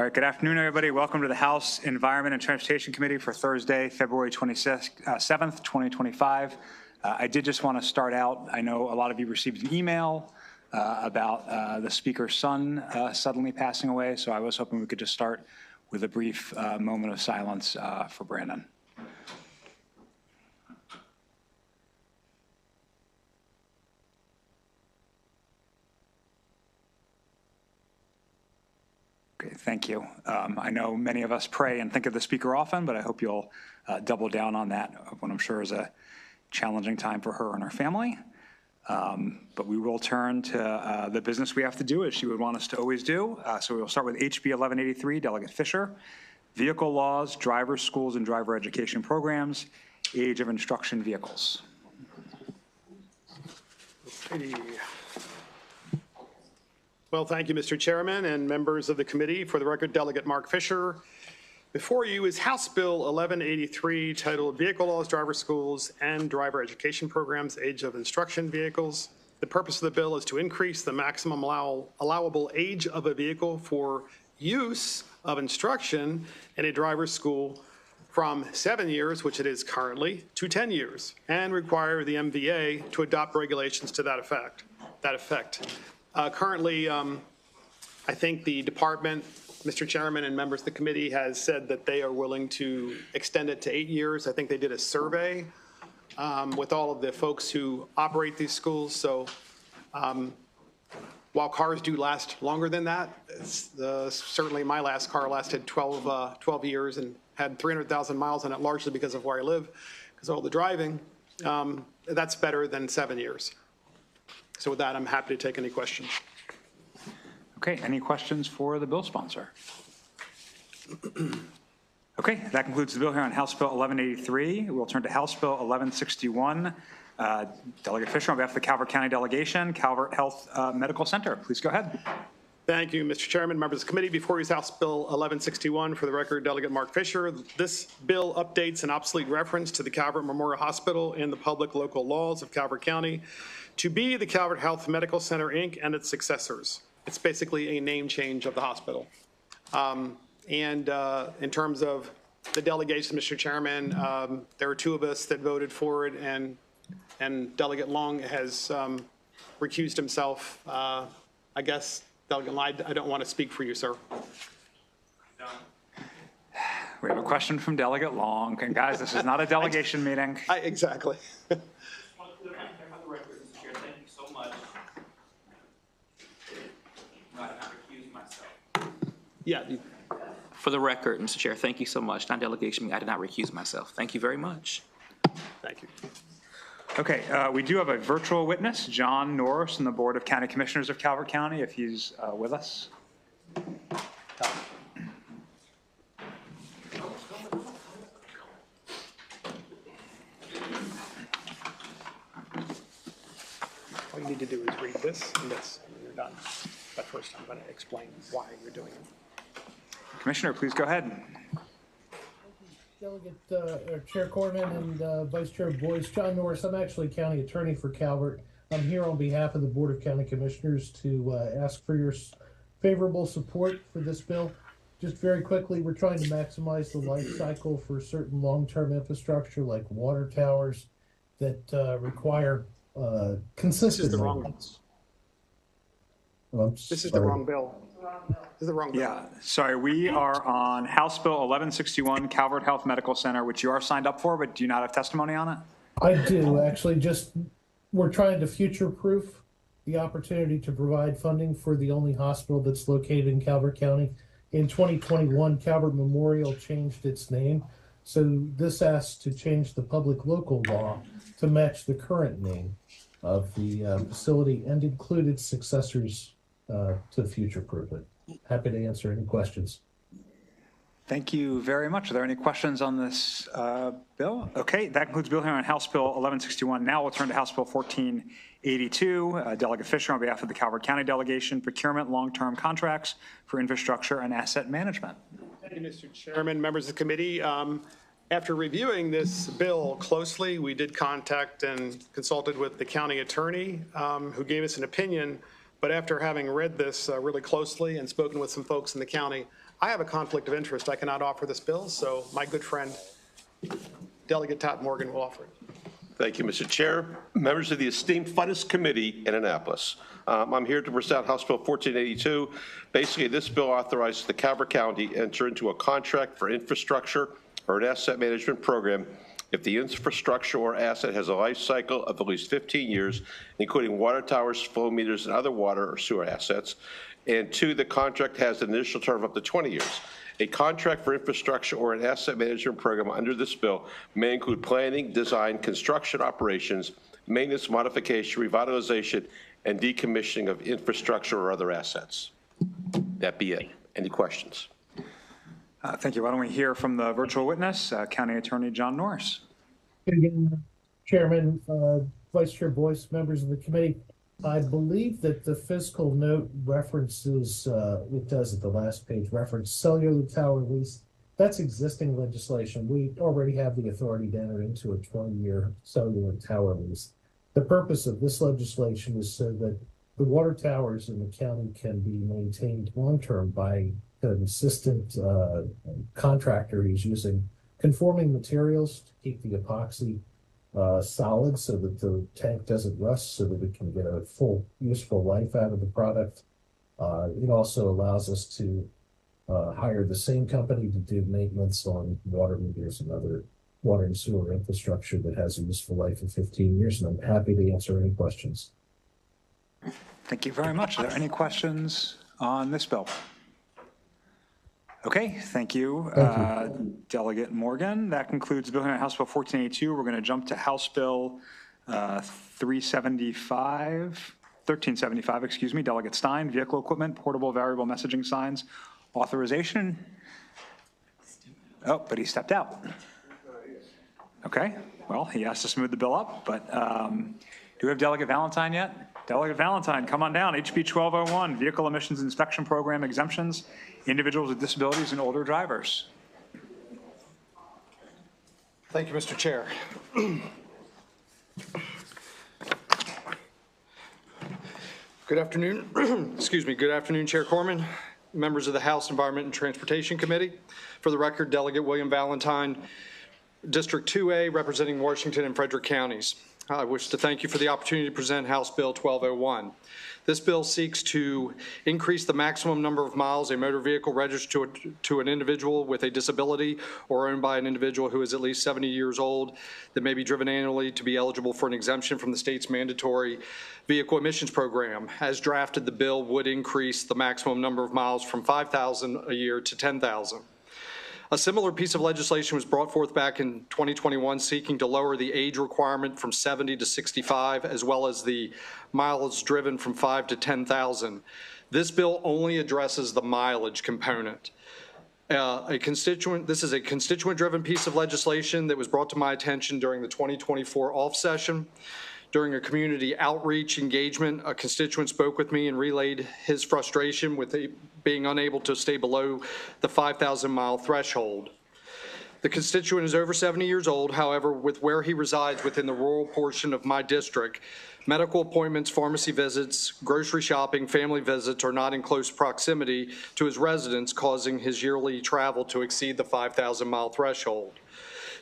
All right, good afternoon, everybody. Welcome to the House Environment and Transportation Committee for Thursday, February 7th, 2025. I did just want to start out. I know a lot of you received an email about the Speaker's son suddenly passing away, so I was hoping we could just start with a brief moment of silence for Brandon. Okay, thank you. I know many of us pray and think of the Speaker often, but I hope you'll double down on that when I'm sure is a challenging time for her and her family. But we will turn to the business we have to do as she would want us to always do. So we will start with HB 1183, Delegate Fisher, vehicle laws, driver schools and driver education programs, age of instruction vehicles. Okay. Well, thank you, Mr. Chairman and members of the committee. For the record, Delegate Mark Fisher. Before you is House Bill 1183, titled Vehicle Laws, Driver Schools, and Driver Education Programs, Age of Instruction Vehicles. The purpose of the bill is to increase the maximum allowable age of a vehicle for use of instruction in a driver's school from 7 years, which it is currently, to 10 years, and require the MVA to adopt regulations to that effect. Currently, I think the department, Mr. Chairman and members of the committee, has said that they are willing to extend it to 8 years. I think they did a survey with all of the folks who operate these schools. So while cars do last longer than that, certainly my last car lasted 12 years and had 300,000 miles on it, largely because of where I live, because of all the driving. That's better than 7 years. So with that, I'm happy to take any questions. Okay, any questions for the bill sponsor? Okay, that concludes the bill here on House Bill 1183. We'll turn to House Bill 1161. Delegate Fisher, on behalf of the Calvert County Delegation, Calvert Health Medical Center, please go ahead. Thank you, Mr. Chairman, members of the committee. Before you is House Bill 1161. For the record, Delegate Mark Fisher. This bill updates an obsolete reference to the Calvert Memorial Hospital in the public local laws of Calvert County to be the Calvert Health Medical Center, Inc. and its successors. It's basically a name change of the hospital. In terms of the delegation, Mr. Chairman, there are two of us that voted for it, and Delegate Long has recused himself. I guess, Delegate Long, I don't want to speak for you, sir. We have a question from Delegate Long. And guys, this is not a delegation meeting. Exactly. Yeah. For the record, Mr. Chair, thank you so much. Not delegation, I did not recuse myself. Thank you very much. Thank you. Okay, we do have a virtual witness, John Norris, from the Board of County Commissioners of Calvert County, if he's with us. All you need to do is read this and this, and you're done. But first, I'm going to explain why you're doing it. Commissioner, please go ahead. Delegate Chair Corman and Vice Chair Boyce, John Norris. I'm actually County Attorney for Calvert. I'm here on behalf of the Board of County Commissioners to ask for your favorable support for this bill. Just very quickly, we're trying to maximize the life cycle for certain long-term infrastructure like water towers that require consistent. This is the wrong. This is the wrong bill. This is the wrong bill. Yeah, sorry, we are on House Bill 1161, Calvert Health Medical Center, which you are signed up for, but do you not have testimony on it? I do, actually. Just we're trying to future-proof the opportunity to provide funding for the only hospital that's located in Calvert County. In 2021, Calvert Memorial changed its name, so this asks to change the public local law to match the current name of the facility and include its successors to future-proof it. Happy to answer any questions. Thank you very much. Are there any questions on this bill? Okay, that concludes the bill here on House Bill 1161. Now we'll turn to House Bill 1482. Delegate Fisher, on behalf of the Calvert County Delegation, procurement long-term contracts for infrastructure and asset management. Thank you, Mr. Chairman, members of the committee. After reviewing this bill closely, we did contact and consulted with the county attorney who gave us an opinion. But after having read this really closely and spoken with some folks in the county, I have a conflict of interest. I cannot offer this bill, so my good friend, Delegate Todd Morgan, will offer it. Thank you, Mr. Chair. Members of the esteemed Finance Committee in Annapolis. I'm here to present House Bill 1482. Basically, this bill authorizes the Calvert County to enter into a contract for infrastructure or an asset management program if the infrastructure or asset has a life cycle of at least 15 years, including water towers, flow meters, and other water or sewer assets. And 2, the contract has an initial term of up to 20 years. A contract for infrastructure or an asset management program under this bill may include planning, design, construction operations, maintenance, modification, revitalization, and decommissioning of infrastructure or other assets. That be it. Any questions? Thank you. Why don't we hear from the virtual witness, County Attorney John Norris. Again, Chairman, Vice Chair Boyce, members of the committee, I believe that the fiscal note references, it does at the last page, reference cellular tower lease. That's existing legislation. We already have the authority to enter into a 20-year cellular tower lease. The purpose of this legislation is so that the water towers in the county can be maintained long-term by an assistant contractor who's using conforming materials to keep the epoxy solid so that the tank doesn't rust, so that we can get a full useful life out of the product. It also allows us to hire the same company to do maintenance on water meters and other water and sewer infrastructure that has a useful life of 15 years, and I'm happy to answer any questions. Thank you very much. Are there any questions on this bill? Okay, thank you, Delegate Morgan. That concludes Bill hearing on House Bill 1482. We're going to jump to House Bill 1375, excuse me, Delegate Stein, Vehicle Equipment, Portable Variable Messaging Signs, Authorization. Oh, but he stepped out. Okay, well, he asked us to move the bill up, but do we have Delegate Valentine yet? Delegate Valentine, come on down. HB 1201, Vehicle Emissions Inspection Program Exemptions, Individuals with Disabilities and Older Drivers. Thank you, Mr. Chair. Good afternoon. Excuse me. Good afternoon, Chair Corman, members of the House Environment and Transportation Committee. For the record, Delegate William Valentine, District 2A, representing Washington and Frederick counties. I wish to thank you for the opportunity to present House Bill 1201. This bill seeks to increase the maximum number of miles a motor vehicle registered to an individual with a disability or owned by an individual who is at least 70 years old that may be driven annually to be eligible for an exemption from the state's mandatory vehicle emissions program. As drafted, the bill would increase the maximum number of miles from 5,000 a year to 10,000. A similar piece of legislation was brought forth back in 2021 seeking to lower the age requirement from 70 to 65, as well as the miles driven from 5 to 10,000. This bill only addresses the mileage component. This is a constituent-driven piece of legislation that was brought to my attention during the 2024 off session. During a community outreach engagement, a constituent spoke with me and relayed his frustration with being unable to stay below the 5,000-mile threshold. The constituent is over 70 years old. However, with where he resides within the rural portion of my district, medical appointments, pharmacy visits, grocery shopping, family visits are not in close proximity to his residence, causing his yearly travel to exceed the 5,000-mile threshold.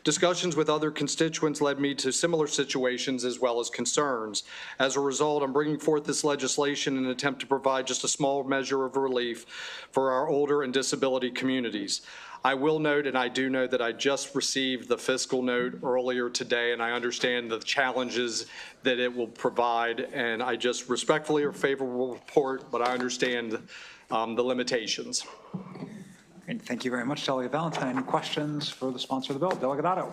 Discussions with other constituents led me to similar situations as well as concerns. As a result, I'm bringing forth this legislation in an attempt to provide just a small measure of relief for our older and disability communities. I will note, and I do know that I just received the fiscal note earlier today, and I understand the challenges that it will provide, and I just respectfully or favorable report, but I understand the limitations. And thank you very much, Delegate Valentine. Any questions for the sponsor of the bill? Delegate Otto.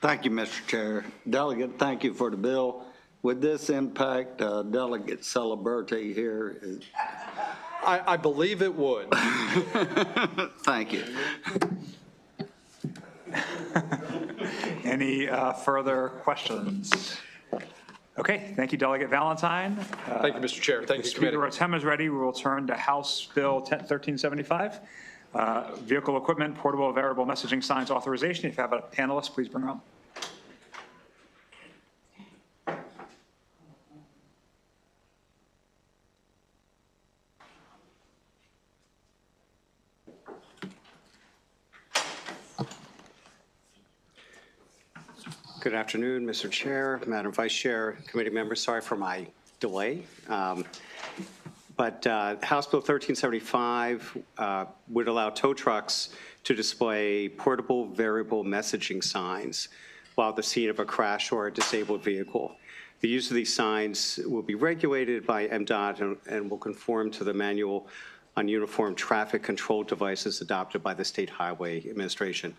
Thank you, Mr. Chair. Delegate, thank you for the bill. Would this impact Delegate Celebrity here? I believe it would. Thank you. Any further questions? Okay, thank you, Delegate Valentine. Thank you, Mr. Chair. Thank you, Speaker Committee. Rotem is ready. We will turn to House Bill 1375, Vehicle Equipment, Portable Variable Messaging Signs Authorization. If you have a panelist, please bring her up. Good afternoon, Mr. Chair, Madam Vice Chair, committee members. Sorry for my delay. But House Bill 1375 would allow tow trucks to display portable variable messaging signs while at the scene of a crash or a disabled vehicle. The use of these signs will be regulated by MDOT and will conform to the manual on uniform traffic control devices adopted by the State Highway Administration.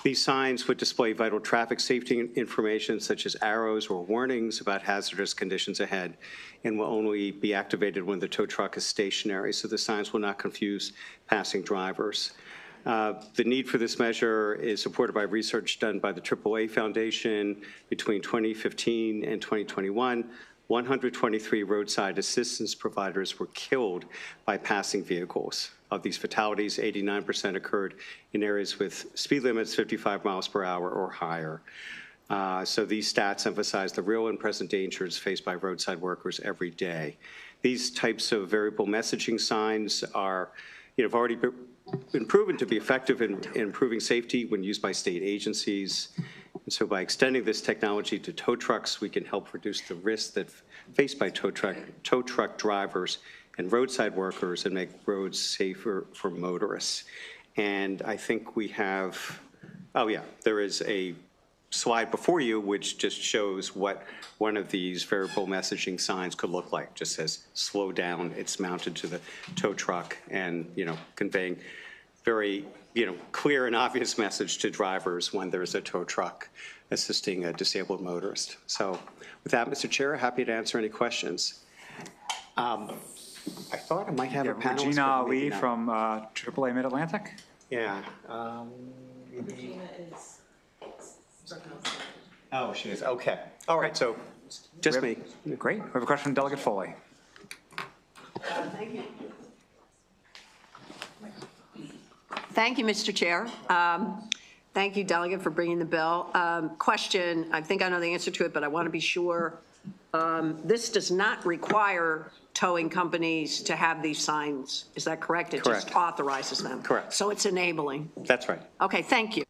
These signs would display vital traffic safety information such as arrows or warnings about hazardous conditions ahead and will only be activated when the tow truck is stationary, so the signs will not confuse passing drivers. The need for this measure is supported by research done by the AAA Foundation between 2015 and 2021. 123 roadside assistance providers were killed by passing vehicles. Of these fatalities, 89% occurred in areas with speed limits 55 miles per hour or higher. So these stats emphasize the real and present dangers faced by roadside workers every day. These types of variable messaging signs are, have already been proven to be effective in improving safety when used by state agencies. And so by extending this technology to tow trucks, we can help reduce the risks that faced by tow truck drivers and roadside workers and make roads safer for motorists. And I think we have, there is a slide before you which just shows what one of these variable messaging signs could look like. Just says slow down. It's mounted to the tow truck and, conveying very, clear and obvious message to drivers when there's a tow truck assisting a disabled motorist. So with that, Mr. Chair, happy to answer any questions. I thought I might have a panelist. Regina Ali from AAA Mid-Atlantic. Yeah. Regina is. Oh, she is. Okay. All right. So just me. Great. We have a question from Delegate Foley. Thank you. Thank you, Mr. Chair. Thank you, Delegate, for bringing the bill. Question, I think I know the answer to it, but I want to be sure. This does not require towing companies to have these signs. Is that correct? It Correct. just authorizes them. Correct. So it's enabling. That's right. Okay, thank you.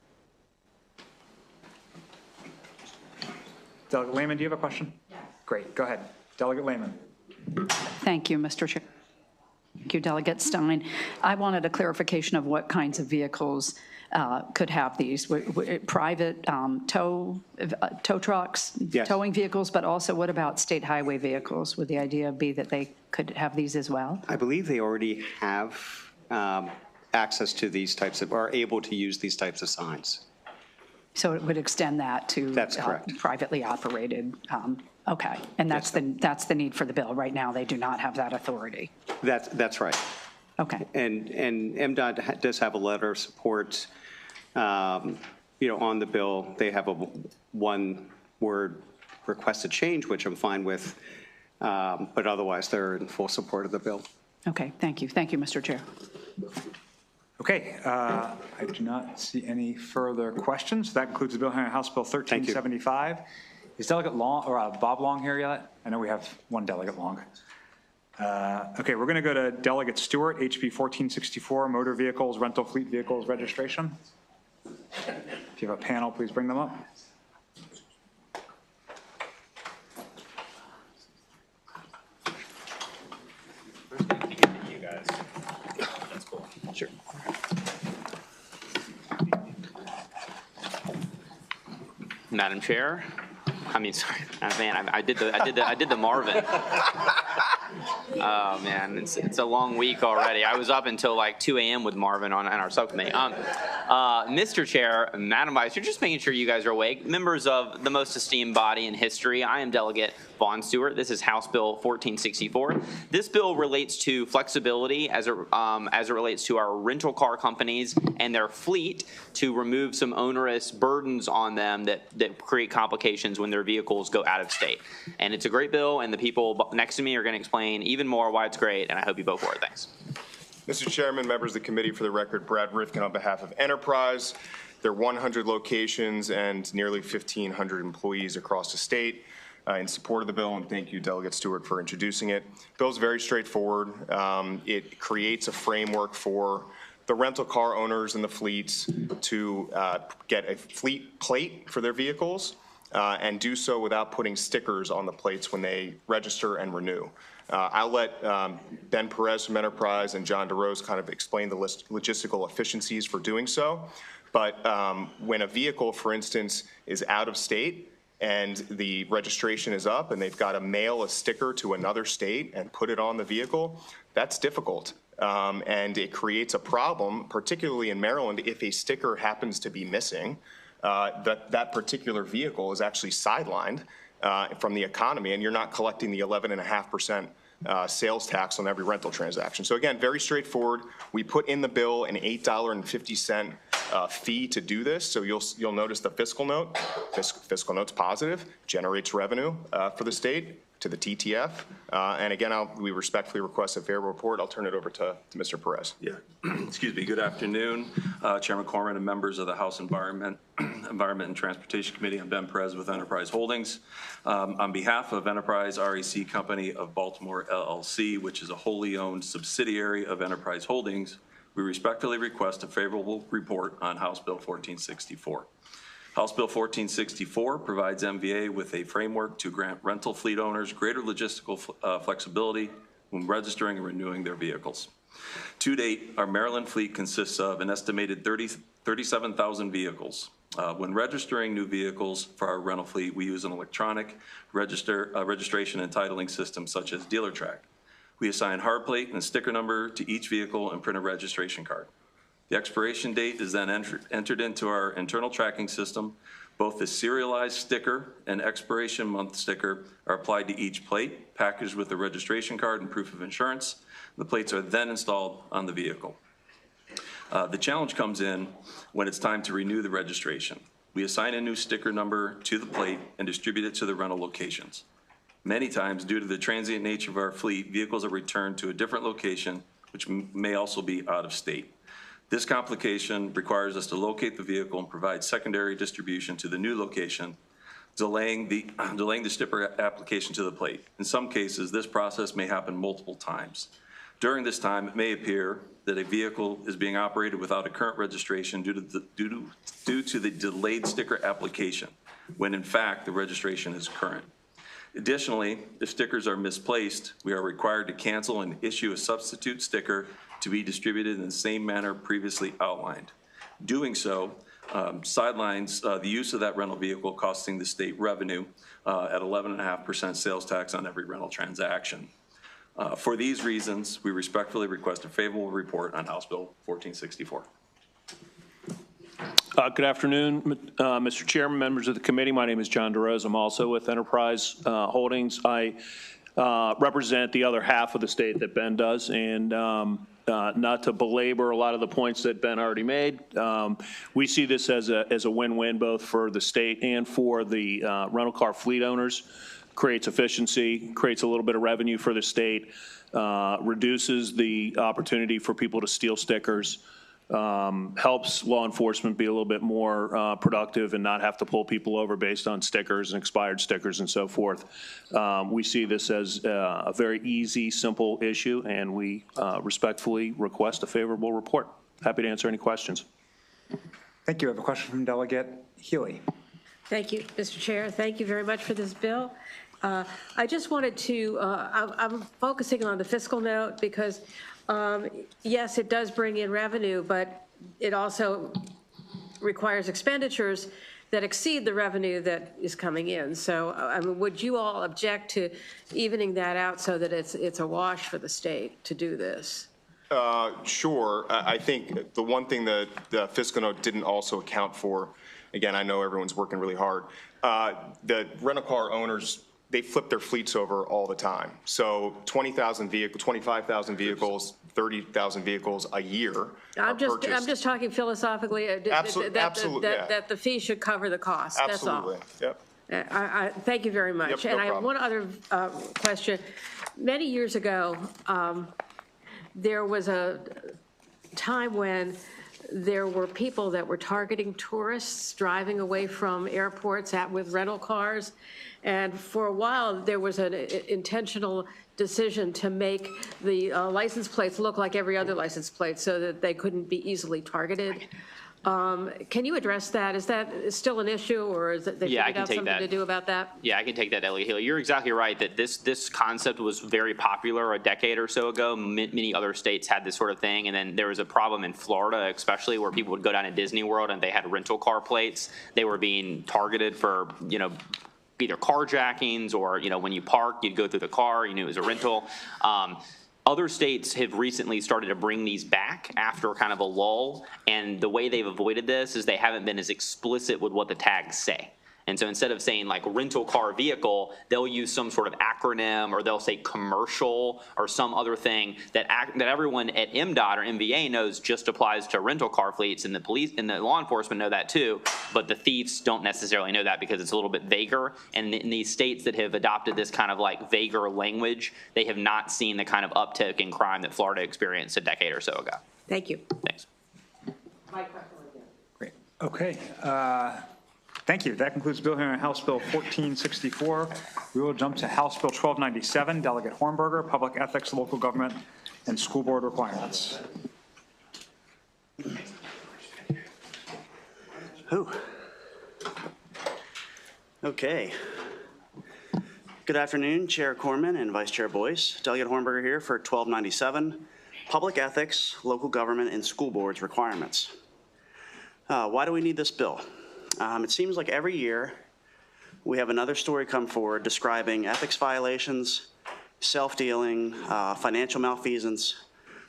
Delegate Lehman, do you have a question? Yes. Great. Go ahead. Delegate Lehman. Thank you, Mr. Chair. Thank you, Delegate Stein. I wanted a clarification of what kinds of vehicles could have these. Private tow trucks, Yes. towing vehicles, but also what about state highway vehicles? Would the idea be that they could have these as well? I believe they already have access to these types of, are able to use these types of signs. So it would extend that to That's correct. Privately operated. Okay, and that's the need for the bill. Right now, they do not have that authority. That's right. Okay. And MDOT does have a letter of support, on the bill. They have a one-word requested change, which I'm fine with, but otherwise they're in full support of the bill. Okay, thank you. Thank you, Mr. Chair. Okay, I do not see any further questions. That concludes the bill hearing on House Bill 1375. Is Delegate Long or Bob Long here yet? I know we have one Delegate Long. Okay, we're going to go to Delegate Stewart, HB 1464, Motor Vehicles, Rental Fleet Vehicles Registration. If you have a panel, please bring them up. You guys. That's cool. Sure. Madam Chair, man, I did the Marvin. Oh man, it's a long week already. I was up until like 2 a.m. with Marvin on our subcommittee. Mr. Chair, Madam Vice Chair, just making sure you guys are awake. Members of the most esteemed body in history, I am Delegate Vaughn Stewart. This is House Bill 1464. This bill relates to flexibility as it relates to our rental car companies and their fleet to remove some onerous burdens on them that create complications when their vehicles go out of state. And it's a great bill, and the people next to me are going to explain even more why it's great, and I hope you vote for it. Thanks. Mr. Chairman, members of the committee, for the record, Brad Rifkin on behalf of Enterprise. There are 100 locations and nearly 1,500 employees across the state in support of the bill, and thank you, Delegate Stewart, for introducing it. The bill is very straightforward. It creates a framework for the rental car owners and the fleets to get a fleet plate for their vehicles and do so without putting stickers on the plates when they register and renew. I'll let Ben Perez from Enterprise and John DeRose kind of explain the logistical efficiencies for doing so. But when a vehicle, for instance, is out of state and the registration is up and they've got to mail a sticker to another state and put it on the vehicle, that's difficult. And it creates a problem, particularly in Maryland, if a sticker happens to be missing, that particular vehicle is actually sidelined from the economy, and you're not collecting the 11.5% sales tax on every rental transaction. So again, very straightforward. We put in the bill an $8.50 fee to do this. So you'll notice the fiscal note. Fiscal note's positive, generates revenue for the state to the TTF. And again, we respectfully request a favorable report. I'll turn it over to Mr. Perez. Yeah, excuse me. Good afternoon, Chairman Corman and members of the House Environment and Transportation Committee. I'm Ben Perez with Enterprise Holdings. On behalf of Enterprise REC Company of Baltimore LLC, which is a wholly owned subsidiary of Enterprise Holdings, we respectfully request a favorable report on House Bill 1464. House Bill 1464 provides MVA with a framework to grant rental fleet owners greater logistical flexibility when registering and renewing their vehicles. To date, our Maryland fleet consists of an estimated 37,000 vehicles. When registering new vehicles for our rental fleet, we use an electronic registration and titling system such as DealerTrack. We assign hard plate and sticker number to each vehicle and print a registration card. The expiration date is then entered into our internal tracking system. Both the serialized sticker and expiration month sticker are applied to each plate, packaged with the registration card and proof of insurance. The plates are then installed on the vehicle. The challenge comes in when it's time to renew the registration. We assign a new sticker number to the plate and distribute it to the rental locations. Many times, due to the transient nature of our fleet, vehicles are returned to a different location, which may also be out of state. This complication requires us to locate the vehicle and provide secondary distribution to the new location, delaying the sticker application to the plate. In some cases, this process may happen multiple times. During this time, it may appear that a vehicle is being operated without a current registration due to the delayed sticker application, when in fact the registration is current. Additionally, if stickers are misplaced, we are required to cancel and issue a substitute sticker to be distributed in the same manner previously outlined. Doing so sidelines the use of that rental vehicle, costing the state revenue at 11.5% sales tax on every rental transaction. For these reasons, we respectfully request a favorable report on House Bill 1464. Good afternoon, Mr. Chairman, members of the committee. My name is John DeRose. I'm also with Enterprise Holdings. I represent the other half of the state that Ben does, and not to belabor a lot of the points that Ben already made, we see this as a win-win both for the state and for the rental car fleet owners. Creates efficiency, creates a little bit of revenue for the state, reduces the opportunity for people to steal stickers, helps law enforcement be a little bit more productive and not have to pull people over based on stickers and expired stickers and so forth. We see this as a very easy, simple issue, and we respectfully request a favorable report. Happy to answer any questions. Thank you. I have a question from Delegate Healy. Thank you, Mr. Chair. Thank you very much for this bill. I just wanted to, I'm focusing on the fiscal note because, yes, it does bring in revenue, but it also requires expenditures that exceed the revenue that is coming in. So, I mean, would you all object to evening that out so that it's a wash for the state to do this? Sure. I think the one thing that the fiscal note didn't also account for, again, I know everyone's working really hard, the rental car owners, they flip their fleets over all the time. So 20,000 vehicles, 25,000 vehicles, 30,000 vehicles a year. I'm just talking philosophically. That the fee should cover the cost. Absolutely. That's all. Yep. Thank you very much. Yep, no and I have one other question. Many years ago, there was a time when there were people that were targeting tourists driving away from airports with rental cars. And for a while, there was an intentional decision to make the license plates look like every other license plate so that they couldn't be easily targeted. Can you address that? Is that still an issue, or is it they Yeah, I figured can out take something that. to do about that? Yeah, I can take that, Delegate Hill. You're exactly right that this concept was very popular a decade or so ago. Many other states had this sort of thing, and then there was a problem in Florida, especially where people would go down to Disney World and they had rental car plates. They were being targeted for, either carjackings or, when you park, you'd go through the car, you knew it was a rental. Other states have recently started to bring these back after kind of a lull, and the way they've avoided this is they haven't been as explicit with what the tags say. And so instead of saying like rental car vehicle, they'll use some sort of acronym, or they'll say commercial or some other thing that everyone at MDOT or MVA knows just applies to rental car fleets, and the police and the law enforcement know that too, but the thieves don't necessarily know that because it's a little bit vaguer. And in these states that have adopted this kind of like vaguer language, they have not seen the kind of uptick in crime that Florida experienced a decade or so ago. Thank you. Thanks. Great. Okay. Thank you. That concludes Bill hearing on House Bill 1464. We will jump to House Bill 1297, Delegate Hornberger, Public Ethics, Local Government, and School Board Requirements. Okay. Good afternoon, Chair Corman and Vice Chair Boyce. Delegate Hornberger here for 1297, Public Ethics, Local Government, and School Boards Requirements. Why do we need this bill? It seems like every year we have another story come forward describing ethics violations, self-dealing, financial malfeasance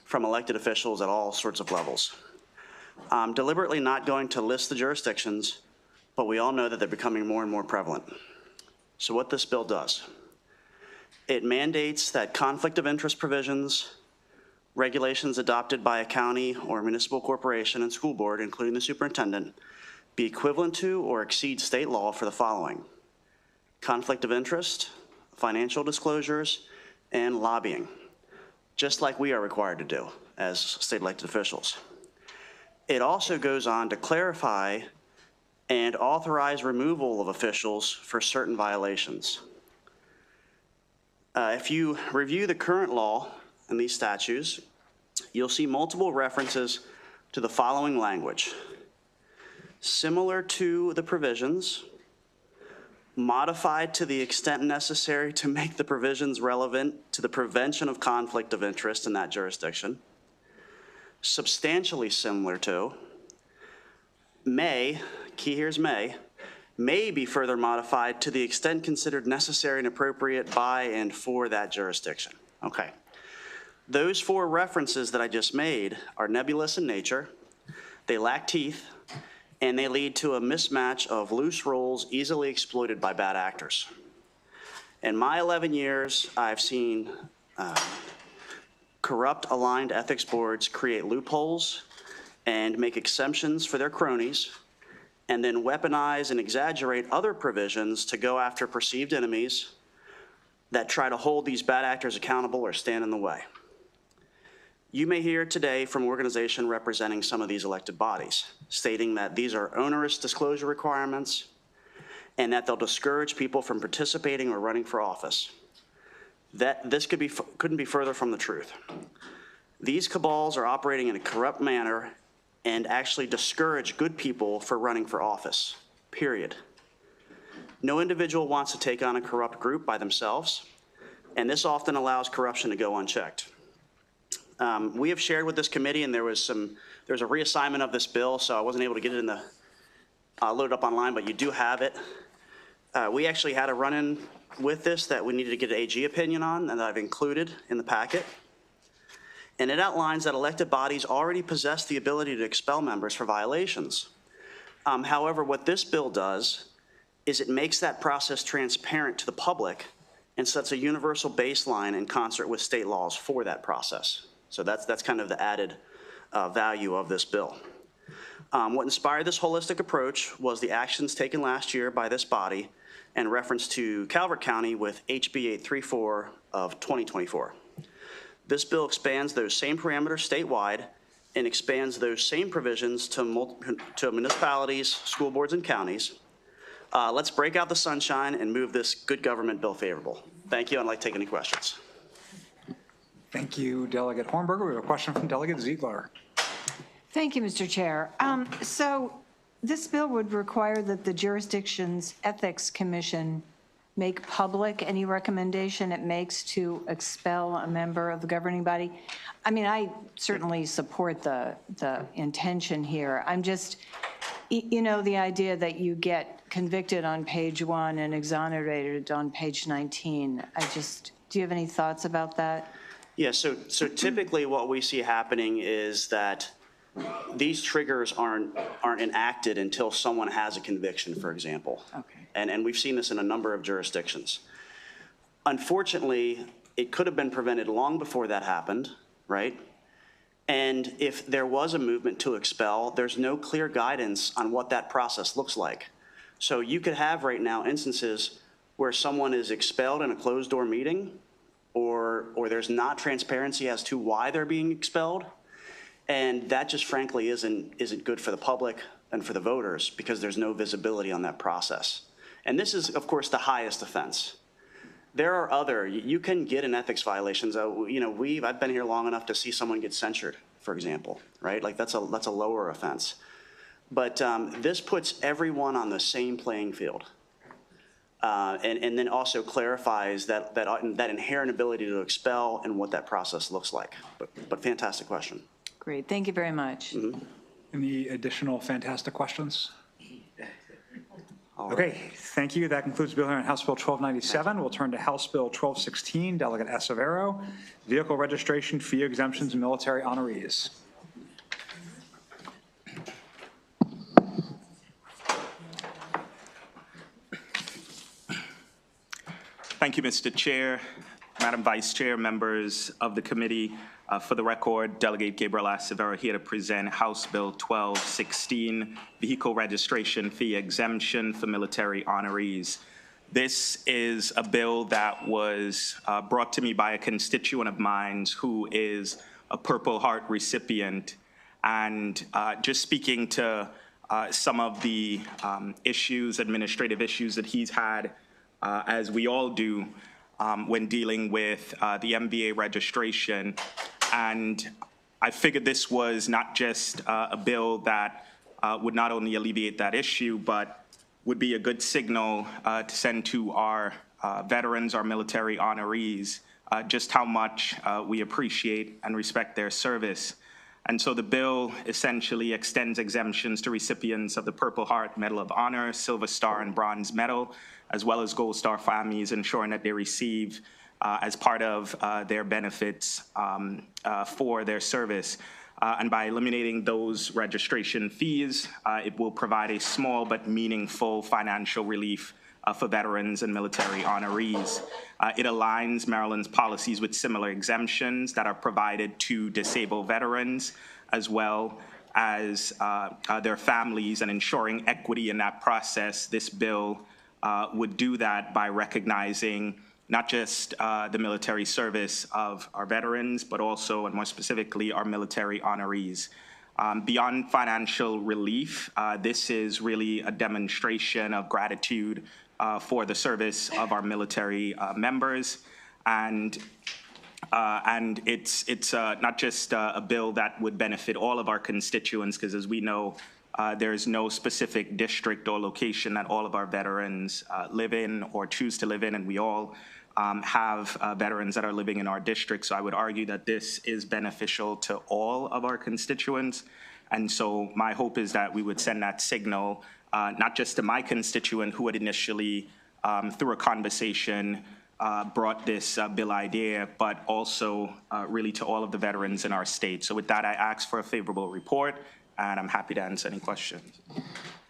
from elected officials at all sorts of levels. I'm deliberately not going to list the jurisdictions, but we all know that they're becoming more and more prevalent. So what this bill does, it mandates that conflict of interest provisions, regulations adopted by a county or municipal corporation and school board, including the superintendent, be equivalent to or exceed state law for the following: conflict of interest, financial disclosures, and lobbying, just like we are required to do as state elected officials. It also goes on to clarify and authorize removal of officials for certain violations. If you review the current law and these statutes, you'll see multiple references to the following language: similar to the provisions, modified to the extent necessary to make the provisions relevant to the prevention of conflict of interest in that jurisdiction, substantially similar to, may, key here is may be further modified to the extent considered necessary and appropriate by and for that jurisdiction. Okay. Those four references that I just made are nebulous in nature, they lack teeth, and they lead to a mismatch of loose roles easily exploited by bad actors. In my 11 years, I've seen corrupt aligned ethics boards create loopholes and make exemptions for their cronies, and then weaponize and exaggerate other provisions to go after perceived enemies that try to hold these bad actors accountable or stand in the way. You may hear today from an organization representing some of these elected bodies, stating that these are onerous disclosure requirements and that they'll discourage people from participating or running for office. This couldn't be further from the truth. These cabals are operating in a corrupt manner and actually discourage good people for running for office, period. No individual wants to take on a corrupt group by themselves, and this often allows corruption to go unchecked. We have shared with this committee, and there was a reassignment of this bill, so I wasn't able to get it in the, load it up online, but you do have it. We actually had a run-in with this that we needed to get an AG opinion on, and that I've included in the packet. And it outlines that elected bodies already possess the ability to expel members for violations. However, what this bill does is it makes that process transparent to the public and sets a universal baseline in concert with state laws for that process. So that's kind of the added value of this bill. What inspired this holistic approach was the actions taken last year by this body in reference to Calvert County with HB 834 of 2024. This bill expands those same parameters statewide and expands those same provisions to municipalities, school boards, and counties. Let's break out the sunshine and move this good government bill favorable. Thank you, and I'd like to take any questions. Thank you, Delegate Hornberger. We have a question from Delegate Ziegler. Thank you, Mr. Chair. So this bill would require that the jurisdiction's Ethics Commission make public any recommendation it makes to expel a member of the governing body. I mean, I certainly support the intention here. I'm just, you know, the idea that you get convicted on page 1 and exonerated on page 19. Do you have any thoughts about that? Yeah, so typically what we see happening is that these triggers aren't enacted until someone has a conviction, for example. Okay. And we've seen this in a number of jurisdictions. Unfortunately, it could have been prevented long before that happened, right? And if there was a movement to expel, there's no clear guidance on what that process looks like. So you could have right now instances where someone is expelled in a closed-door meeting, or there's not transparency as to why they're being expelled. And that just frankly isn't good for the public and for the voters, because there's no visibility on that process. And this is, of course, the highest offense. There are other, you can get in ethics violations. You know, I've been here long enough to see someone get censured, for example, right? Like that's a lower offense. But this puts everyone on the same playing field. And then also clarifies that inherent ability to expel and what that process looks like. But fantastic question. Great, thank you very much. Mm-hmm. Any additional fantastic questions? Okay, thank you. That concludes Bill hearing on House Bill 1297. We'll turn to House Bill 1216, Delegate Acevedo, Vehicle Registration, Fee Exemptions, and Military Honorees. Thank you, Mr. Chair, Madam Vice Chair, members of the committee. For the record, Delegate Gabriel Acevedo here to present House Bill 1216, Vehicle Registration Fee Exemption for Military Honorees. This is a bill that was brought to me by a constituent of mine who is a Purple Heart recipient. And just speaking to some of the administrative issues that he's had, as we all do, when dealing with the MVA registration. And I figured this was not just a bill that would not only alleviate that issue, but would be a good signal to send to our veterans, our military honorees, just how much we appreciate and respect their service. And so the bill essentially extends exemptions to recipients of the Purple Heart Medal of Honor, Silver Star, and Bronze Medal, as well as Gold Star families, ensuring that they receive as part of their benefits for their service. And by eliminating those registration fees, it will provide a small but meaningful financial relief for veterans and military honorees. It aligns Maryland's policies with similar exemptions that are provided to disabled veterans, as well as their families, and ensuring equity in that process. This bill would do that by recognizing not just the military service of our veterans, but also, and more specifically, our military honorees. Beyond financial relief, this is really a demonstration of gratitude for the service of our military members. And it's not just a bill that would benefit all of our constituents, because as we know, there is no specific district or location that all of our veterans live in or choose to live in, and we all have veterans that are living in our district. So I would argue that this is beneficial to all of our constituents. And so my hope is that we would send that signal, not just to my constituent who had initially, through a conversation, brought this bill idea, but also really to all of the veterans in our state. So with that, I ask for a favorable report, and I'm happy to answer any questions.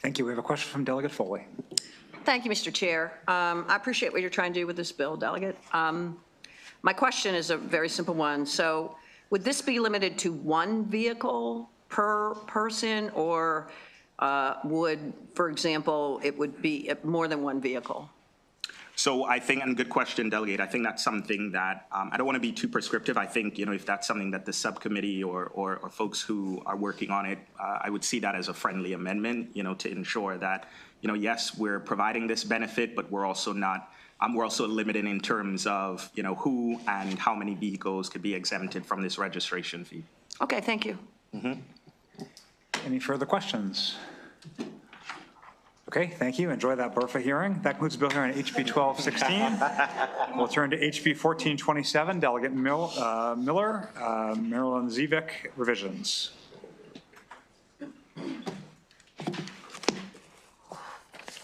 Thank you. We have a question from Delegate Foley. Thank you, Mr. Chair. I appreciate what you're trying to do with this bill, Delegate. My question is a very simple one. So would this be limited to one vehicle per person, or would, for example, it would be more than one vehicle? So I think, and good question, Delegate, I think that's something that, I don't want to be too prescriptive. I think, if that's something that the subcommittee or folks who are working on it, I would see that as a friendly amendment, to ensure that, yes, we're providing this benefit, but we're also not, we're also limited in terms of, who and how many vehicles could be exempted from this registration fee. Okay, thank you. Mm-hmm. Any further questions? Okay, thank you. Enjoy that BRFA hearing. That concludes the bill hearing on HB 1216. We'll turn to HB 1427, Delegate Miller, Marilyn Zivik, revisions.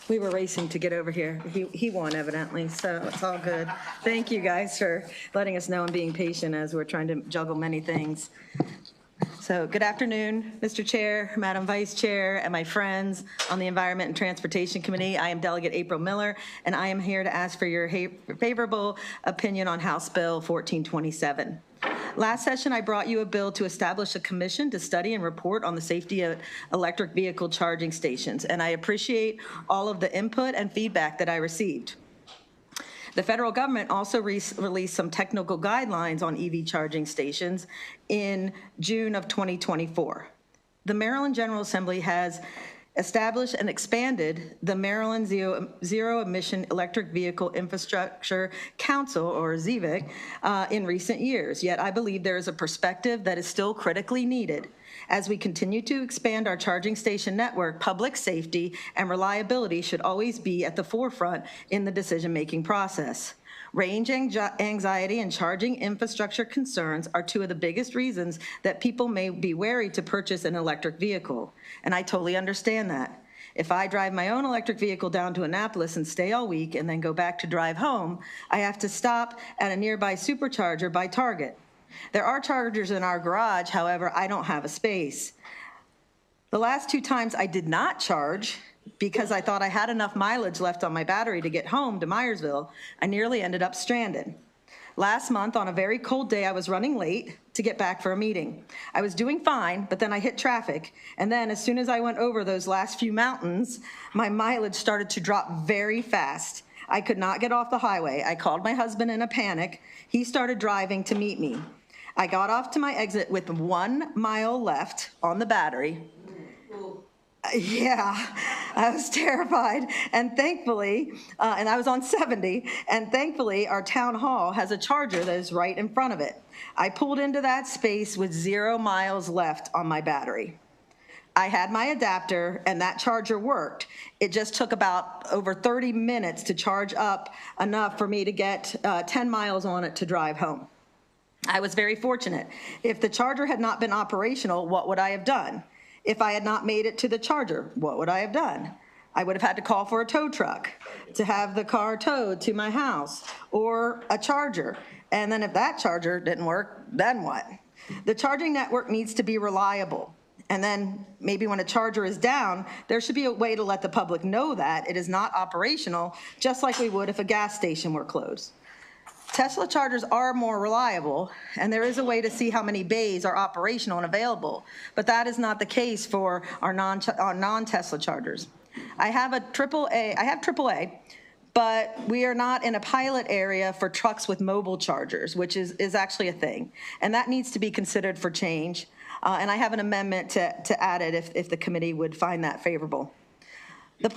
We were racing to get over here. He won, evidently, so it's all good. Thank you, guys, for letting us know and being patient as we're trying to juggle many things. So good afternoon, Mr. Chair, Madam Vice Chair, and my friends on the Environment and Transportation Committee. I am Delegate April Miller, and I am here to ask for your favorable opinion on House Bill 1427. Last session, I brought you a bill to establish a commission to study and report on the safety of electric vehicle charging stations, and I appreciate all of the input and feedback that I received. The federal government also released some technical guidelines on EV charging stations in June of 2024. The Maryland General Assembly has established and expanded the Maryland Zero Emission Electric Vehicle Infrastructure Council, or ZEVIC, in recent years. Yet I believe there is a perspective that is still critically needed. As we continue to expand our charging station network, public safety and reliability should always be at the forefront in the decision-making process. Range anxiety and charging infrastructure concerns are two of the biggest reasons that people may be wary to purchase an electric vehicle, and I totally understand that. If I drive my own electric vehicle down to Annapolis and stay all week and then go back to drive home, I have to stop at a nearby supercharger by Target. There are chargers in our garage, however, I don't have a space. The last 2 times I did not charge because I thought I had enough mileage left on my battery to get home to Myersville, I nearly ended up stranded. Last month, on a very cold day, I was running late to get back for a meeting. I was doing fine, but then I hit traffic, and then as soon as I went over those last few mountains, my mileage started to drop very fast. I could not get off the highway. I called my husband in a panic. He started driving to meet me. I got off to my exit with 1 mile left on the battery. Yeah, I was terrified, and thankfully, and I was on 70, and thankfully our town hall has a charger that is right in front of it. I pulled into that space with 0 miles left on my battery. I had my adapter, and that charger worked. It just took about over 30 minutes to charge up enough for me to get 10 miles on it to drive home. I was very fortunate. If the charger had not been operational, what would I have done? If I had not made it to the charger, what would I have done? I would have had to call for a tow truck to have the car towed to my house, or a charger. And then if that charger didn't work, then what? The charging network needs to be reliable. And then maybe when a charger is down, there should be a way to let the public know that it is not operational, just like we would if a gas station were closed. Tesla chargers are more reliable, and there is a way to see how many bays are operational and available, but that is not the case for our non-Tesla chargers. I have AAA, but we are not in a pilot area for trucks with mobile chargers, which is actually a thing, and that needs to be considered for change, and I have an amendment to add it if the committee would find that favorable. That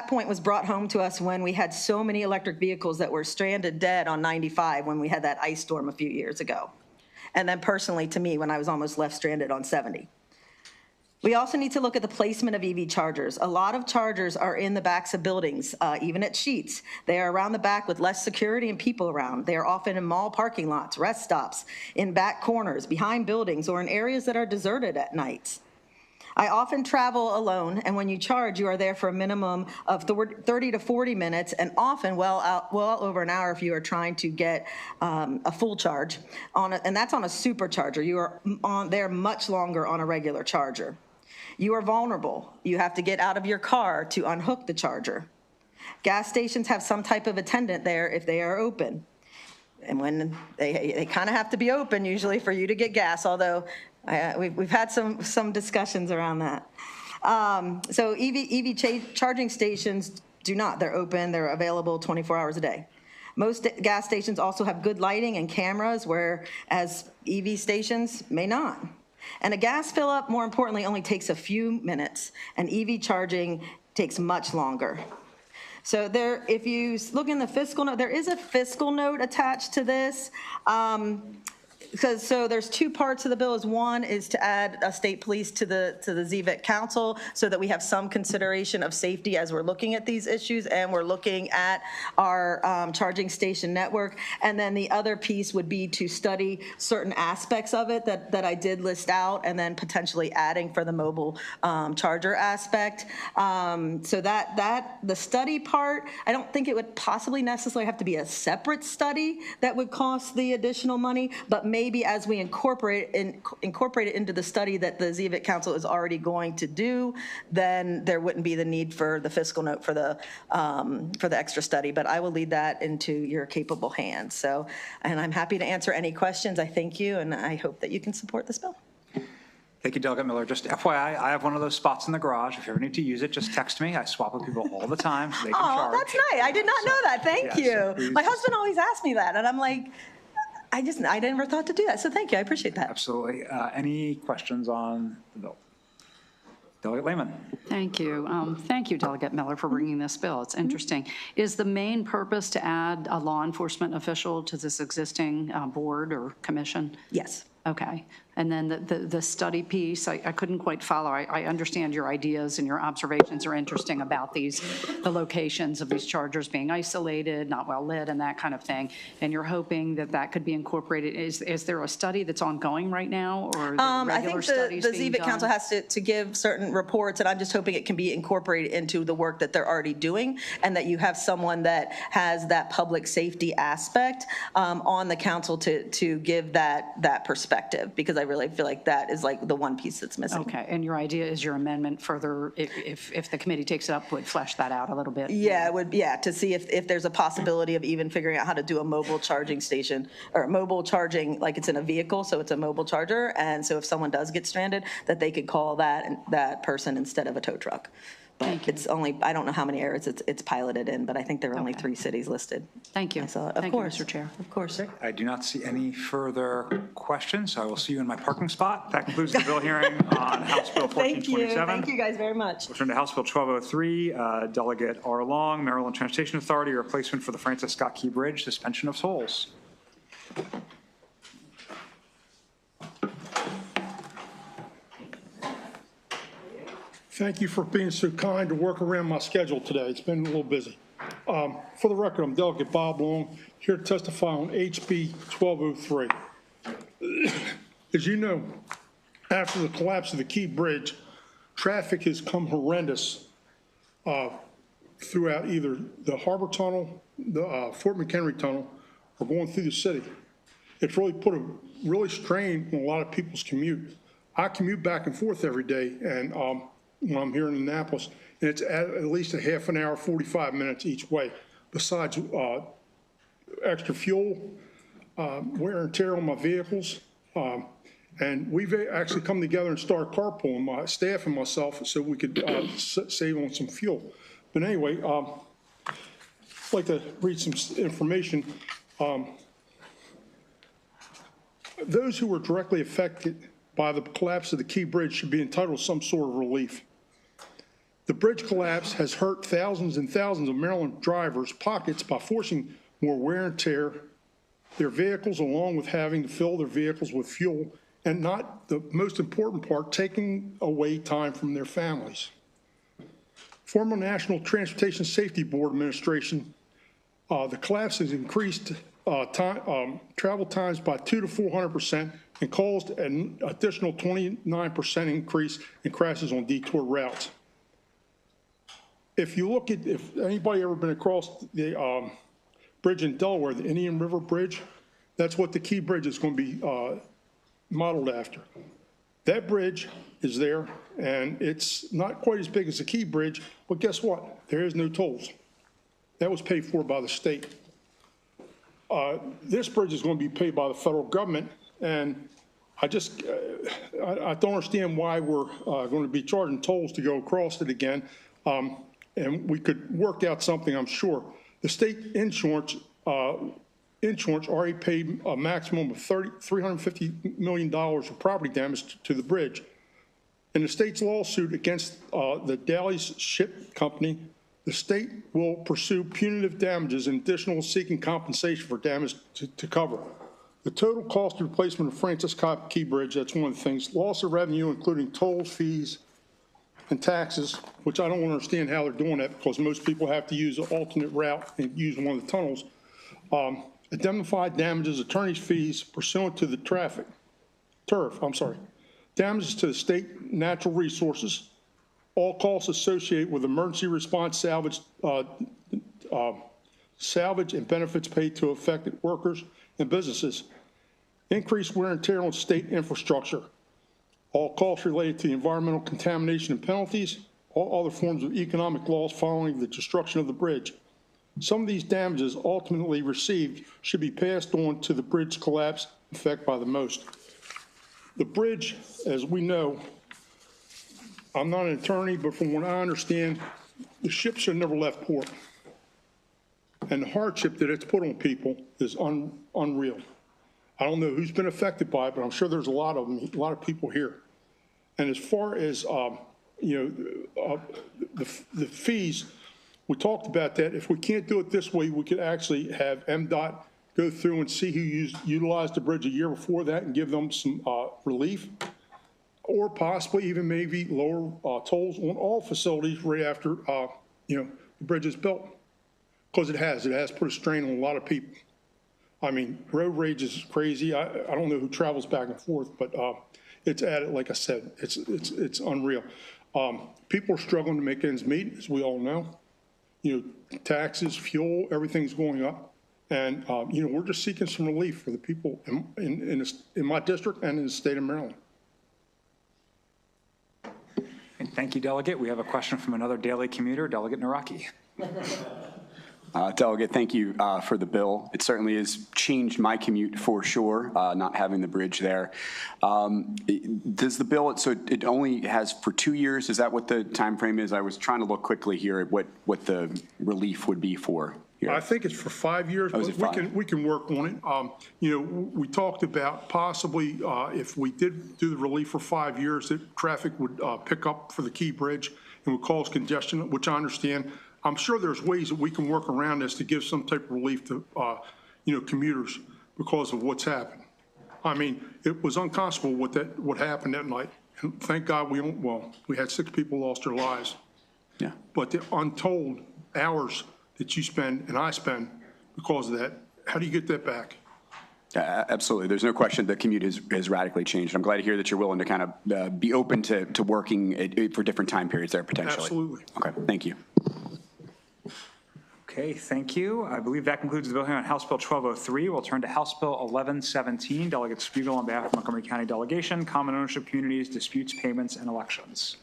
point was brought home to us when we had so many electric vehicles that were stranded dead on 95 when we had that ice storm a few years ago. And then personally to me when I was almost left stranded on 70. We also need to look at the placement of EV chargers. A lot of chargers are in the backs of buildings, even at Sheets. They are around the back with less security and people around. They are often in mall parking lots, rest stops, in back corners, behind buildings, or in areas that are deserted at nights. I often travel alone, and when you charge, you are there for a minimum of 30 to 40 minutes, and often well over an hour if you are trying to get a full charge, and that's on a supercharger. You are there much longer on a regular charger. You are vulnerable. You have to get out of your car to unhook the charger. Gas stations have some type of attendant there if they are open. And when they kind of have to be open usually for you to get gas, although we've had some discussions around that. So EV charging stations do not. They're open. They're available 24 hours a day. Most gas stations also have good lighting and cameras, whereas EV stations may not. And a gas fill-up, more importantly, only takes a few minutes, and EV charging takes much longer. So if you look in the fiscal note, there is a fiscal note attached to this. because, so there's two parts of the bill. One is to add a state police to the ZVIC council so that we have some consideration of safety as we're looking at these issues and we're looking at our charging station network. And then the other piece would be to study certain aspects of it that I did list out, and then potentially adding for the mobile charger aspect. So that the study part, I don't think it would possibly necessarily have to be a separate study that would cost the additional money, but maybe as we incorporate it into the study that the ZVIC Council is already going to do, then there wouldn't be the need for the fiscal note for the extra study. But I will lead that into your capable hands. So, and I'm happy to answer any questions. I thank you, and I hope that you can support this bill. Thank you, Delegate Miller. Just FYI, I have one of those spots in the garage. If you ever need to use it, just text me. I swap with people all the time so they can charge. Oh, that's nice. I did not know that. Thank you. My husband always asked me that, and I'm like, I never thought to do that. So thank you. I appreciate that. Absolutely. Any questions on the bill? Delegate Lehman. Thank you. Thank you, Delegate Miller, for bringing this bill. It's interesting. Is the main purpose to add a law enforcement official to this existing board or commission? Yes. Okay. And then the study piece, I couldn't quite follow. I understand your ideas and your observations are interesting about the locations of these chargers being isolated, not well lit, and that kind of thing. And you're hoping that could be incorporated. Is there a study that's ongoing right now, or regular studies I think the being ZVIC done? Council has to give certain reports, and I'm just hoping it can be incorporated into the work that they're already doing, and that you have someone that has that public safety aspect on the council to give that perspective, because I really feel like that is like the one piece that's missing. Okay, and your idea is your amendment further, if the committee takes it up, would flesh that out a little bit? Yeah, it would, yeah, to see if there's a possibility of even figuring out how to do a mobile charging station, or mobile charging, like it's in a vehicle, so it's a mobile charger, and so if someone does get stranded, that they could call that person instead of a tow truck. But it's only, I don't know how many areas it's piloted in, but I think there are only 3 cities listed. Thank you. So, Thank you, Mr. Chair. Of course. I do not see any further questions, so I will see you in my parking spot. That concludes the bill hearing on House Bill 1427. Thank you guys very much. We'll turn to House Bill 1203, Delegate R. Long, Maryland Transportation Authority, replacement for the Francis Scott Key Bridge, suspension of tolls. Thank you for being so kind to work around my schedule today. It's been a little busy. For the record, I'm Delegate Bob Long, here to testify on HB 1203. As you know, after the collapse of the Key Bridge, traffic has come horrendous throughout either the Harbor Tunnel, the Fort McHenry Tunnel, or going through the city. It's really put a strain on a lot of people's commute. I commute back and forth every day, and when I'm here in Annapolis, and it's at least a half an hour, 45 minutes each way, besides extra fuel, wear and tear on my vehicles. And we've actually come together and started carpooling, my staff and myself, so we could save on some fuel. But anyway, I'd like to read some information. Those who were directly affected by the collapse of the Key Bridge should be entitled to some sort of relief. The bridge collapse has hurt thousands and thousands of Maryland drivers' pockets by forcing more wear and tear their vehicles, along with having to fill their vehicles with fuel, and not the most important part, taking away time from their families. Former National Transportation Safety Board administration, the collapse has increased travel times by 200% to 400% and caused an additional 29% increase in crashes on detour routes. If you look at, if anybody ever been across the bridge in Delaware, the Indian River Bridge, that's what the Key Bridge is going to be modeled after. That bridge is there, and it's not quite as big as the Key Bridge, but guess what? There is no tolls. That was paid for by the state. This bridge is going to be paid by the federal government, and I don't understand why we're going to be charging tolls to go across it again. And we could work out something, I'm sure. The state insurance already paid a maximum of $350 million of property damage to the bridge. In the state's lawsuit against the Daley's Ship Company, the state will pursue punitive damages in addition to seeking compensation for damage to cover. The total cost of replacement of Francis Scott Key Bridge, that's one of the things. Loss of revenue, including tolls, fees, and taxes, which I don't understand how they're doing that because most people have to use an alternate route and use one of the tunnels. Indemnified damages, attorney's fees pursuant to the damages to the state natural resources, all costs associated with emergency response salvage and benefits paid to affected workers and businesses, increased wear and tear on state infrastructure, all costs related to environmental contamination and penalties, all other forms of economic loss following the destruction of the bridge. Some of these damages ultimately received should be passed on to the bridge collapse affected by the most. The bridge, as we know, I'm not an attorney, but from what I understand, the ship should have never left port. And the hardship that it's put on people is unreal. I don't know who's been affected by it, but I'm sure there's a lot of them, a lot of people here. And as far as the fees, we talked about that. If we can't do it this way, we could actually have MDOT go through and see who utilized the bridge a year before that and give them some relief, or possibly even maybe lower tolls on all facilities right after the bridge is built, because it has put a strain on a lot of people. I mean, road rage is crazy. I don't know who travels back and forth, but it's added, like I said, it's unreal. People are struggling to make ends meet, as we all know. Taxes, fuel, everything's going up. And, we're just seeking some relief for the people in my district and in the state of Maryland. And thank you, Delegate. We have a question from another daily commuter, Delegate Naraki. Delegate, thank you for the bill. It certainly has changed my commute for sure, not having the bridge there. Does the bill, so it only has for 2 years, is that what the time frame is? I was trying to look quickly here at what the relief would be for here. I think it's for 5 years, but we can work on it. We talked about possibly if we did do the relief for 5 years, that traffic would pick up for the Key Bridge and would cause congestion, which I understand. I'm sure there's ways that we can work around this to give some type of relief to, commuters because of what's happened. I mean, it was unconscionable what happened that night. And thank God we had 6 people lost their lives. Yeah. But the untold hours that you spend and I spend because of that, how do you get that back? Absolutely. There's no question the commute has radically changed. I'm glad to hear that you're willing to kind of be open to working for different time periods there potentially. Absolutely. Okay, thank you. Okay, thank you. I believe that concludes the bill hearing on House Bill 1203. We'll turn to House Bill 1117. Delegate Spiegel on behalf of Montgomery County Delegation, Common Ownership Communities, Disputes, Payments, and Elections.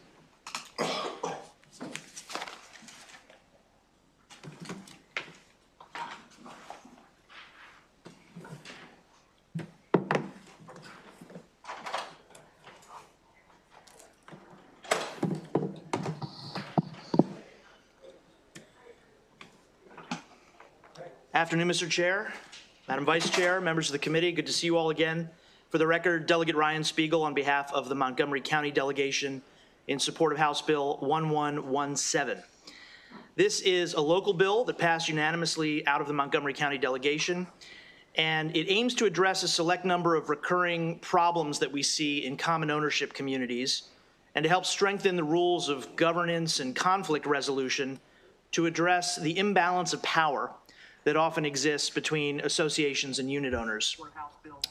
Afternoon, Mr. Chair, Madam Vice Chair, members of the committee. Good to see you all again. For the record, Delegate Ryan Spiegel on behalf of the Montgomery County Delegation in support of House Bill 1117. This is a local bill that passed unanimously out of the Montgomery County Delegation, and it aims to address a select number of recurring problems that we see in common ownership communities and to help strengthen the rules of governance and conflict resolution to address the imbalance of power that often exists between associations and unit owners.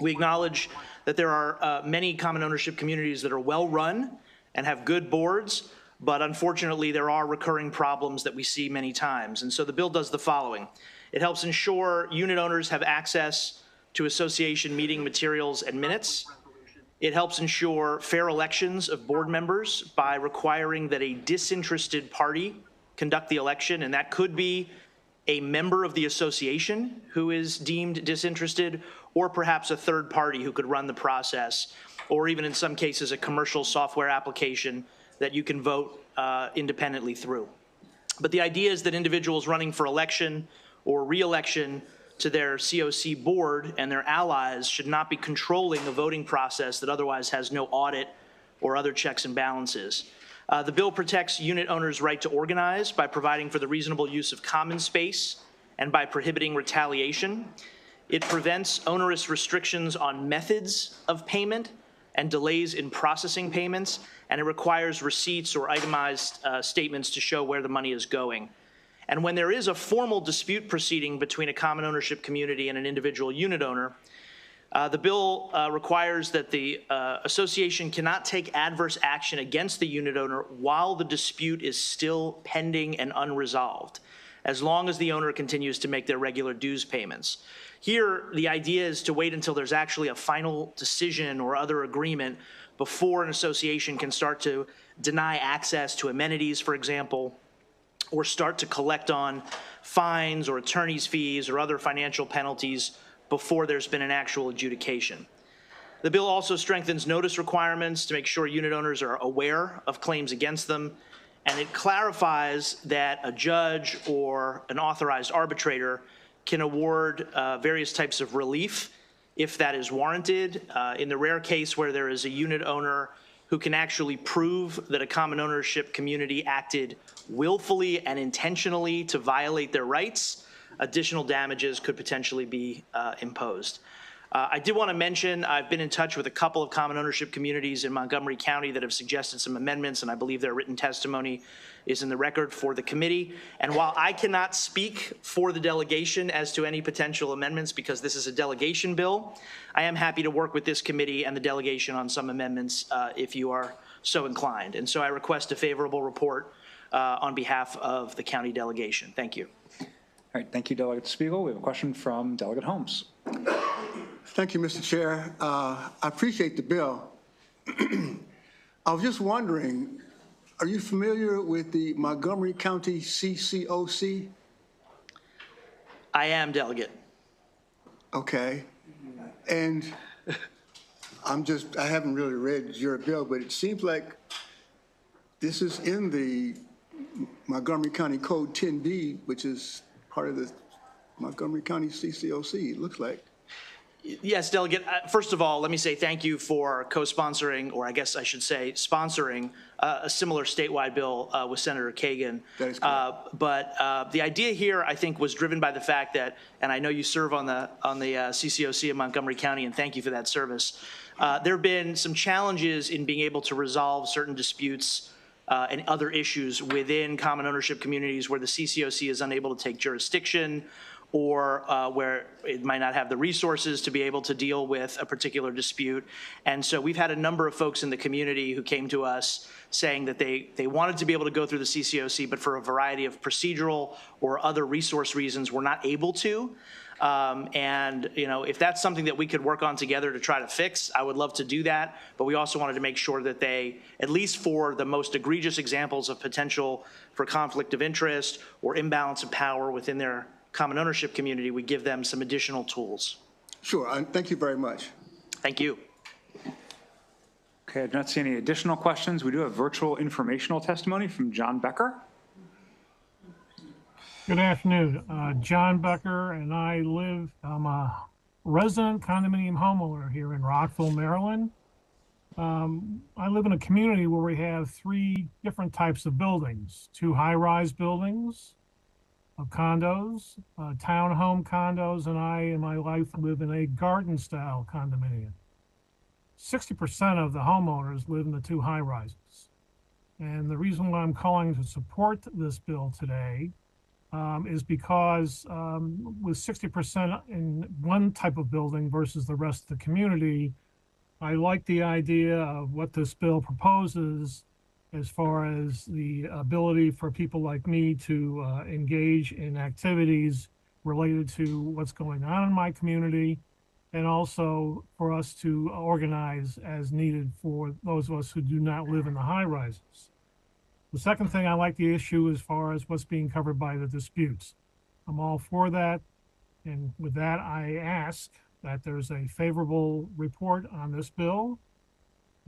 We acknowledge that there are many common ownership communities that are well run and have good boards, but unfortunately there are recurring problems that we see many times. And so the bill does the following. It helps ensure unit owners have access to association meeting materials and minutes. It helps ensure fair elections of board members by requiring that a disinterested party conduct the election, and that could be a member of the association who is deemed disinterested, or perhaps a third party who could run the process, or even in some cases a commercial software application that you can vote independently through. But the idea is that individuals running for election or re-election to their COC board and their allies should not be controlling a voting process that otherwise has no audit or other checks and balances. The bill protects unit owners' right to organize by providing for the reasonable use of common space and by prohibiting retaliation. It prevents onerous restrictions on methods of payment and delays in processing payments, and it requires receipts or itemized statements to show where the money is going. And when there is a formal dispute proceeding between a common ownership community and an individual unit owner, the bill requires that the association cannot take adverse action against the unit owner while the dispute is still pending and unresolved, as long as the owner continues to make their regular dues payments. Here, the idea is to wait until there's actually a final decision or other agreement before an association can start to deny access to amenities, for example, or start to collect on fines or attorney's fees or other financial penalties before there's been an actual adjudication. The bill also strengthens notice requirements to make sure unit owners are aware of claims against them, and it clarifies that a judge or an authorized arbitrator can award various types of relief if that is warranted. In the rare case where there is a unit owner who can actually prove that a common ownership community acted willfully and intentionally to violate their rights, additional damages could potentially be imposed. I did want to mention I've been in touch with a couple of common ownership communities in Montgomery County that have suggested some amendments, and I believe their written testimony is in the record for the committee. And while I cannot speak for the delegation as to any potential amendments because this is a delegation bill, I am happy to work with this committee and the delegation on some amendments if you are so inclined. And so I request a favorable report on behalf of the county delegation. Thank you. All right, thank you, Delegate Spiegel. We have a question from Delegate Holmes. Thank you, Mr. Chair. I appreciate the bill. I was just wondering, are you familiar with the Montgomery County CCOC? I am, Delegate. Okay. And I haven't really read your bill, but it seems like this is in the Montgomery County Code 10B, which is part of the Montgomery County CCOC, it looks like. Yes, Delegate. First of all, let me say thank you for co-sponsoring, or I guess I should say sponsoring, a similar statewide bill with Senator Kagan. That is correct. But the idea here, I think, was driven by the fact that, and I know you serve on the CCOC in Montgomery County, and thank you for that service. There have been some challenges in being able to resolve certain disputes and other issues within common ownership communities where the CCOC is unable to take jurisdiction, or where it might not have the resources to be able to deal with a particular dispute. And so we've had a number of folks in the community who came to us saying that they wanted to be able to go through the CCOC, but for a variety of procedural or other resource reasons were not able to. And if that's something that we could work on together to try to fix, I would love to do that. But we also wanted to make sure that they, at least for the most egregious examples of potential for conflict of interest or imbalance of power within their common ownership community, we give them some additional tools. Sure, thank you very much. Thank you. Okay, I do not see any additional questions. We do have virtual informational testimony from John Becker. Good afternoon. John Becker, and I'm a resident condominium homeowner here in Rockville, Maryland. I live in a community where we have 3 different types of buildings, 2 high-rise buildings of condos, townhome condos, and I and my wife live in a garden-style condominium. 60% of the homeowners live in the 2 high-rises. And the reason why I'm calling to support this bill today is because with 60% in one type of building versus the rest of the community, I like the idea of what this bill proposes as far as the ability for people like me to engage in activities related to what's going on in my community, and also for us to organize as needed for those of us who do not live in the high rises. The second thing, I like the issue as far as what's being covered by the disputes. I'm all for that, and with that, I ask that there's a favorable report on this bill.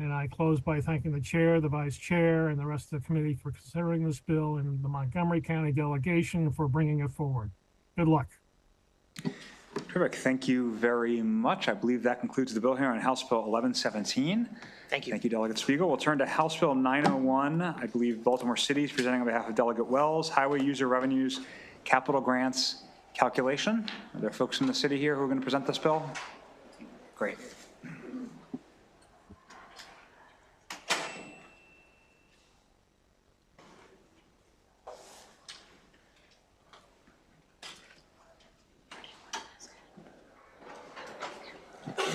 And I close by thanking the chair, the vice chair, and the rest of the committee for considering this bill, and the Montgomery County delegation for bringing it forward. Good luck. Terrific. Thank you very much. I believe that concludes the bill here on House Bill 1117. Thank you. Thank you, Delegate Spiegel. We'll turn to House Bill 901. I believe Baltimore City is presenting on behalf of Delegate Wells. Highway user revenues, capital grants, calculation. Are there folks in the city here who are going to present this bill? Great.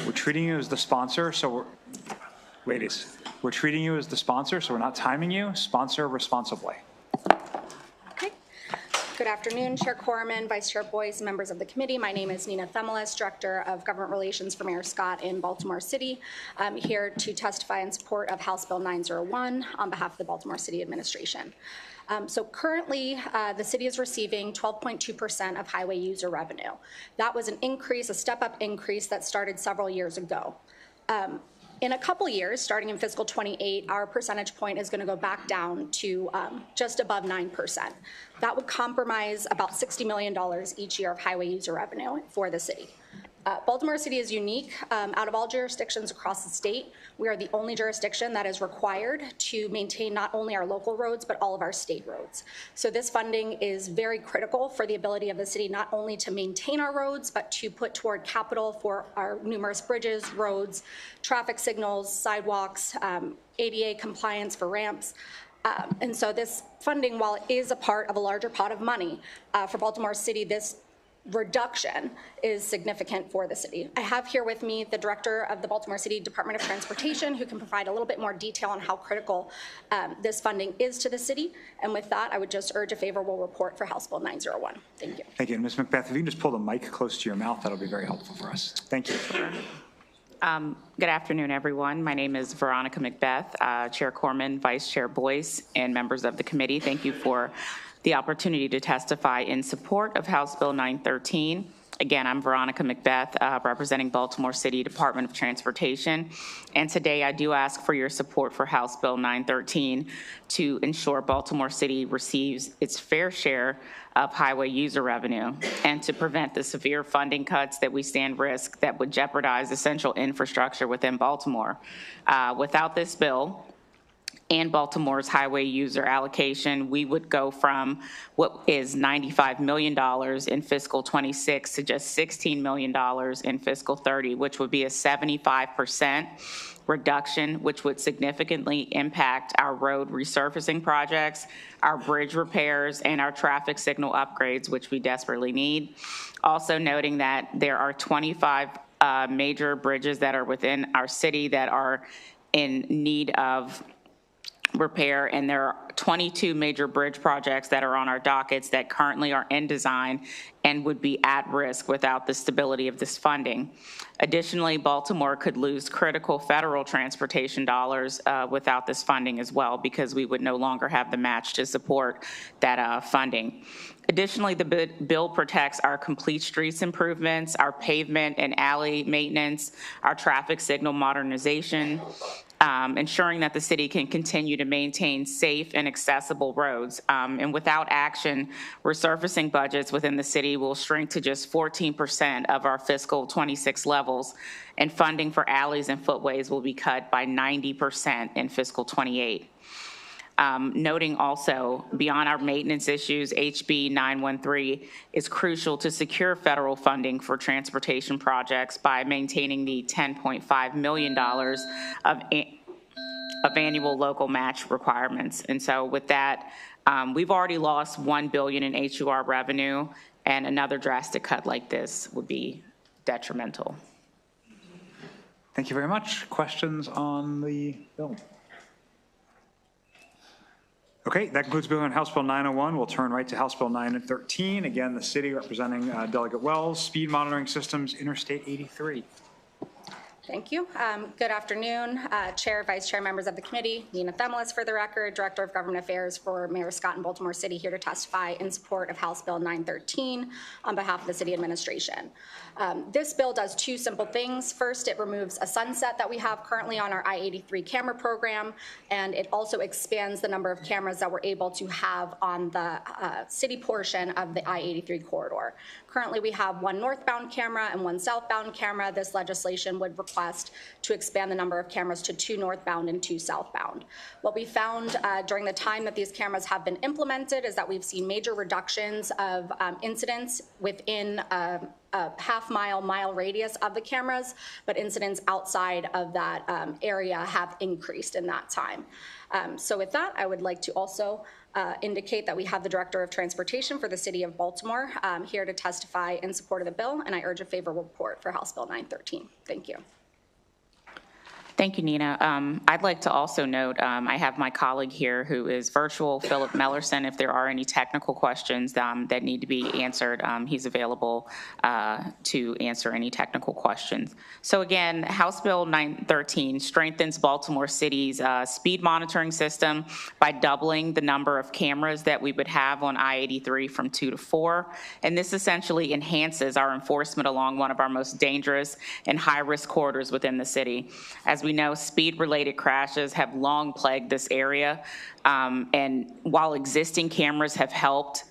We're treating you as the sponsor, so ladies, we're treating you as the sponsor, so we're not timing you. Sponsor responsibly. Okay. Good afternoon, Chair Corman, Vice Chair Boyce, members of the committee. My name is Nina Themelis, Director of Government Relations for Mayor Scott in Baltimore City. I'm here to testify in support of House Bill 901 on behalf of the Baltimore City Administration. So currently, the city is receiving 12.2% of highway user revenue. That was an increase, a step-up increase that started several years ago. In a couple years, starting in fiscal 28, our percentage point is going to go back down to just above 9%. That would compromise about $60 million each year of highway user revenue for the city. Baltimore City is unique. Out of all jurisdictions across the state, we are the only jurisdiction that is required to maintain not only our local roads, but all of our state roads. So this funding is very critical for the ability of the city not only to maintain our roads, but to put toward capital for our numerous bridges, roads, traffic signals, sidewalks, ADA compliance for ramps. And so this funding, while it is a part of a larger pot of money for Baltimore City, this reduction is significant for the city. I have here with me the director of the Baltimore City Department of Transportation, who can provide a little bit more detail on how critical this funding is to the city. And with that, I would just urge a favorable report for House Bill 901. Thank you. Thank you. And Ms. Macbeth, if you can just pull the mic close to your mouth, that'll be very helpful for us. Thank you. Good afternoon, everyone. My name is Veronica Macbeth, Chair Corman, Vice Chair Boyce, and members of the committee. Thank you for the opportunity to testify in support of House Bill 913. Again, I'm Veronica Macbeth, representing Baltimore City Department of Transportation. And today I do ask for your support for House Bill 913 to ensure Baltimore City receives its fair share of highway user revenue and to prevent the severe funding cuts that we stand risk that would jeopardize essential infrastructure within Baltimore. Without this bill, and Baltimore's highway user allocation, we would go from what is $95 million in fiscal 26 to just $16 million in fiscal 30, which would be a 75% reduction, which would significantly impact our road resurfacing projects, our bridge repairs, and our traffic signal upgrades, which we desperately need. Also noting that there are 25 major bridges that are within our city that are in need of repair, and there are 22 major bridge projects that are on our dockets that currently are in design and would be at risk without the stability of this funding. Additionally, Baltimore could lose critical federal transportation dollars without this funding as well, because we would no longer have the match to support that funding. Additionally, the bill protects our complete streets improvements, our pavement and alley maintenance, our traffic signal modernization, ensuring that the city can continue to maintain safe and accessible roads. And without action, resurfacing budgets within the city will shrink to just 14% of our fiscal 26 levels, and funding for alleys and footways will be cut by 90% in fiscal 28. Noting also, beyond our maintenance issues, HB 913 is crucial to secure federal funding for transportation projects by maintaining the $10.5 million of annual local match requirements. And so with that, we've already lost $1 billion in HUR revenue, and another drastic cut like this would be detrimental. Thank you very much. Questions on the bill? Okay, that concludes Bill on House Bill 901. We'll turn right to House Bill 913. Again, the city representing Delegate Wells, Speed Monitoring Systems, Interstate 83. Thank you. Good afternoon, Chair, Vice Chair, members of the committee. Nina Themelis, for the record, Director of Government Affairs for Mayor Scott in Baltimore City, here to testify in support of House Bill 913 on behalf of the city administration. This bill does two simple things. First, it removes a sunset that we have currently on our I-83 camera program, and it also expands the number of cameras that we're able to have on the city portion of the I-83 corridor. Currently, we have one northbound camera and one southbound camera. This legislation would require request to expand the number of cameras to 2 northbound and 2 southbound. What we found during the time that these cameras have been implemented is that we've seen major reductions of incidents within a half-mile radius of the cameras, but incidents outside of that area have increased in that time. So with that, I would like to also indicate that we have the Director of Transportation for the City of Baltimore here to testify in support of the bill, and I urge a favorable report for House Bill 913. Thank you. Thank you, Nina. I'd like to also note, I have my colleague here who is virtual, Philip Mellerson. If there are any technical questions that need to be answered, he's available to answer any technical questions. So again, House Bill 913 strengthens Baltimore City's speed monitoring system by doubling the number of cameras that we would have on I-83 from 2 to 4. And this essentially enhances our enforcement along one of our most dangerous and high-risk corridors within the city. As we know, speed-related crashes have long plagued this area, and while existing cameras have helped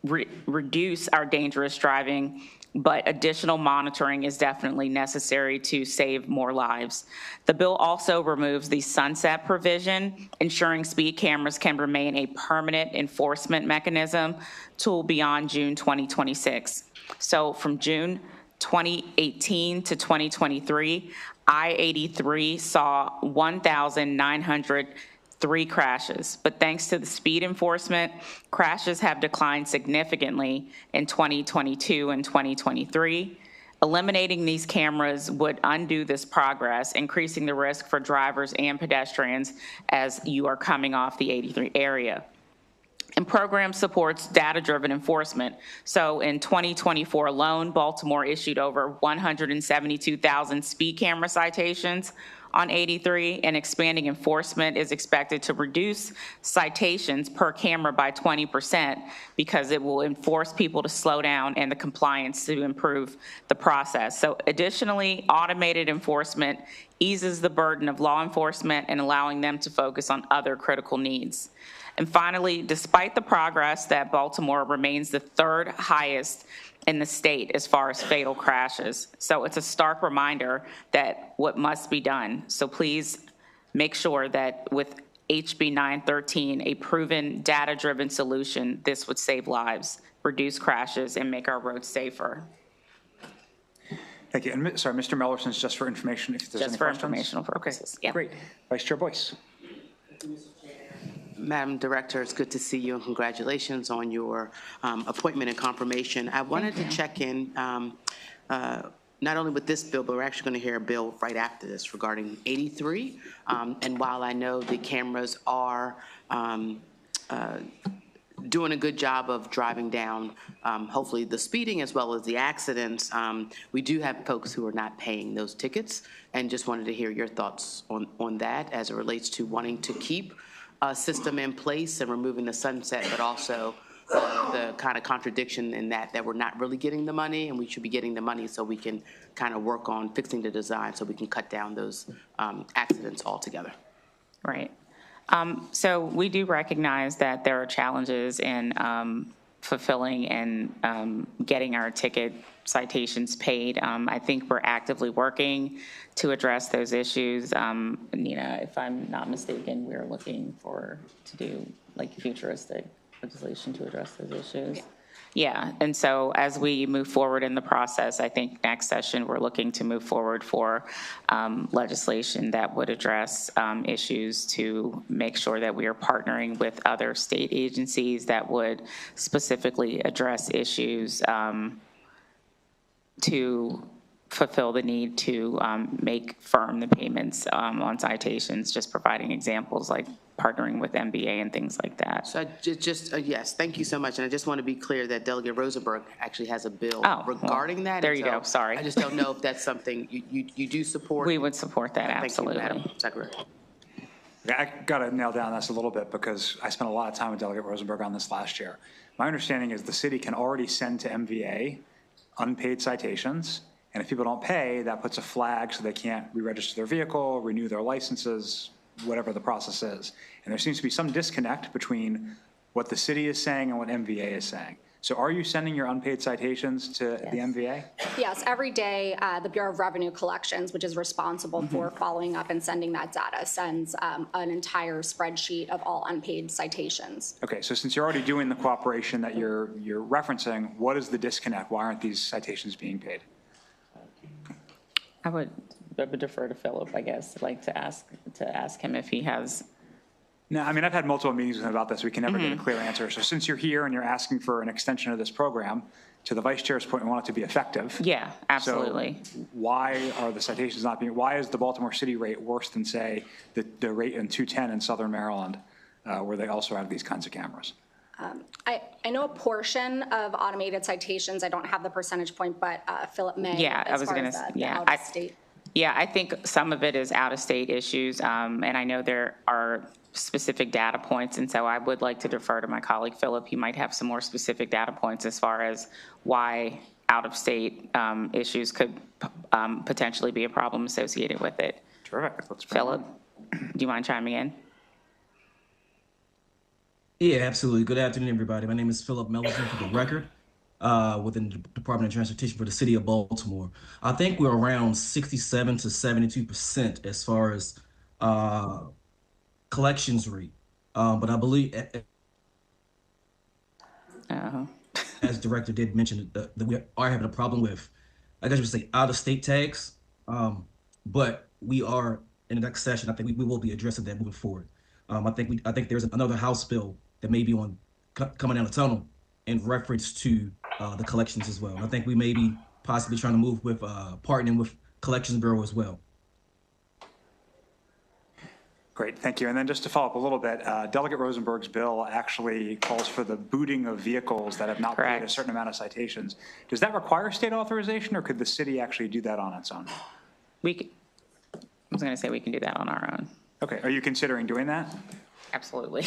reduce our dangerous driving, but additional monitoring is definitely necessary to save more lives. The bill also removes the sunset provision, ensuring speed cameras can remain a permanent enforcement mechanism tool beyond June 2026. So from June 2018 to 2023, I-83 saw 1,903 crashes, but thanks to the speed enforcement, crashes have declined significantly in 2022 and 2023. Eliminating these cameras would undo this progress, increasing the risk for drivers and pedestrians as you are coming off the 83 area. And program supports data-driven enforcement. So in 2024 alone, Baltimore issued over 172,000 speed camera citations on 83, and expanding enforcement is expected to reduce citations per camera by 20% because it will enforce people to slow down and the compliance to improve the process. So additionally, automated enforcement eases the burden of law enforcement and allowing them to focus on other critical needs. And finally, despite the progress that Baltimore remains the 3rd highest in the state as far as fatal crashes. So it's a stark reminder that what must be done. So please make sure that with HB 913, a proven data-driven solution, this would save lives, reduce crashes, and make our roads safer. Thank you. And sorry, Mr. Mellerson's just for information. If there's just any for questions. Informational purposes. Okay, great. Vice Chair Boyce. Madam Director, it's good to see you, and congratulations on your appointment and confirmation. I wanted to check in not only with this bill, but we're actually going to hear a bill right after this regarding 83. And while I know the cameras are doing a good job of driving down, hopefully, the speeding as well as the accidents, we do have folks who are not paying those tickets, and just wanted to hear your thoughts on that as it relates to wanting to keep a system in place and removing the sunset, but also the kind of contradiction in that we're not really getting the money, and we should be getting the money so we can kind of work on fixing the design so we can cut down those accidents altogether. Right. So we do recognize that there are challenges in fulfilling and getting our ticket citations paid. I think we're actively working to address those issues. Nina, if I'm not mistaken, we're looking to do like futuristic legislation to address those issues. Yeah, and so as we move forward in the process, I think next session we're looking to move forward for legislation that would address issues to make sure that we are partnering with other state agencies that would specifically address issues to fulfill the need to make firm the payments on citations, just providing examples like partnering with MBA and things like that. So yes, thank you so much. And I just want to be clear that Delegate Rosenberg actually has a bill regarding that. There you go, sorry. I just don't know if that's something you do support. We would support that, absolutely. Thank you, Madam Secretary. Okay, I got to nail down this a little bit because I spent a lot of time with Delegate Rosenberg on this last year. My understanding is the city can already send to MVA unpaid citations, and if people don't pay, that puts a flag so they can't re-register their vehicle, renew their licenses, whatever the process is. And there seems to be some disconnect between what the city is saying and what MVA is saying. So are you sending your unpaid citations to the MVA? Yes, every day, the Bureau of Revenue Collections, which is responsible for following up and sending that data, sends an entire spreadsheet of all unpaid citations. Okay, so since you're already doing the cooperation that you're referencing, what is the disconnect? Why aren't these citations being paid? I would defer to Philip, I guess. I'd like to ask him if he has. No, I mean, I've had multiple meetings with him about this. We can never get a clear answer. So since you're here and you're asking for an extension of this program, to the vice chair's point, we want it to be effective. Yeah, absolutely. So why are the citations not being, why is the Baltimore City rate worse than, say, the rate in 210 in Southern Maryland, where they also have these kinds of cameras? I know a portion of automated citations, I don't have the percentage point, but Philip may. Yeah, I was going to, yeah, I think some of it is out-of-state issues, and I know there are specific data points, and so I would like to defer to my colleague Philip. He might have some more specific data points as far as why out-of-state issues could potentially be a problem associated with it. Terrific. Philip, do you mind chiming in? Yeah, absolutely. Good afternoon, everybody. My name is Philip Mellison, for the record, within the Department of Transportation for the City of Baltimore. I think we're around 67 to 72% as far as collections rate. But I believe, as Director did mention, that we are having a problem with, I guess you would say, out-of-state tags. But we are, in the next session, I think we will be addressing that moving forward. I think there's another House bill that may be coming down the tunnel in reference to the collections as well. I think we may be possibly trying to move with partnering with Collections Bureau as well. Great, thank you. And then just to follow up a little bit, Delegate Rosenberg's bill actually calls for the booting of vehicles that have not paid a certain amount of citations. Does that require state authorization, or could the city actually do that on its own? I was going to say we can do that on our own. Okay, are you considering doing that? Absolutely.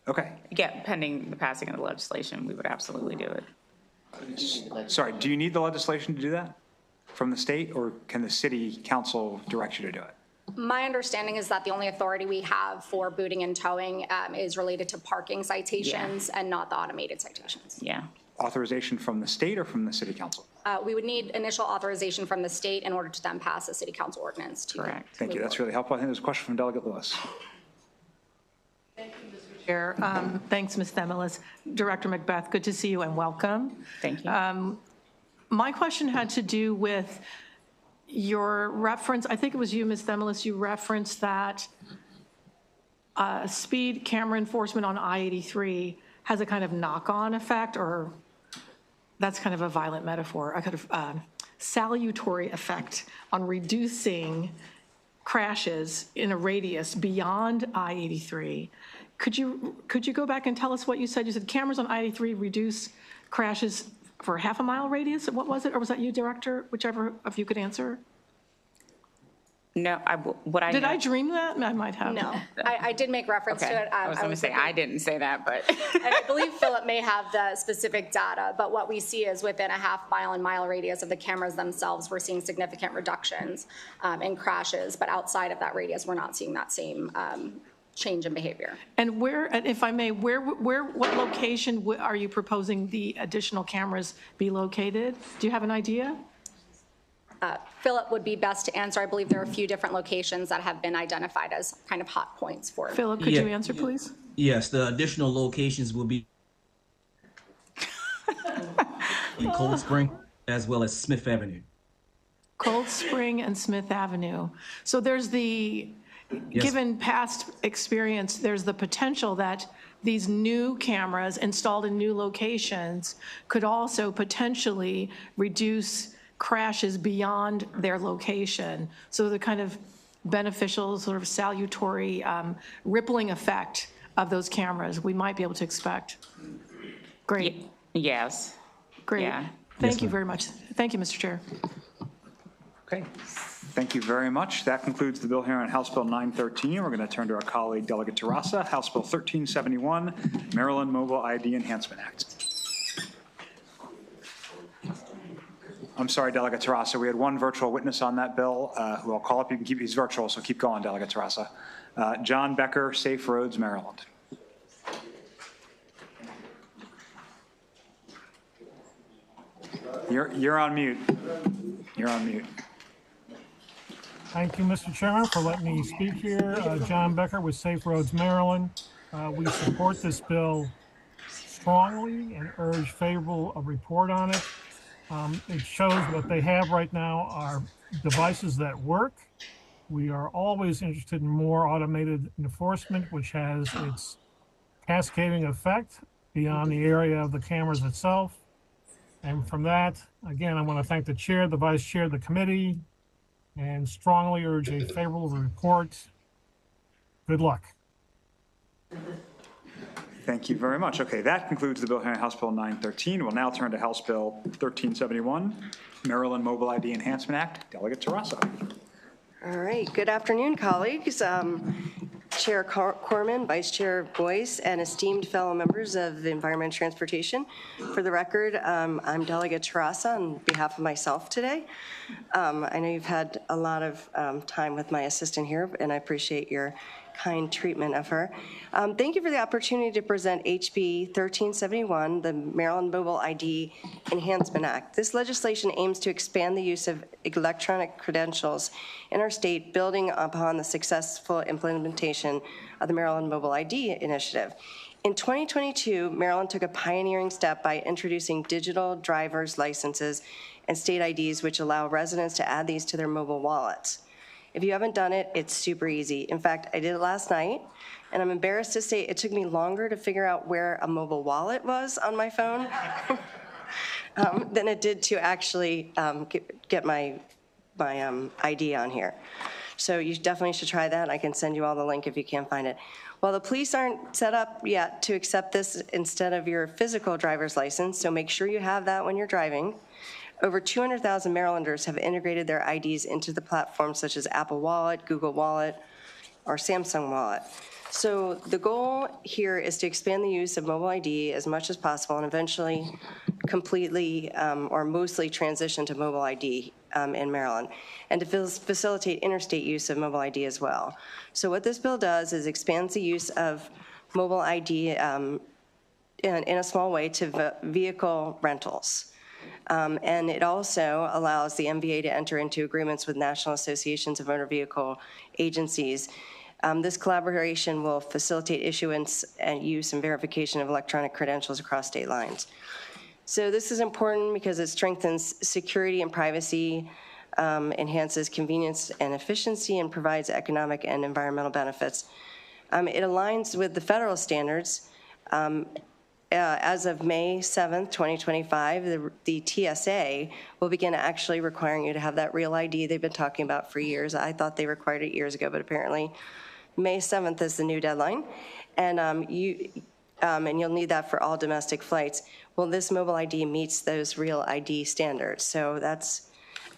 Okay. Yeah, pending the passing of the legislation, we would absolutely do it. Sorry, do you need the legislation to do that from the state, or can the city council direct you to do it? My understanding is that the only authority we have for booting and towing is related to parking citations and not the automated citations. Yeah. Authorization from the state or from the city council? We would need initial authorization from the state in order to then pass a city council ordinance. Correct. Thank you, that's really helpful. I think there's a question from Delegate Lewis. Chair. Thanks, Ms. Themelis. Director Macbeth, good to see you and welcome. Thank you. My question had to do with your reference, I think it was you, Ms. Themelis, you referenced that speed camera enforcement on I-83 has a kind of knock-on effect, or that's kind of a violent metaphor, a kind of salutary effect on reducing crashes in a radius beyond I-83. Could you go back and tell us what you said? You said cameras on I-83 reduce crashes for a half a mile radius? What was it? Or was that you, Director? Whichever of you could answer. No, Did I dream that? I might have. No, I did make reference to it. I was going to say, I didn't say that, but. And I believe Philip may have the specific data, but what we see is within a half mile and mile radius of the cameras themselves, we're seeing significant reductions in crashes, but outside of that radius, we're not seeing that same change in behavior. And where, if I may, what location are you proposing the additional cameras be located? Do you have an idea? Philip would be best to answer. I believe there are a few different locations that have been identified as kind of hot points for. Philip, could you answer, please? Yes, the additional locations will be in Cold Spring as well as Smith Avenue. Cold Spring and Smith Avenue. So there's the, given past experience, there's the potential that these new cameras installed in new locations could also potentially reduce crashes beyond their location. So the kind of beneficial, sort of salutary rippling effect of those cameras we might be able to expect. Great. Yes. Great. Yeah. Thank you very much. Thank you, Mr. Chair. Okay. Thank you very much. That concludes the bill here on House Bill 913. We're going to turn to our colleague, Delegate Terrassa, House Bill 1371, Maryland Mobile ID Enhancement Act. I'm sorry, Delegate Terrassa. We had one virtual witness on that bill who I'll call up. You can keep, he's virtual, so keep going, Delegate Terrassa. John Becker, Safe Roads, Maryland. You're on mute. You're on mute. Thank you, Mr. Chairman, for letting me speak here. John Becker with Safe Roads, Maryland. We support this bill strongly and urge favorable report on it. It shows what they have right now are devices that work. We are always interested in more automated enforcement, which has its cascading effect beyond the area of the cameras itself. And from that, again, I want to thank the chair, the vice chair of the committee, and strongly urge a favorable report. Good luck. Thank you very much. Okay, that concludes the bill hearing House Bill 913. We'll now turn to House Bill 1371, Maryland Mobile ID Enhancement Act. Delegate Terrassa. All right, good afternoon, colleagues. Chair Corman, Vice Chair Boyce, and esteemed fellow members of the Environment and Transportation. For the record, I'm Delegate Terrassa on behalf of myself today. I know you've had a lot of time with my assistant here, and I appreciate your kind treatment of her. Thank you for the opportunity to present HB 1371, the Maryland Mobile ID Enhancement Act. This legislation aims to expand the use of electronic credentials in our state, building upon the successful implementation of the Maryland Mobile ID initiative. In 2022, Maryland took a pioneering step by introducing digital driver's licenses and state IDs, which allow residents to add these to their mobile wallets. If you haven't done it, it's super easy. In fact, I did it last night, and I'm embarrassed to say it took me longer to figure out where a mobile wallet was on my phone than it did to actually get my ID on here. So you definitely should try that. I can send you all the link if you can't find it. Well, the police aren't set up yet to accept this instead of your physical driver's license, so make sure you have that when you're driving. Over 200,000 Marylanders have integrated their IDs into the platforms such as Apple Wallet, Google Wallet, or Samsung Wallet. So the goal here is to expand the use of mobile ID as much as possible and eventually completely or mostly transition to mobile ID in Maryland, and to facilitate interstate use of mobile ID as well. So what this bill does is expands the use of mobile ID in a small way to vehicle rentals. And it also allows the MVA to enter into agreements with national associations of motor vehicle agencies. This collaboration will facilitate issuance and use and verification of electronic credentials across state lines. So this is important because it strengthens security and privacy, enhances convenience and efficiency, and provides economic and environmental benefits. It aligns with the federal standards. As of May 7th, 2025, the TSA will begin actually requiring you to have that real ID they've been talking about for years. I thought they required it years ago, but apparently May 7th is the new deadline. And you'll need that for all domestic flights. Well, this mobile ID meets those real ID standards. So that's,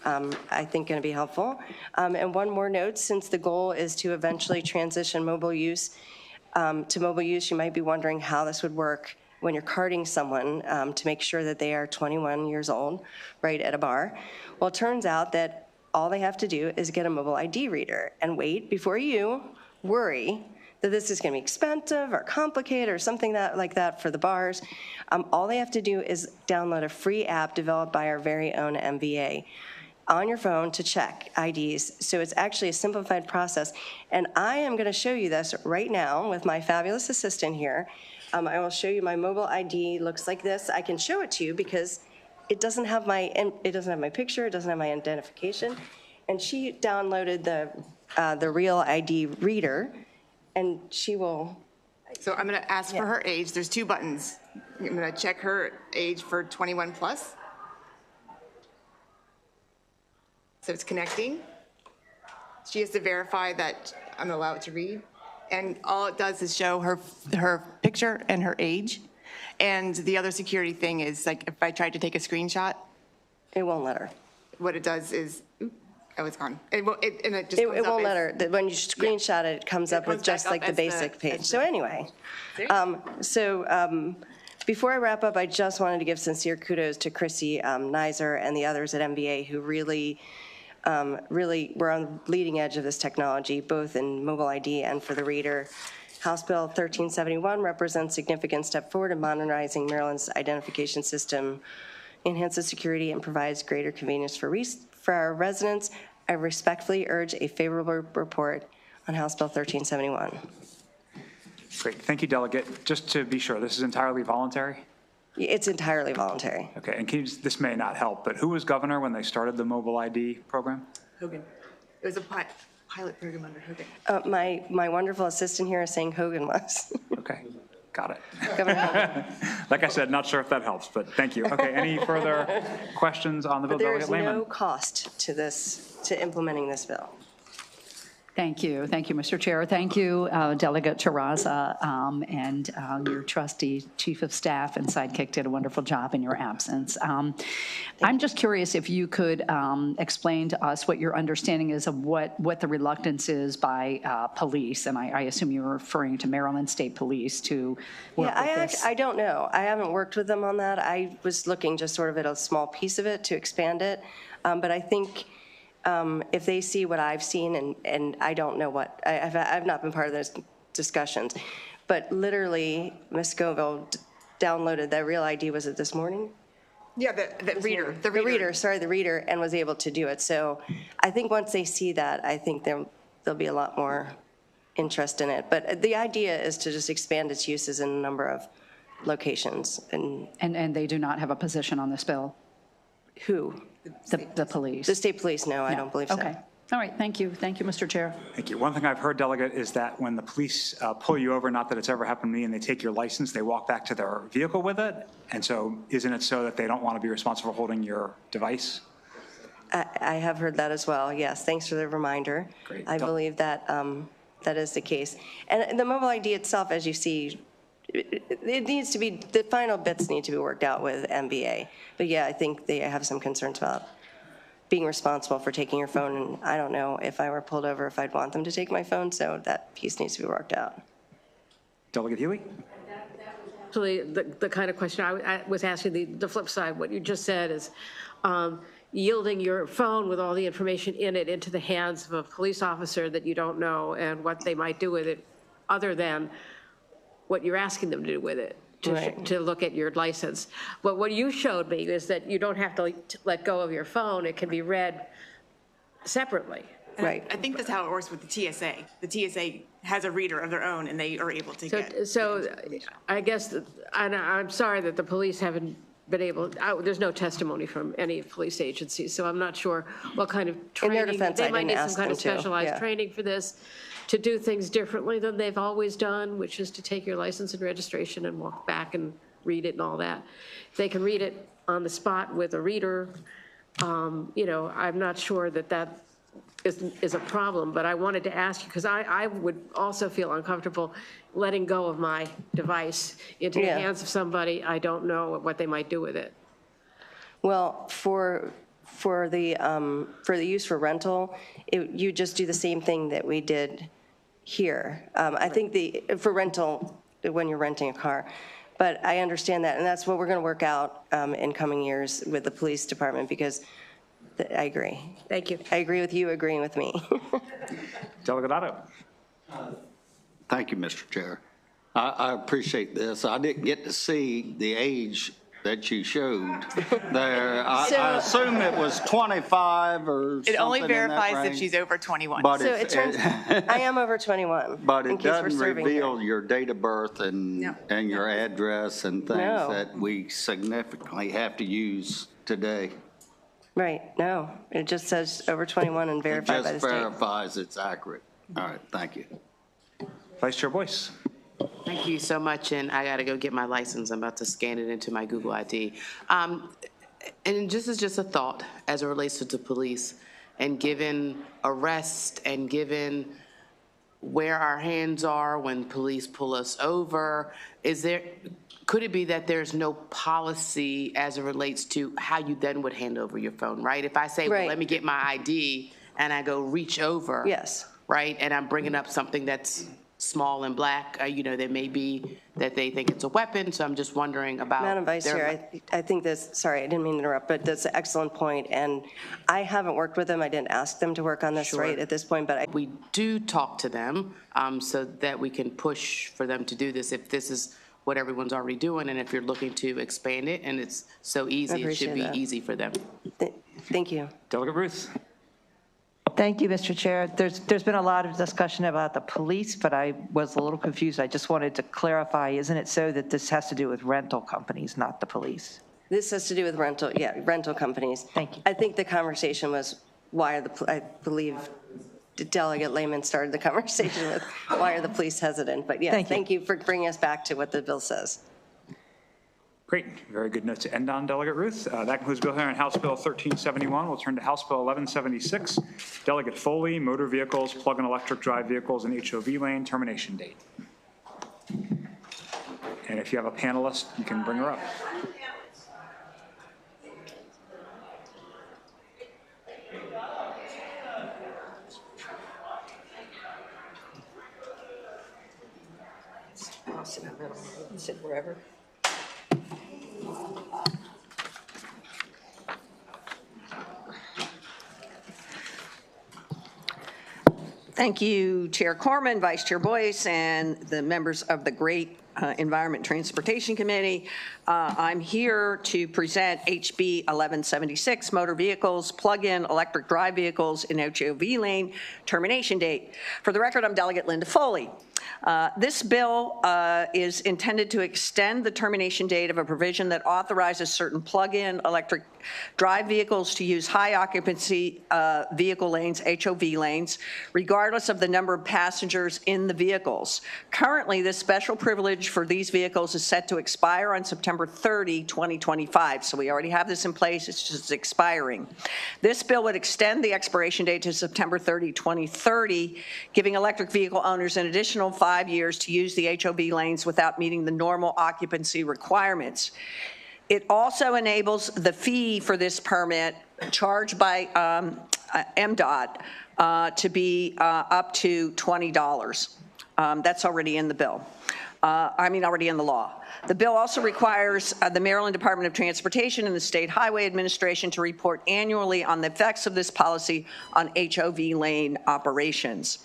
I think, going to be helpful. And one more note, since the goal is to eventually transition mobile use to mobile use, you might be wondering how this would work when you're carding someone to make sure that they are 21 years old, right, at a bar. Well, it turns out that all they have to do is get a mobile ID reader and wait before you worry that this is going to be expensive or complicated or something like that for the bars. All they have to do is download a free app developed by our very own MVA on your phone to check IDs. So it's actually a simplified process. And I am going to show you this right now with my fabulous assistant here. I will show you my mobile ID looks like this. I can show it to you because it doesn't have my picture, it doesn't have my identification. And she downloaded the real ID reader, and she will. So I'm going to ask for her age. There's two buttons. I'm going to check her age for 21 plus. So it's connecting. She has to verify that I'm allowed to read. And all it does is show her picture and her age. And the other security thing is, like, if I tried to take a screenshot, it won't let her. What it does is, oh, it's gone. It won't let her. When you screenshot it, it comes up with just like the basic page. So anyway, before I wrap up, I just wanted to give sincere kudos to Chrissy Nizer and the others at MVA who really were on the leading edge of this technology, both in mobile ID and for the reader. House Bill 1371 represents a significant step forward in modernizing Maryland's identification system enhances security, and provides greater convenience for our residents. I respectfully urge a favorable report on House Bill 1371. Great. Thank you, Delegate. Just to be sure, this is entirely voluntary? It's entirely voluntary. Okay, and this may not help, but who was governor when they started the mobile ID program? Hogan. It was a pilot program under Hogan. My wonderful assistant here is saying Hogan was. Okay, got it. Governor Hogan. Like I said, not sure if that helps, but thank you. Okay, any further questions on the bill? But there is Delegate Lehman. no cost to this, to implementing this bill. Thank you. Thank you, Mr. Chair. Thank you, Delegate Terraza, and your trusty chief of staff and sidekick did a wonderful job in your absence. I'm just curious if you could explain to us what your understanding is of what the reluctance is by police, and I assume you're referring to Maryland State Police to work with this. I don't know. I haven't worked with them on that. I was looking just sort of at a small piece of it to expand it, but I think if they see what I've seen, and I don't know what, I've not been part of those discussions, but literally, Ms. Scoville downloaded that Real ID, was it this morning? Yeah, the reader. The reader, and was able to do it. So I think once they see that, I think there'll be a lot more interest in it. But the idea is to just expand its uses in a number of locations. And they do not have a position on this bill? Who? The police. The state police, no, I don't believe so. Okay. All right, thank you. Thank you, Mr. Chair. Thank you. One thing I've heard, Delegate, is that when the police pull you over, not that it's ever happened to me, and they take your license, they walk back to their vehicle with it. And so isn't it so that they don't want to be responsible for holding your device? I have heard that as well, yes. Thanks for the reminder. Great. I believe that that is the case. And the mobile ID itself, as you see, it needs to be, the final bits need to be worked out with MBA. But yeah, I think they have some concerns about being responsible for taking your phone. And I don't know if I were pulled over if I'd want them to take my phone. So that piece needs to be worked out. Delegate Huey? Actually, the kind of question I was asking, the flip side, what you just said is yielding your phone with all the information in it into the hands of a police officer that you don't know and what they might do with it other than what you're asking them to do with it, to look at your license. But what you showed me is that you don't have to let go of your phone. It can be read separately. Right. I think that's how it works with the TSA. The TSA has a reader of their own, and they are able to get. So I guess, and I'm sorry that the police haven't been able, there's no testimony from any police agencies, so I'm not sure what kind of training. In their defense, they I might didn't need ask some kind them of to. specialized Yeah. training for this, to do things differently than they've always done, which is to take your license and registration and walk back and read it and all that. If they can read it on the spot with a reader, you know, I'm not sure that is a problem, but I wanted to ask you, because I would also feel uncomfortable letting go of my device into the hands of somebody I don't know what they might do with it. Well, for the use for rental, you just do the same thing that we did here. I think for rental, when you're renting a car. But I understand that, and that's what we're going to work out in coming years with the police department, because I agree. Thank you. I agree with you agreeing with me. Delegate Otto. Thank you, Mr. Chair. I appreciate this. I didn't get to see the age that you showed there. I assume it was 25 or something. It only in that verifies if range. she's over 21. But So it turns, I am over 21. But in it case we're doesn't serving reveal here. your date of birth and your address and things No. that we significantly have to use today. Right, no. It just says over 21 and verified by It the just state. verifies it's accurate. All right, thank you. Vice Chair Boyce. Thank you so much, and I got to go get my license. I'm about to scan it into my Google ID. And this is just a thought as it relates to the police, and given arrest and given where our hands are when police pull us over, could it be that there's no policy as it relates to how you then would hand over your phone, right? If I say, well, let me get my ID, and I go reach over. Yes. Right, and I'm bringing up something that's small and black, you know, there may be that they think it's a weapon, so I'm just wondering about. Madam Vice Chair, I think this, sorry, I didn't mean to interrupt, but that's an excellent point, and I haven't worked with them. I didn't ask them to work on this right at this point, but we do talk to them so that we can push for them to do this if this is what everyone's already doing, and if you're looking to expand it, and it's so easy, it should appreciate be that. easy for them. Thank you. Delegate Ruth. Thank you, Mr. Chair. There's been a lot of discussion about the police, but I was a little confused. I just wanted to clarify, isn't it so that this has to do with rental companies, not the police? This has to do with rental companies. Thank you. I think the conversation was I believe Delegate Lehman started the conversation with why are the police hesitant? But yeah, thank you for bringing us back to what the bill says. Great, very good note to end on, Delegate Ruth. That concludes Bill hearing on House Bill 1371. We'll turn to House Bill 1176, Delegate Foley, motor vehicles, plug-in electric drive vehicles, and HOV lane termination date. And if you have a panelist, you can bring her up. Sit wherever. Thank you, Chair Corman, Vice Chair Boyce, and the members of the great Environment Transportation Committee. I'm here to present HB 1176, motor vehicles, plug-in electric drive vehicles in HOV lane termination date. For the record, I'm Delegate Linda Foley. This bill is intended to extend the termination date of a provision that authorizes certain plug-in electric drive vehicles to use high occupancy vehicle lanes, HOV lanes, regardless of the number of passengers in the vehicles. Currently, this special privilege for these vehicles is set to expire on September 30, 2025. So we already have this in place, it's just expiring. This bill would extend the expiration date to September 30, 2030, giving electric vehicle owners an additional 5 years to use the HOV lanes without meeting the normal occupancy requirements. It also enables the fee for this permit charged by MDOT to be up to $20. That's already in the bill. Already in the law. The bill also requires the Maryland Department of Transportation and the State Highway Administration to report annually on the effects of this policy on HOV lane operations.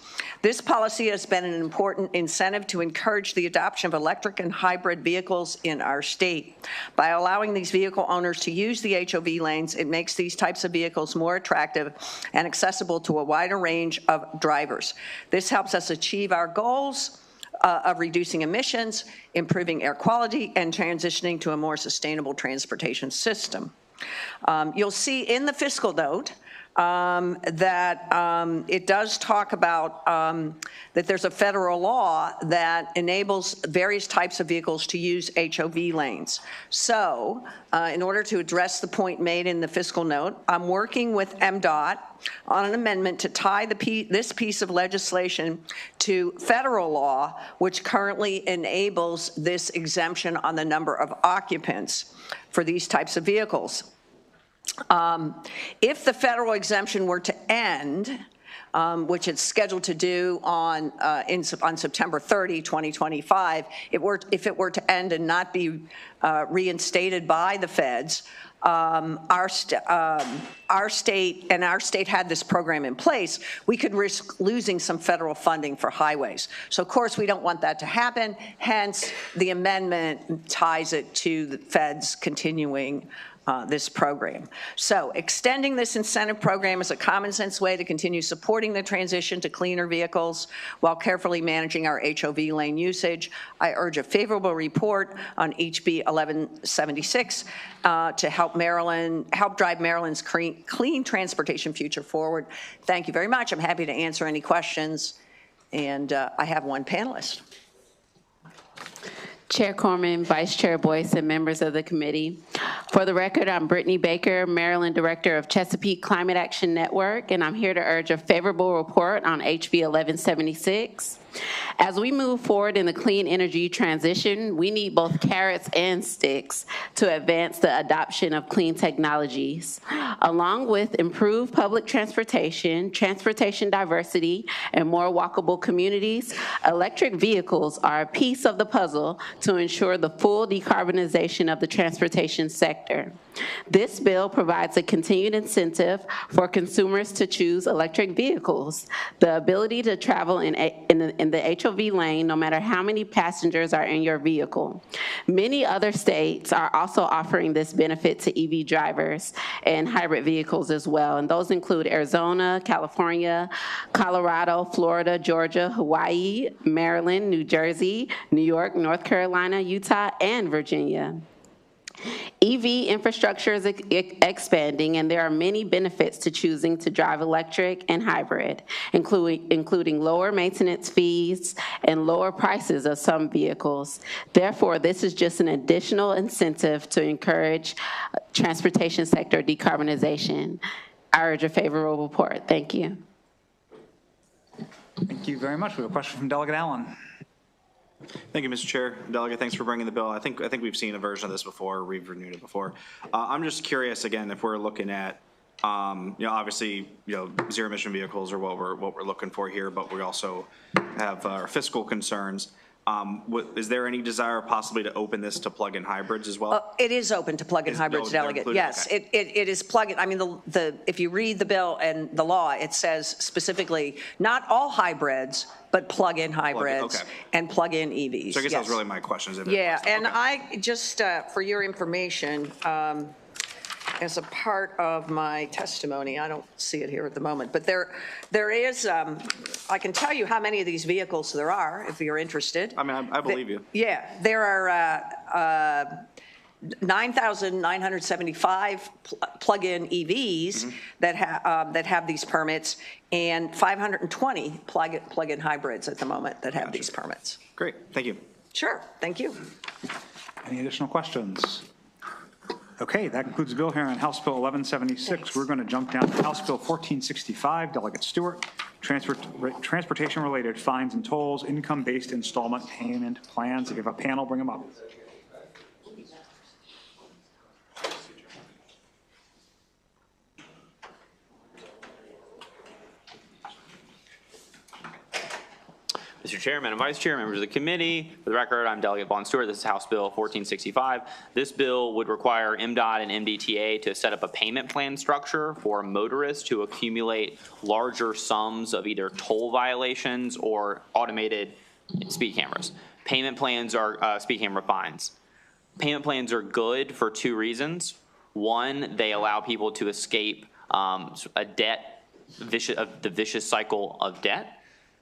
This policy has been an important incentive to encourage the adoption of electric and hybrid vehicles in our state. By allowing these vehicle owners to use the HOV lanes, it makes these types of vehicles more attractive and accessible to a wider range of drivers. This helps us achieve our goals of reducing emissions, improving air quality, and transitioning to a more sustainable transportation system. You'll see in the fiscal note that it does talk about that there's a federal law that enables various types of vehicles to use HOV lanes. So in order to address the point made in the fiscal note, I'm working with MDOT on an amendment to tie this piece of legislation to federal law, which currently enables this exemption on the number of occupants for these types of vehicles. If the federal exemption were to end, which it's scheduled to do on September 30, 2025, if it were to end and not be reinstated by the feds, our state had this program in place, we could risk losing some federal funding for highways. So of course we don't want that to happen, hence the amendment ties it to the feds continuing this program. So extending this incentive program is a common sense way to continue supporting the transition to cleaner vehicles while carefully managing our HOV lane usage. I urge a favorable report on HB 1176 to help drive Maryland's clean transportation future forward. Thank you very much. I'm happy to answer any questions. And I have one panelist. Chair Corman, Vice Chair Boyce, and members of the committee. For the record, I'm Brittany Baker, Maryland Director of Chesapeake Climate Action Network, and I'm here to urge a favorable report on HB 1176. As we move forward in the clean energy transition, we need both carrots and sticks to advance the adoption of clean technologies. Along with improved public transportation, transportation diversity, and more walkable communities, electric vehicles are a piece of the puzzle to ensure the full decarbonization of the transportation sector. This bill provides a continued incentive for consumers to choose electric vehicles, the ability to travel in the HOV lane no matter how many passengers are in your vehicle. Many other states are also offering this benefit to EV drivers and hybrid vehicles as well, and those include Arizona, California, Colorado, Florida, Georgia, Hawaii, Maryland, New Jersey, New York, North Carolina, Utah, and Virginia. EV infrastructure is expanding, and there are many benefits to choosing to drive electric and hybrid, including lower maintenance fees and lower prices of some vehicles. Therefore, this is just an additional incentive to encourage transportation sector decarbonization. I urge a favorable report. Thank you. Thank you very much. We have a question from Delegate Allen. Thank you, Mr. Chair. Delegate, thanks for bringing the bill. I think we've seen a version of this before, we've renewed it before. I'm just curious, again, if we're looking at, obviously, zero emission vehicles are what we're looking for here, but we also have our fiscal concerns. Is there any desire possibly to open this to plug-in hybrids as well? It is open to plug-in hybrids, Delegate. Yes, okay. It is plug-in. I mean, if you read the bill and the law, it says specifically not all hybrids, but plug-in hybrids and plug-in EVs. So I guess that was really my question. Yeah, and I just, for your information, as a part of my testimony, I don't see it here at the moment, but there is, I can tell you how many of these vehicles there are if you're interested. I mean, I believe you. Yeah, there are 9,975 plug-in EVs that have these permits, and 520 plug-in hybrids at the moment that have these permits. Great, thank you. Sure, thank you. Any additional questions? Okay, that concludes the bill here on House Bill 1176. Thanks. We're going to jump down to House Bill 1465. Delegate Stewart, transportation-related fines and tolls, income-based installment payment plans. If you have a panel, bring them up. Mr. Chair, Madam Vice Chair, members of the committee, for the record, I'm Delegate Vaughn Stewart. This is House Bill 1465. This bill would require MDOT and MDTA to set up a payment plan structure for motorists to accumulate larger sums of either toll violations or automated speed cameras. Payment plans are speed camera fines. Payment plans are good for two reasons. One, they allow people to escape the vicious cycle of debt.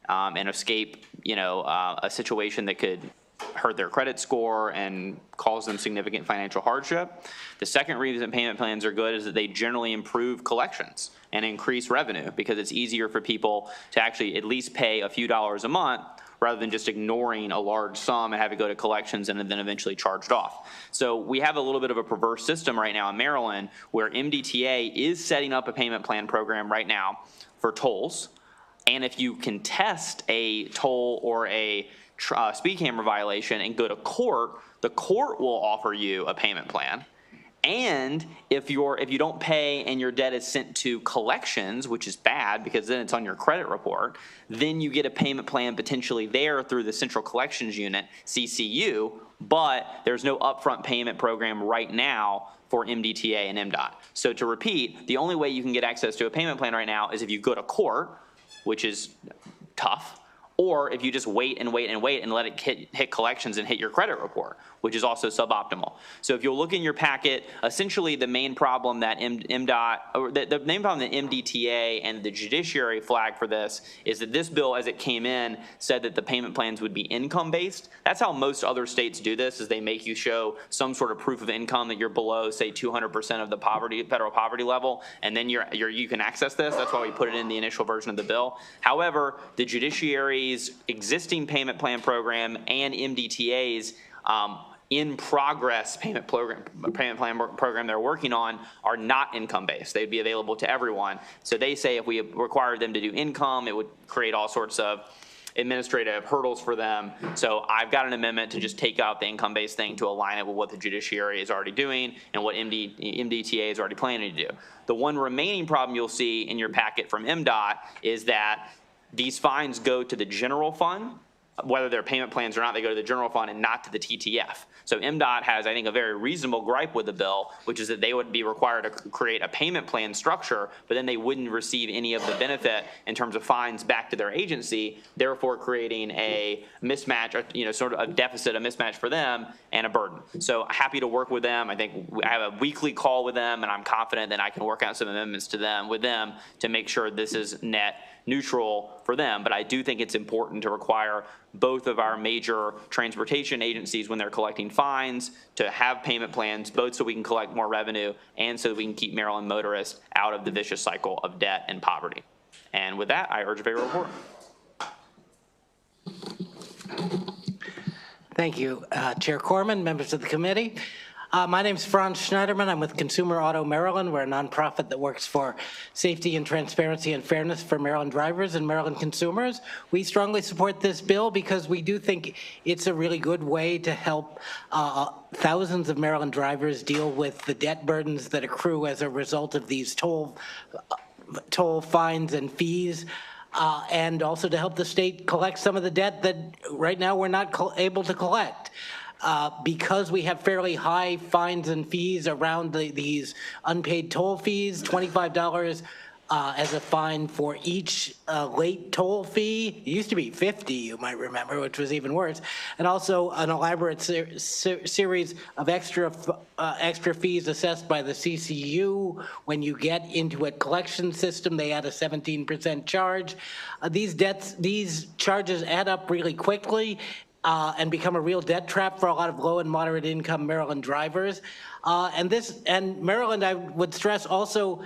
And escape, a situation that could hurt their credit score and cause them significant financial hardship. The second reason payment plans are good is that they generally improve collections and increase revenue because it's easier for people to actually at least pay a few dollars a month rather than just ignoring a large sum and have it go to collections and then eventually charged off. So we have a little bit of a perverse system right now in Maryland where MDTA is setting up a payment plan program right now for tolls. And if you contest a toll or a speed camera violation and go to court, the court will offer you a payment plan. And if you don't pay and your debt is sent to collections, which is bad because then it's on your credit report, then you get a payment plan potentially there through the Central Collections Unit, CCU, but there's no upfront payment program right now for MDTA and MDOT. So to repeat, the only way you can get access to a payment plan right now is if you go to court, which is tough, or if you just wait and wait and wait and let it hit collections and hit your credit report, which is also suboptimal. So if you'll look in your packet, essentially the main problem that MDOT, or the main problem that MDTA and the judiciary flagged for this is that this bill, as it came in, said that the payment plans would be income-based. That's how most other states do this, is they make you show some sort of proof of income that you're below, say, 200% of the federal poverty level, and then you can access this. That's why we put it in the initial version of the bill. However, the judiciary's existing payment plan program and MDTA's in progress payment plan program they're working on are not income based. They'd be available to everyone. So they say if we required them to do income, it would create all sorts of administrative hurdles for them. So I've got an amendment to just take out the income based thing to align it with what the judiciary is already doing and what MDTA is already planning to do. The one remaining problem you'll see in your packet from MDOT is that these fines go to the general fund whether they're payment plans or not, they go to the general fund and not to the TTF. So MDOT has, I think, a very reasonable gripe with the bill, which is that they would be required to create a payment plan structure, but then they wouldn't receive any of the benefit in terms of fines back to their agency, therefore creating a mismatch, or, sort of a deficit, a mismatch for them and a burden. So happy to work with them. I think I have a weekly call with them, and I'm confident that I can work out some amendments to them with them to make sure this is net neutral for them. But I do think it's important to require both of our major transportation agencies, when they're collecting fines, to have payment plans, both so we can collect more revenue and so that we can keep Maryland motorists out of the vicious cycle of debt and poverty. And with that, I urge a favorable report. Thank you, Chair Corman, members of the committee. My name is Franz Schneiderman. I'm with Consumer Auto Maryland. We're a nonprofit that works for safety and transparency and fairness for Maryland drivers and Maryland consumers. We strongly support this bill because we do think it's a really good way to help thousands of Maryland drivers deal with the debt burdens that accrue as a result of these toll fines and fees. And also to help the state collect some of the debt that right now we're not able to collect. Because we have fairly high fines and fees around these unpaid toll fees, $25 as a fine for each late toll fee. It used to be $50, you might remember, which was even worse. And also an elaborate series of extra fees assessed by the CCU. When you get into a collection system, they add a 17% charge. These charges add up really quickly. And become a real debt trap for a lot of low and moderate income Maryland drivers. And Maryland, I would stress, also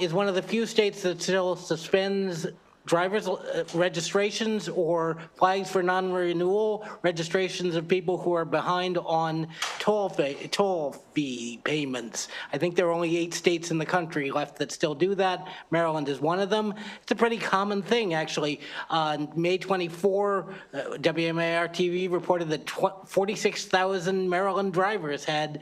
is one of the few states that still suspends driver's registrations or flags for non-renewal registrations of people who are behind on toll fee payments. I think there are only 8 states in the country left that still do that. Maryland is one of them. It's a pretty common thing, actually. On May 24, WMAR TV reported that 46,000 Maryland drivers had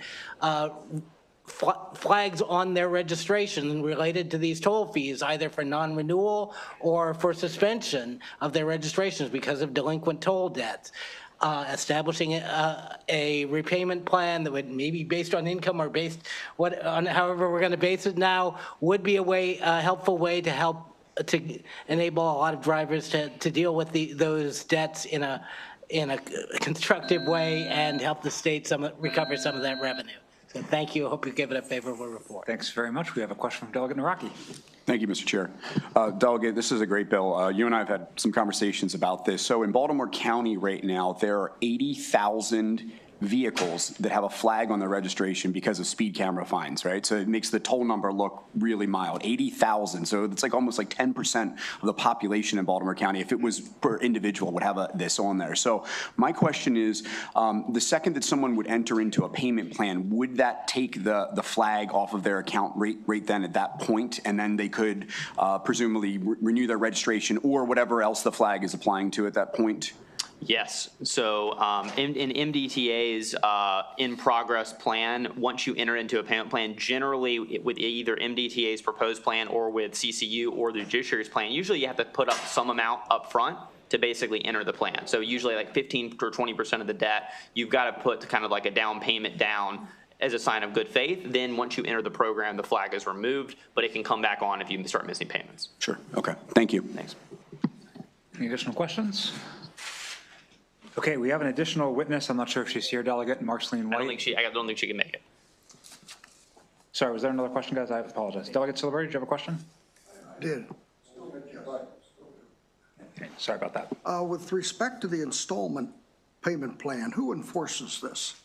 flags on their registration related to these toll fees, either for non-renewal or for suspension of their registrations because of delinquent toll debts. Establishing a repayment plan that would maybe based on income or based on however we're going to base it now would be a helpful way to help to enable a lot of drivers to deal with those debts in a constructive way and help the state recover some of that revenue. So thank you. I hope you give it a favorable report. Thanks very much. We have a question from Delegate Naraki. Thank you, Mr. Chair. Delegate, this is a great bill. You and I have had some conversations about this. So in Baltimore County right now, there are 80,000 vehicles that have a flag on their registration because of speed camera fines, right? So it makes the toll number look really mild, 80,000. So it's like almost like 10% of the population in Baltimore County, if it was per individual, would have this on there. So my question is, the second that someone would enter into a payment plan, would that take the flag off of their account right then at that point, and then they could presumably renew their registration or whatever else the flag is applying to at that point? Yes. So in MDTA's in-progress plan, once you enter into a payment plan, generally with either MDTA's proposed plan or with CCU or the judiciary's plan, usually you have to put up some amount up front to basically enter the plan. So usually like 15 or 20% of the debt, you've got to put kind of like a down payment down as a sign of good faith. Then once you enter the program, the flag is removed, but it can come back on if you start missing payments. Sure. Okay. Thank you. Thanks. Any additional questions? Okay, we have an additional witness. I'm not sure if she's here, Delegate Marceline White. I don't think she can make it. Sorry, was there another question, guys? I apologize. Delegate Silverberry, did you have a question? Did. Okay, sorry about that. With respect to the installment payment plan, who enforces this?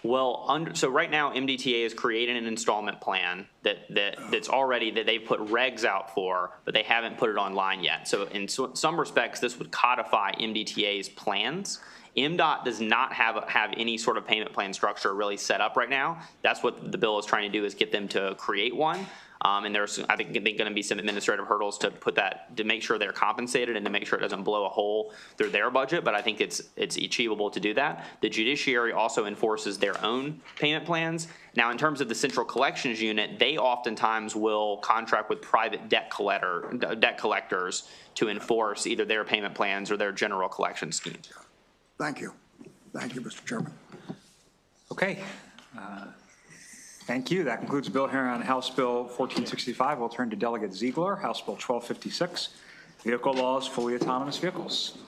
Well, so right now MDTA is creating an installment plan that's already that they've put regs out for, but they haven't put it online yet. So in some respects, this would codify MDTA's plans. MDOT does not have any sort of payment plan structure really set up right now. That's what the bill is trying to do, is get them to create one. And there's, I think going to be some administrative hurdles to put that, to make sure they're compensated and to make sure it doesn't blow a hole through their budget, but I think it's achievable to do that. The judiciary also enforces their own payment plans. Now, in terms of the central collections unit, they oftentimes will contract with private debt collectors to enforce either their payment plans or their general collection schemes. Thank you. Thank you, Mr. Chairman. Okay. Thank you. That concludes the bill hearing on House Bill 1465. We'll turn to Delegate Ziegler, House Bill 1256, Vehicle Laws, Fully Autonomous Vehicles.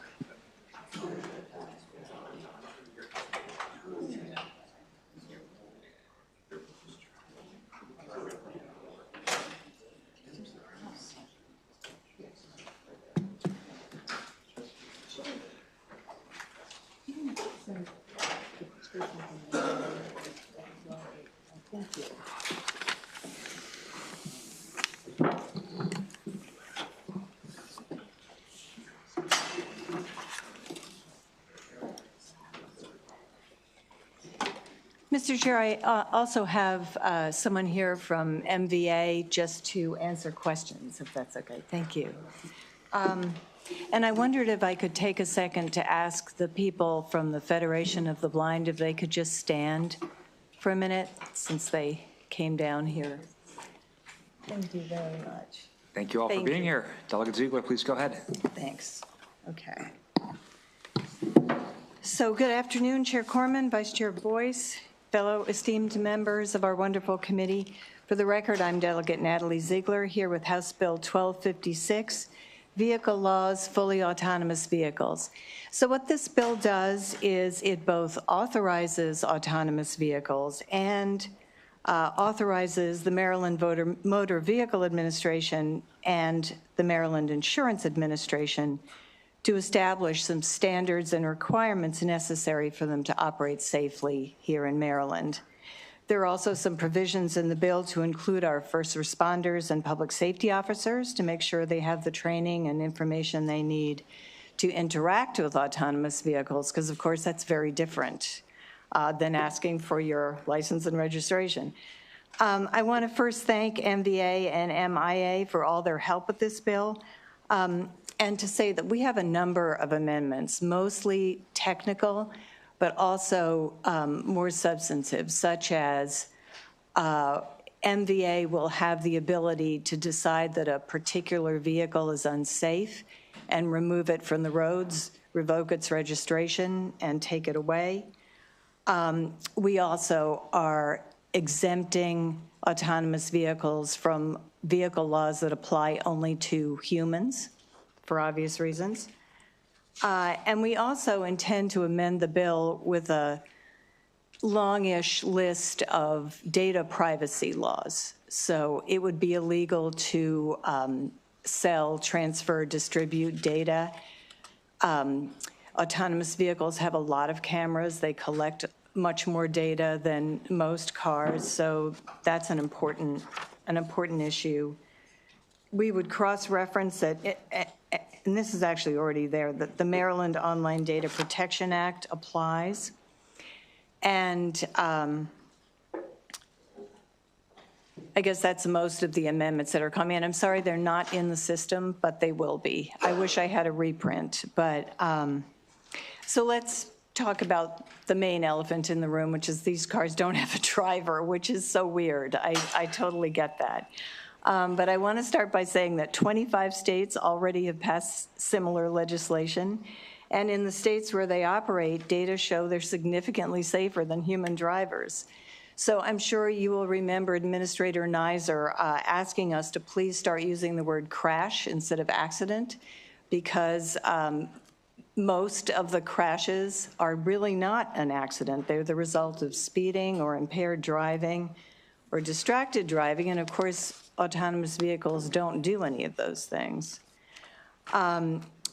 Mr. Chair, I also have someone here from MVA just to answer questions, if that's okay. Thank you. And I wondered if I could take a second to ask the people from the Federation of the Blind if they could just stand for a minute since they came down here. Thank you very much. Thank you all for being here. Delegate Ziegler, please go ahead. Thanks. Okay. So good afternoon, Chair Corman, Vice Chair Boyce, fellow esteemed members of our wonderful committee. For the record, I'm Delegate Natalie Ziegler here with House Bill 1256, Vehicle Laws, Fully Autonomous Vehicles. So what this bill does is it both authorizes autonomous vehicles and authorizes the Maryland Motor Vehicle Administration and the Maryland Insurance Administration to establish some standards and requirements necessary for them to operate safely here in Maryland. There are also some provisions in the bill to include our first responders and public safety officers to make sure they have the training and information they need to interact with autonomous vehicles, because of course that's very different than asking for your license and registration. I want to first thank MVA and MIA for all their help with this bill. And to say that we have a number of amendments, mostly technical, but also more substantive, such as MVA will have the ability to decide that a particular vehicle is unsafe and remove it from the roads, revoke its registration, and take it away. We also are exempting autonomous vehicles from vehicle laws that apply only to humans, for obvious reasons. And we also intend to amend the bill with a longish list of data privacy laws. So it would be illegal to sell, transfer, distribute data. Autonomous vehicles have a lot of cameras. They collect much more data than most cars, so that's an important issue. We would cross-reference it, and this is actually already there, that the Maryland Online Data Protection Act applies. And I guess that's most of the amendments that are coming in. I'm sorry they're not in the system, but they will be. I wish I had a reprint, but so let's talk about the main elephant in the room, which is these cars don't have a driver, which is so weird. I totally get that. But I want to start by saying that 25 states already have passed similar legislation. And in the states where they operate, data show they're significantly safer than human drivers. So I'm sure you will remember Administrator Nizer asking us to please start using the word crash instead of accident, because most of the crashes are really not an accident. They're the result of speeding or impaired driving or distracted driving. And of course, autonomous vehicles don't do any of those things.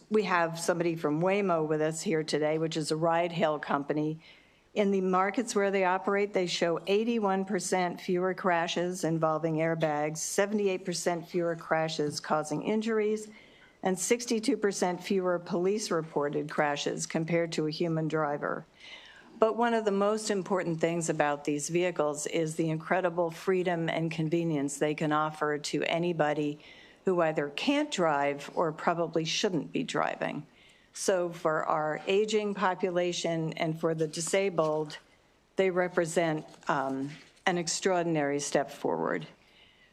We have somebody from Waymo with us here today, which is a ride-hail company. In the markets where they operate, they show 81% fewer crashes involving airbags, 78% fewer crashes causing injuries, and 62% fewer police-reported crashes compared to a human driver. But one of the most important things about these vehicles is the incredible freedom and convenience they can offer to anybody who either can't drive or probably shouldn't be driving. So for our aging population and for the disabled, they represent an extraordinary step forward.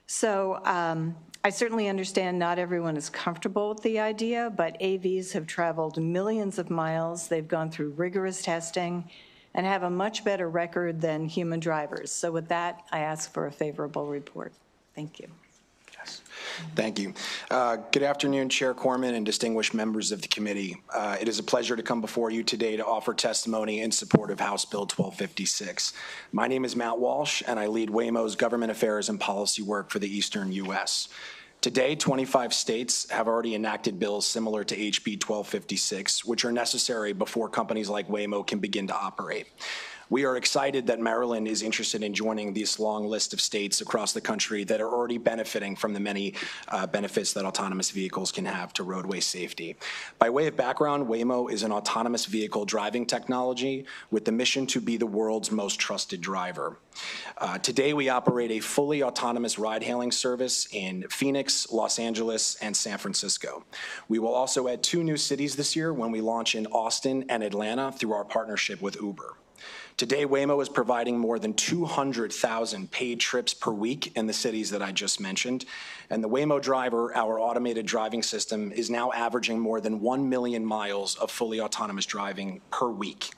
So I certainly understand not everyone is comfortable with the idea, but AVs have traveled millions of miles. They've gone through rigorous testing and have a much better record than human drivers. So with that, I ask for a favorable report. Thank you. Yes. Thank you. Good afternoon, Chair Corman and distinguished members of the committee. It is a pleasure to come before you today to offer testimony in support of House Bill 1256. My name is Matt Walsh, and I lead Waymo's government affairs and policy work for the Eastern U.S. Today, 25 states have already enacted bills similar to HB 1256, which are necessary before companies like Waymo can begin to operate. We are excited that Maryland is interested in joining this long list of states across the country that are already benefiting from the many benefits that autonomous vehicles can have to roadway safety. By way of background, Waymo is an autonomous vehicle driving technology with the mission to be the world's most trusted driver. Today, we operate a fully autonomous ride-hailing service in Phoenix, Los Angeles, and San Francisco. We will also add 2 new cities this year when we launch in Austin and Atlanta through our partnership with Uber. Today, Waymo is providing more than 200,000 paid trips per week in the cities that I just mentioned. And the Waymo Driver, our automated driving system, is now averaging more than 1 million miles of fully autonomous driving per week.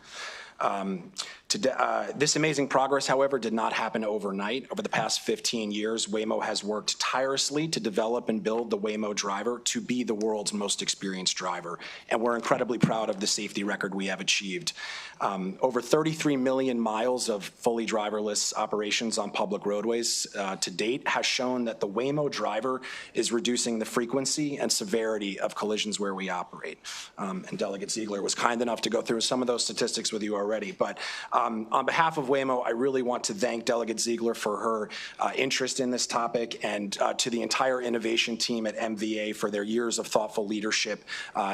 This amazing progress, however, did not happen overnight. Over the past 15 years, Waymo has worked tirelessly to develop and build the Waymo Driver to be the world's most experienced driver, and we're incredibly proud of the safety record we have achieved. Over 33 million miles of fully driverless operations on public roadways to date has shown that the Waymo Driver is reducing the frequency and severity of collisions where we operate. And Delegate Ziegler was kind enough to go through some of those statistics with you already, but on behalf of Waymo, I really want to thank Delegate Ziegler for her interest in this topic, and to the entire innovation team at MVA for their years of thoughtful leadership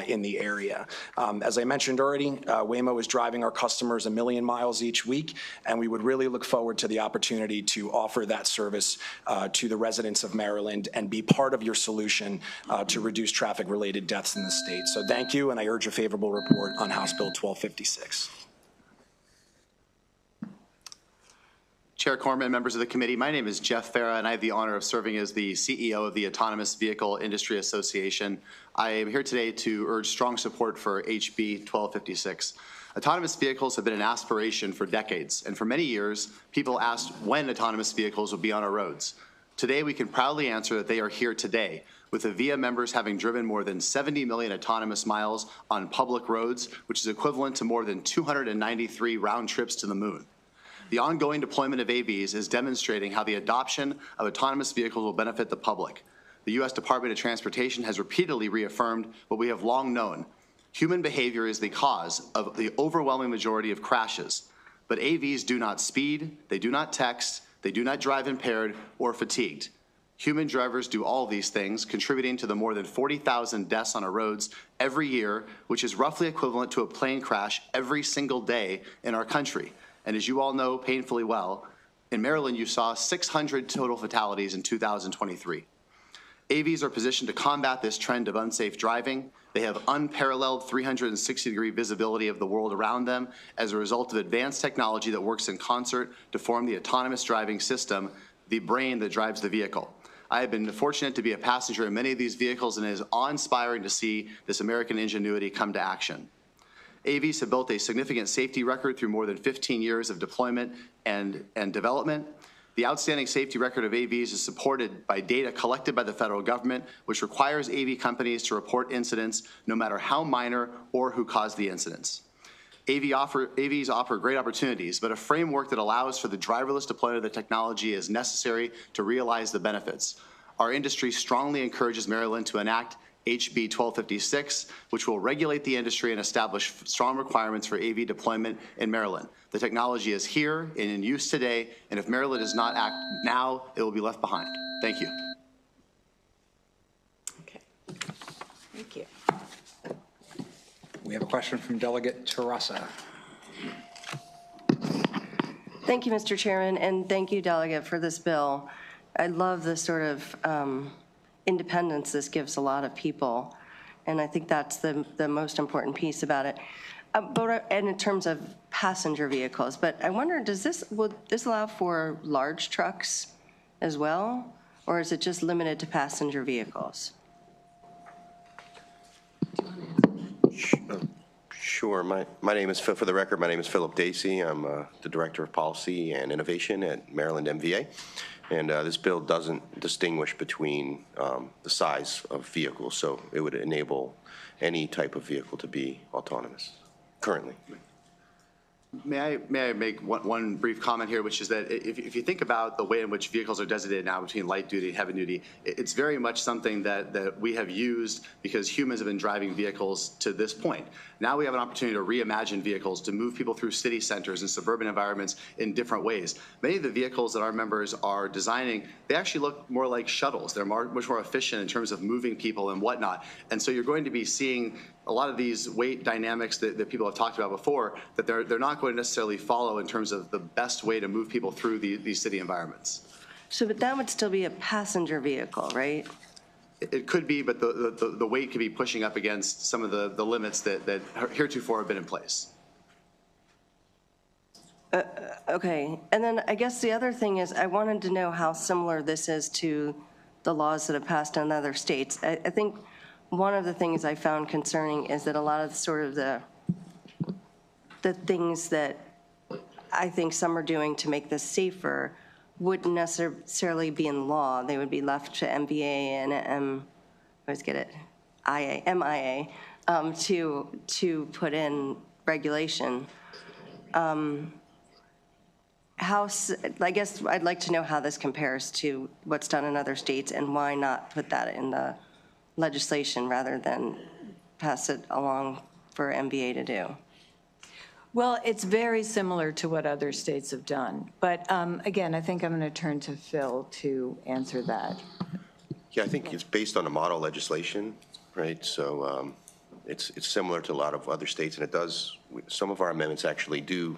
in the area. As I mentioned already, Waymo is driving our customers 1 million miles each week, and we would really look forward to the opportunity to offer that service to the residents of Maryland and be part of your solution to reduce traffic-related deaths in the state. So thank you, and I urge a favorable report on House Bill 1256. Chair Corman, members of the committee, my name is Jeff Farah, and I have the honor of serving as the CEO of the Autonomous Vehicle Industry Association. I am here today to urge strong support for HB 1256. Autonomous vehicles have been an aspiration for decades, and for many years, people asked when autonomous vehicles would be on our roads. Today, we can proudly answer that they are here today, with the VIA members having driven more than 70 million autonomous miles on public roads, which is equivalent to more than 293 round trips to the moon. The ongoing deployment of AVs is demonstrating how the adoption of autonomous vehicles will benefit the public. The U.S. Department of Transportation has repeatedly reaffirmed what we have long known. Human behavior is the cause of the overwhelming majority of crashes, but AVs do not speed, they do not text, they do not drive impaired or fatigued. Human drivers do all these things, contributing to the more than 40,000 deaths on our roads every year, which is roughly equivalent to a plane crash every single day in our country. And as you all know painfully well, in Maryland you saw 600 total fatalities in 2023. AVs are positioned to combat this trend of unsafe driving. They have unparalleled 360-degree visibility of the world around them as a result of advanced technology that works in concert to form the autonomous driving system, the brain that drives the vehicle. I have been fortunate to be a passenger in many of these vehicles, and it is awe-inspiring to see this American ingenuity come to action. AVs have built a significant safety record through more than 15 years of deployment and development. The outstanding safety record of AVs is supported by data collected by the federal government, which requires AV companies to report incidents no matter how minor or who caused the incidents. AVs offer great opportunities, but a framework that allows for the driverless deployment of the technology is necessary to realize the benefits. Our industry strongly encourages Maryland to enact HB 1256, which will regulate the industry and establish strong requirements for AV deployment in Maryland. The technology is here and in use today, and if Maryland does not act now, it will be left behind. Thank you. Okay. Thank you. We have a question from Delegate Terrassa. Thank you, Mr. Chairman, and thank you, Delegate, for this bill. I love the sort of independence this gives a lot of people, and I think that's the most important piece about it. And in terms of passenger vehicles, but I wonder, would this allow for large trucks as well, or is it just limited to passenger vehicles? Sure. My name is, for the record, my name is Philip Dacey. I'm the Director of Policy and Innovation at Maryland MVA. And this bill doesn't distinguish between the size of vehicles, so it would enable any type of vehicle to be autonomous currently. May I make one brief comment here, which is that if you think about the way in which vehicles are designated now between light duty and heavy duty, it's very much something that we have used because humans have been driving vehicles to this point. Now we have an opportunity to reimagine vehicles, to move people through city centers and suburban environments in different ways. Many of the vehicles that our members are designing, they actually look more like shuttles. They're much more efficient in terms of moving people and whatnot. And so you're going to be seeing a lot of these weight dynamics that people have talked about before, that they're not going to necessarily follow in terms of the best way to move people through these city environments. So, but that would still be a passenger vehicle, right? It could be, but the weight could be pushing up against some of the limits that heretofore have been in place. Okay, and then I guess the other thing is I wanted to know how similar this is to the laws that have passed in other states. I think one of the things I found concerning is that a lot of sort of the things that I think some are doing to make this safer wouldn't necessarily be in law. They would be left to MVA and I always get it, MIA, to put in regulation. I guess I'd like to know how this compares to what's done in other states and why not put that in the legislation rather than pass it along for MVA to do. Well, it's very similar to what other states have done. But again, I think I'm going to turn to Phil to answer that. Yeah, I think it's based on a model legislation, right? So it's similar to a lot of other states, and it does, some of our amendments actually do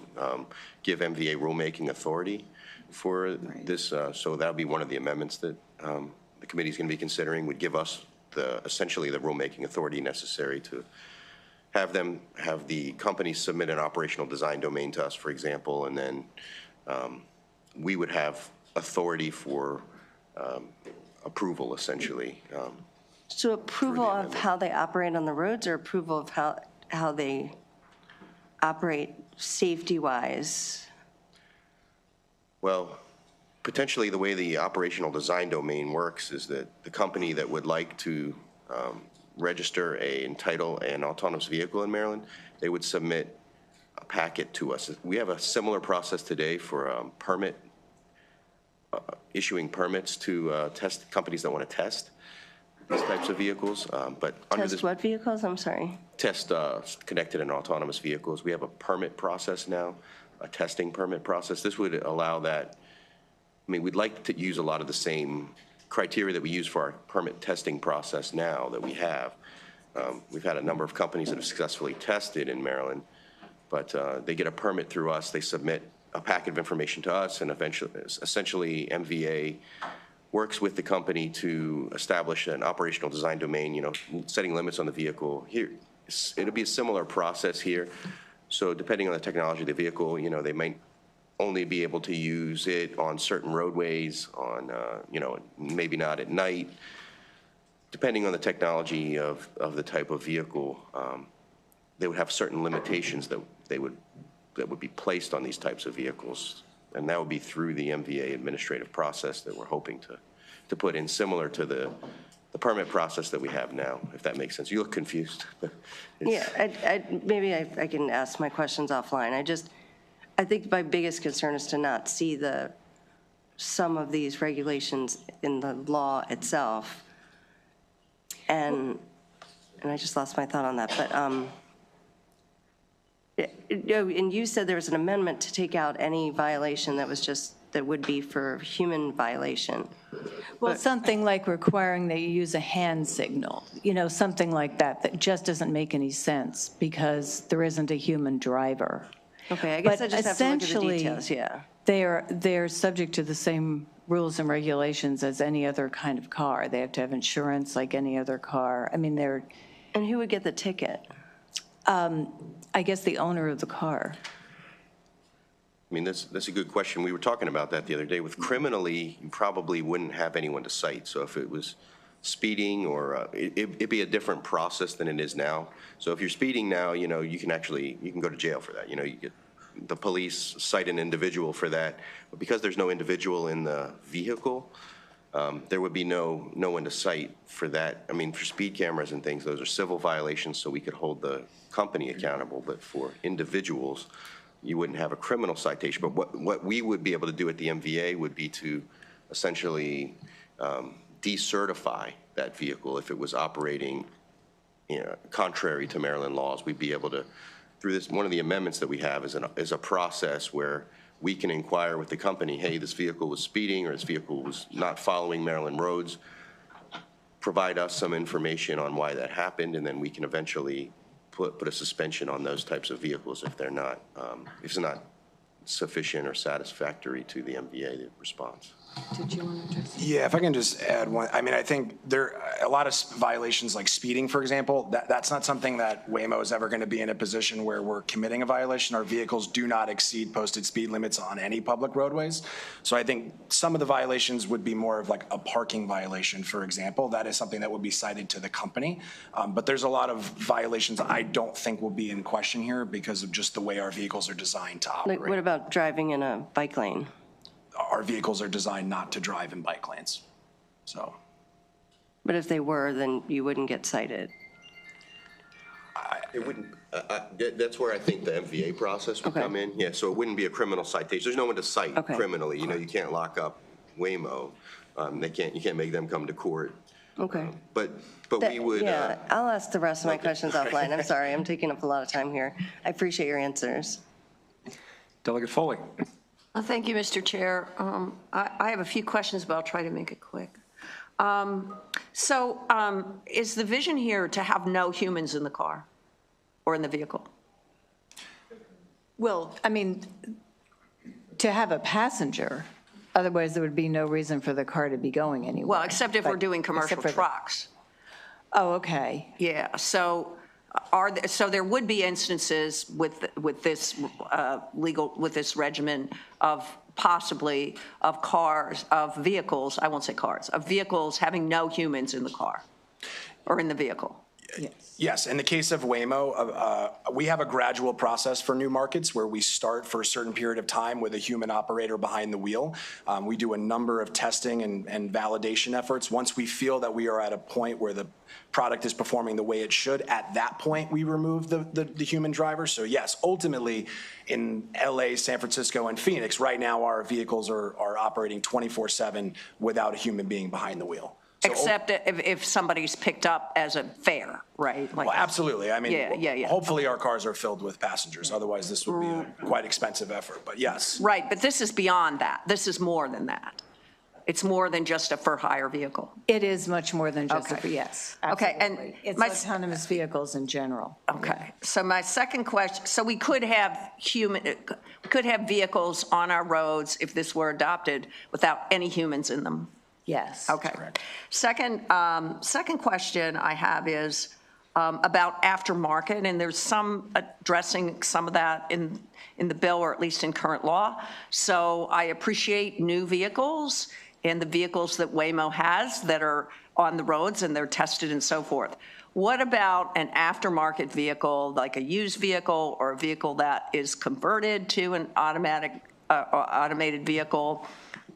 give MVA rulemaking authority for this. So that'll be one of the amendments that the committee is going to be considering, would give us essentially the rulemaking authority necessary to have the company submit an operational design domain to us, for example, and then we would have authority for approval, essentially. So approval of how they operate on the roads, or approval of how they operate safety-wise? Well, potentially the way the operational design domain works is that the company that would like to register and title an autonomous vehicle in Maryland, they would submit a packet to us. We have a similar process today for issuing permits to test companies that want to test these types of vehicles. But under this, what vehicles? I'm sorry. Test connected and autonomous vehicles. We have a permit process now, a testing permit process. This would allow that. I mean, we'd like to use a lot of the same criteria that we use for our permit testing process now that we have. We've had a number of companies that have successfully tested in Maryland, but they get a permit through us, they submit a packet of information to us, and essentially MVA works with the company to establish an operational design domain, setting limits on the vehicle. Here, it'll be a similar process here. So depending on the technology of the vehicle, they might only be able to use it on certain roadways, on, maybe not at night. Depending on the technology of the type of vehicle, they would have certain limitations that would be placed on these types of vehicles. And that would be through the MVA administrative process that we're hoping to put in, similar to the permit process that we have now, if that makes sense. You look confused. Yeah, maybe I can ask my questions offline. I think my biggest concern is to not see some of these regulations in the law itself. And I just lost my thought on that. But and you said there was an amendment to take out any violation that would be for human violation. Well, something like requiring that you use a hand signal, something like that just doesn't make any sense because there isn't a human driver. Okay, I guess I just have to look at the details, yeah. They're subject to the same rules and regulations as any other kind of car. They have to have insurance like any other car. I mean, they're. And who would get the ticket? I guess the owner of the car. I mean, that's a good question. We were talking about that the other day. With criminally, you probably wouldn't have anyone to cite. So if it was speeding or it'd be a different process than it is now. So if you're speeding now, you know, you can go to jail for that. You know, you get the police cite an individual for that. But because there's no individual in the vehicle, there would be no one to cite for that. I mean, for speed cameras and things, those are civil violations, so we could hold the company accountable. But for individuals, you wouldn't have a criminal citation. But what we would be able to do at the MVA would be to essentially decertify that vehicle if it was operating, you know, contrary to Maryland laws. We'd be able to, through this, one of the amendments that we have is a process where we can inquire with the company, hey, this vehicle was speeding or this vehicle was not following Maryland roads, provide us some information on why that happened, and then we can eventually put a suspension on those types of vehicles if they're not, if it's not sufficient or satisfactory to the MVA response. Did you want to address? Yeah, if I can just add one. I mean, I think there a lot of violations like speeding, for example, that's not something that Waymo is ever going to be in a position where we're committing a violation. Our vehicles do not exceed posted speed limits on any public roadways. So I think some of the violations would be more of like a parking violation, for example. That is something that would be cited to the company. But there's a lot of violations I don't think will be in question here because of just the way our vehicles are designed to operate. Like, what about driving in a bike lane? Our vehicles are designed not to drive in bike lanes, so. But if they were, then you wouldn't get cited. It wouldn't, that's where I think the MVA process would come in. Yeah, so it wouldn't be a criminal citation. There's no one to cite criminally. You know, you can't lock up Waymo. You can't make them come to court. Okay. But we would. Yeah, I'll ask the rest of my questions offline. I'm sorry, I'm taking up a lot of time here. I appreciate your answers. Delegate Foley. Thank you, Mr. Chair. I have a few questions, but I'll try to make it quick. Is the vision here to have no humans in the car or in the vehicle? Well, I mean, to have a passenger, otherwise there would be no reason for the car to be going anywhere. Well, except if we're doing commercial trucks. Oh, okay. Yeah, so there would be instances with this regimen of possibly of vehicles, I won't say cars, of vehicles having no humans in the car or in the vehicle. Yes, in the case of Waymo, we have a gradual process for new markets where we start for a certain period of time with a human operator behind the wheel. We do a number of testing and validation efforts. Once we feel that we are at a point where the product is performing the way it should, at that point we remove the human driver. So yes, ultimately in LA, San Francisco, and Phoenix, right now our vehicles are operating 24/7 without a human being behind the wheel. Except if somebody's picked up as a fare, right? Well, absolutely. I mean, yeah. hopefully our cars are filled with passengers. Otherwise, this would be a quite expensive effort. But yes. Right, but this is beyond that. This is more than that. It's more than just a for-hire vehicle. It is much more than just yes. Okay, and it's autonomous vehicles in general. Okay, so my second question, so we could have vehicles on our roads if this were adopted without any humans in them? Yes. Okay. Second question I have is about aftermarket, and there's some addressing some of that in the bill, or at least in current law. So I appreciate new vehicles and the vehicles that Waymo has that are on the roads and they're tested and so forth. What about an aftermarket vehicle, like a used vehicle or a vehicle that is converted to an automated vehicle?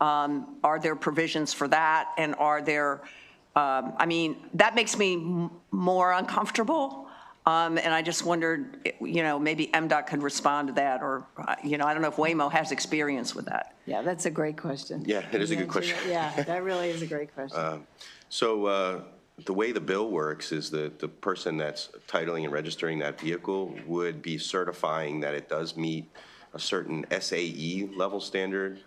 Are there provisions for that? And are there, that makes me more uncomfortable. And I just wondered, maybe MDOT could respond to that, or, I don't know if Waymo has experience with that. Yeah, that's a great question. Yeah, it is a good question. Yeah, that really is a great question. The way the bill works is that the person that's titling and registering that vehicle would be certifying that it does meet a certain SAE level standard.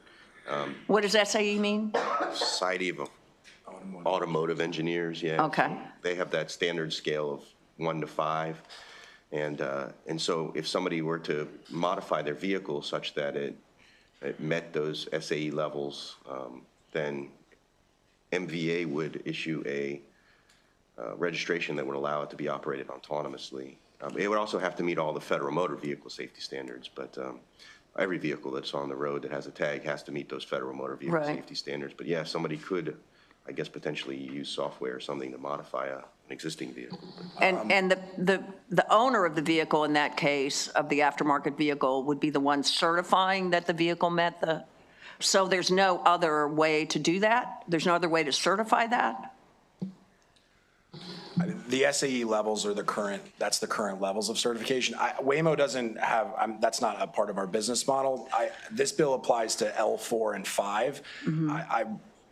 What does SAE mean? Society of Automotive Engineers, yeah. Okay. They have that standard scale of 1 to 5. And so if somebody were to modify their vehicle such that it it met those SAE levels, then MVA would issue a registration that would allow it to be operated autonomously. It would also have to meet all the federal motor vehicle safety standards, but every vehicle that's on the road that has a tag has to meet those federal motor vehicle Right. safety standards. But yeah, somebody could, I guess, potentially use software or something to modify an existing vehicle. And the owner of the vehicle in that case, of the aftermarket vehicle, would be the one certifying that the vehicle met the, so there's no other way to do that? There's no other way to certify that? The SAE levels are that's the current levels of certification. Waymo doesn't have, that's not a part of our business model. This bill applies to L4 and 5.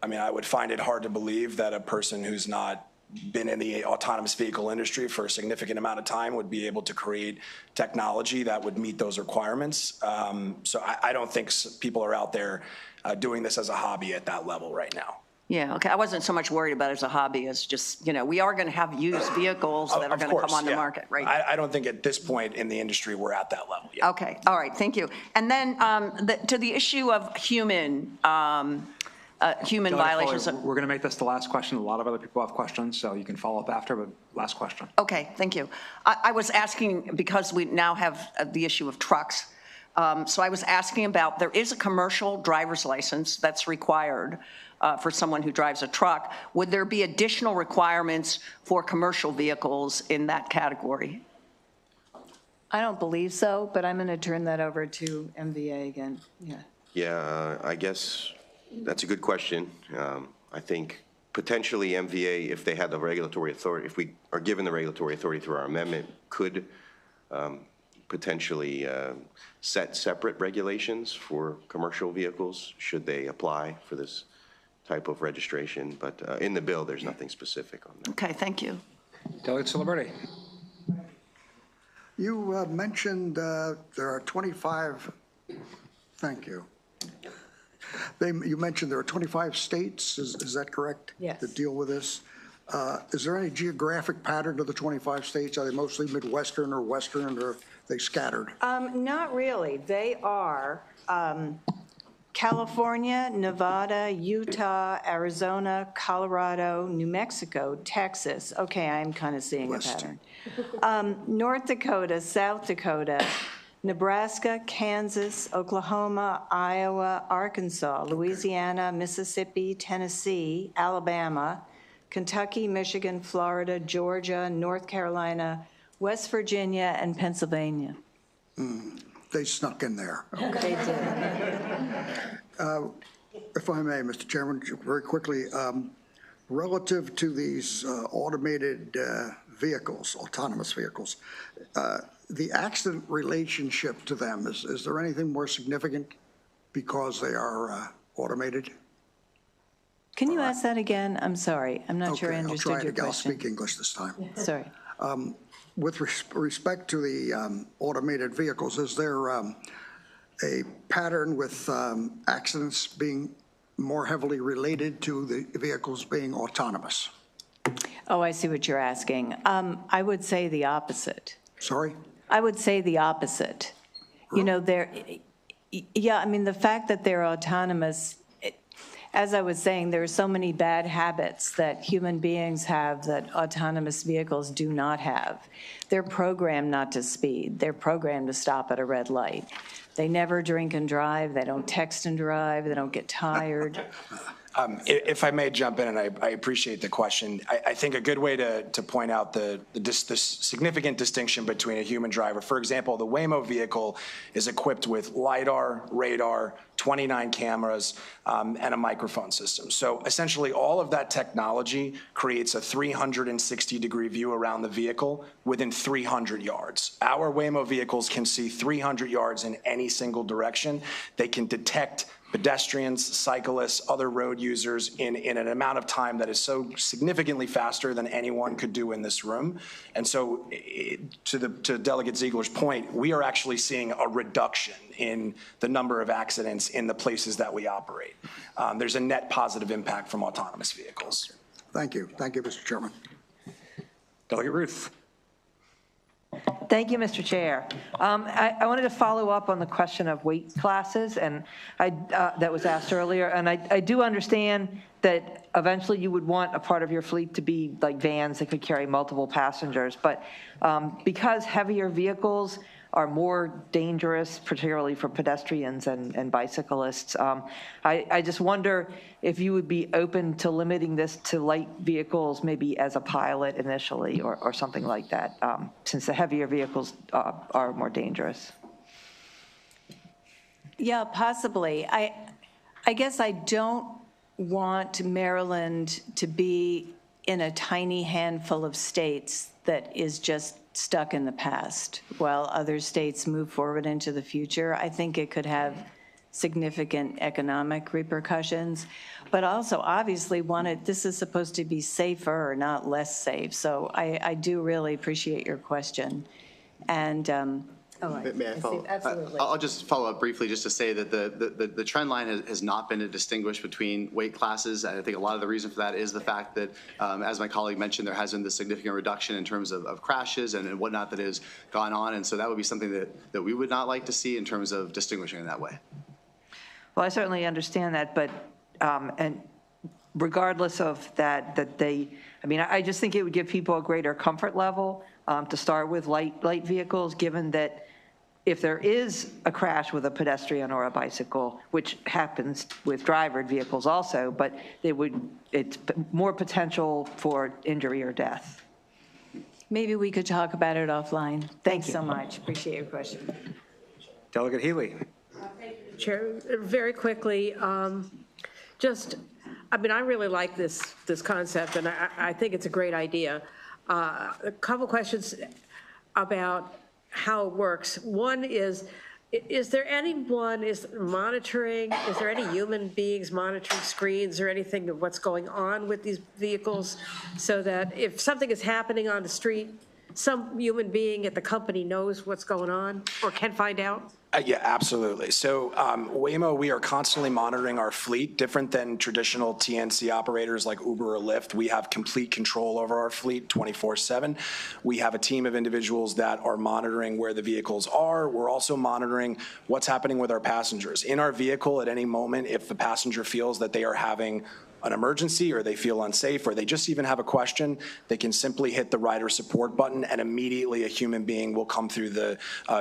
I mean, I would find it hard to believe that a person who's not been in the autonomous vehicle industry for a significant amount of time would be able to create technology that would meet those requirements. So I don't think people are out there doing this as a hobby at that level right now. Yeah, okay, I wasn't so much worried about it as a hobby as just, we are going to have used vehicles that are going to come on the market, right? I don't think at this point in the industry we're at that level yet. Okay, all right, thank you. And then to the issue of human violations. We're going to make this the last question. A lot of other people have questions, so you can follow up after, but last question. Okay, thank you. I was asking, because we now have the issue of trucks, so I was asking about, there is a commercial driver's license that's required for someone who drives a truck. Would there be additional requirements for commercial vehicles in that category? I don't believe so, but I'm going to turn that over to MVA again. Yeah. Yeah, I guess that's a good question. I think potentially MVA, if they had the regulatory authority, if we are given the regulatory authority through our amendment, could potentially set separate regulations for commercial vehicles should they apply for this type of registration. But in the bill, there's nothing specific on that. Okay, thank you. Delegate Ciliberti. You mentioned there are 25, thank you. You mentioned there are 25 states, is that correct? Yes. That deal with this. Is there any geographic pattern to the 25 states? Are they mostly Midwestern or Western, or are they scattered? Not really. They are California, Nevada, Utah, Arizona, Colorado, New Mexico, Texas. Okay, I'm kind of seeing a pattern. North Dakota, South Dakota, Nebraska, Kansas, Oklahoma, Iowa, Arkansas, Louisiana, Mississippi, Tennessee, Alabama, Kentucky, Michigan, Florida, Georgia, North Carolina, West Virginia, and Pennsylvania. They snuck in there. They did. If I may, Mr. Chairman, very quickly, relative to these automated vehicles, autonomous vehicles, the accident relationship to them, is there anything more significant because they are automated? Can you ask that again? I'm sorry. I'm not sure I understood your question. I'll speak English this time. Sorry. With respect to the automated vehicles, is there a pattern with accidents being more heavily related to the vehicles being autonomous? Oh, I see what you're asking. I would say the opposite. Sorry? I would say the opposite. You know, I mean, the fact that they're autonomous, as I was saying, there are so many bad habits that human beings have that autonomous vehicles do not have. They're programmed not to speed. They're programmed to stop at a red light. They never drink and drive. They don't text and drive. They don't get tired. If I may jump in, and I appreciate the question, I think a good way to point out the significant distinction between a human driver. For example, the Waymo vehicle is equipped with LiDAR, radar, 29 cameras, and a microphone system. So essentially all of that technology creates a 360-degree view around the vehicle within 300 yards. Our Waymo vehicles can see 300 yards in any single direction. They can detect pedestrians, cyclists, other road users in an amount of time that is so significantly faster than anyone could do in this room. And so to Delegate Ziegler's point, we are actually seeing a reduction in the number of accidents in the places that we operate. There's a net positive impact from autonomous vehicles. Thank you. Thank you, Mr. Chairman. Delegate Ruth. Thank you, Mr. Chair. I wanted to follow up on the question of weight classes, and that was asked earlier. And I do understand that eventually you would want a part of your fleet to be like vans that could carry multiple passengers. But because heavier vehicles are more dangerous, particularly for pedestrians and bicyclists, I just wonder if you would be open to limiting this to light vehicles, maybe as a pilot initially or something like that, since the heavier vehicles are more dangerous. Yeah, possibly. I guess I don't want Maryland to be in a tiny handful of states that is just stuck in the past while other states move forward into the future. I think it could have significant economic repercussions, but also obviously this is supposed to be safer, not less safe. So I do really appreciate your question. And May I follow? Absolutely. I'll just follow up briefly just to say that the trend line has not been to distinguish between weight classes. And I think a lot of the reason for that is the fact that, as my colleague mentioned, there has been this significant reduction in terms of crashes and whatnot that has gone on. And so that would be something that we would not like to see in terms of distinguishing in that way. Well, I certainly understand that, but and regardless of that I just think it would give people a greater comfort level to start with light vehicles, given that if there is a crash with a pedestrian or a bicycle, which happens with drivered vehicles also, but it's more potential for injury or death. maybe we could talk about it offline. Thanks so much. Appreciate your question. Delegate Healy. Chair, very quickly, I really like this concept, and I think it's a great idea. A couple questions about how it works. One is there anyone monitoring, is there any human beings monitoring screens or anything of what's going on with these vehicles so that if something is happening on the street, some human being at the company knows what's going on or can find out? Yeah, absolutely. So Waymo, we are constantly monitoring our fleet, different than traditional TNC operators like Uber or Lyft. We have complete control over our fleet 24/7. We have a team of individuals that are monitoring where the vehicles are. We're also monitoring what's happening with our passengers. In our vehicle at any moment, if the passenger feels that they are having an emergency or they feel unsafe or they just even have a question, they can simply hit the rider support button and immediately a human being will come through the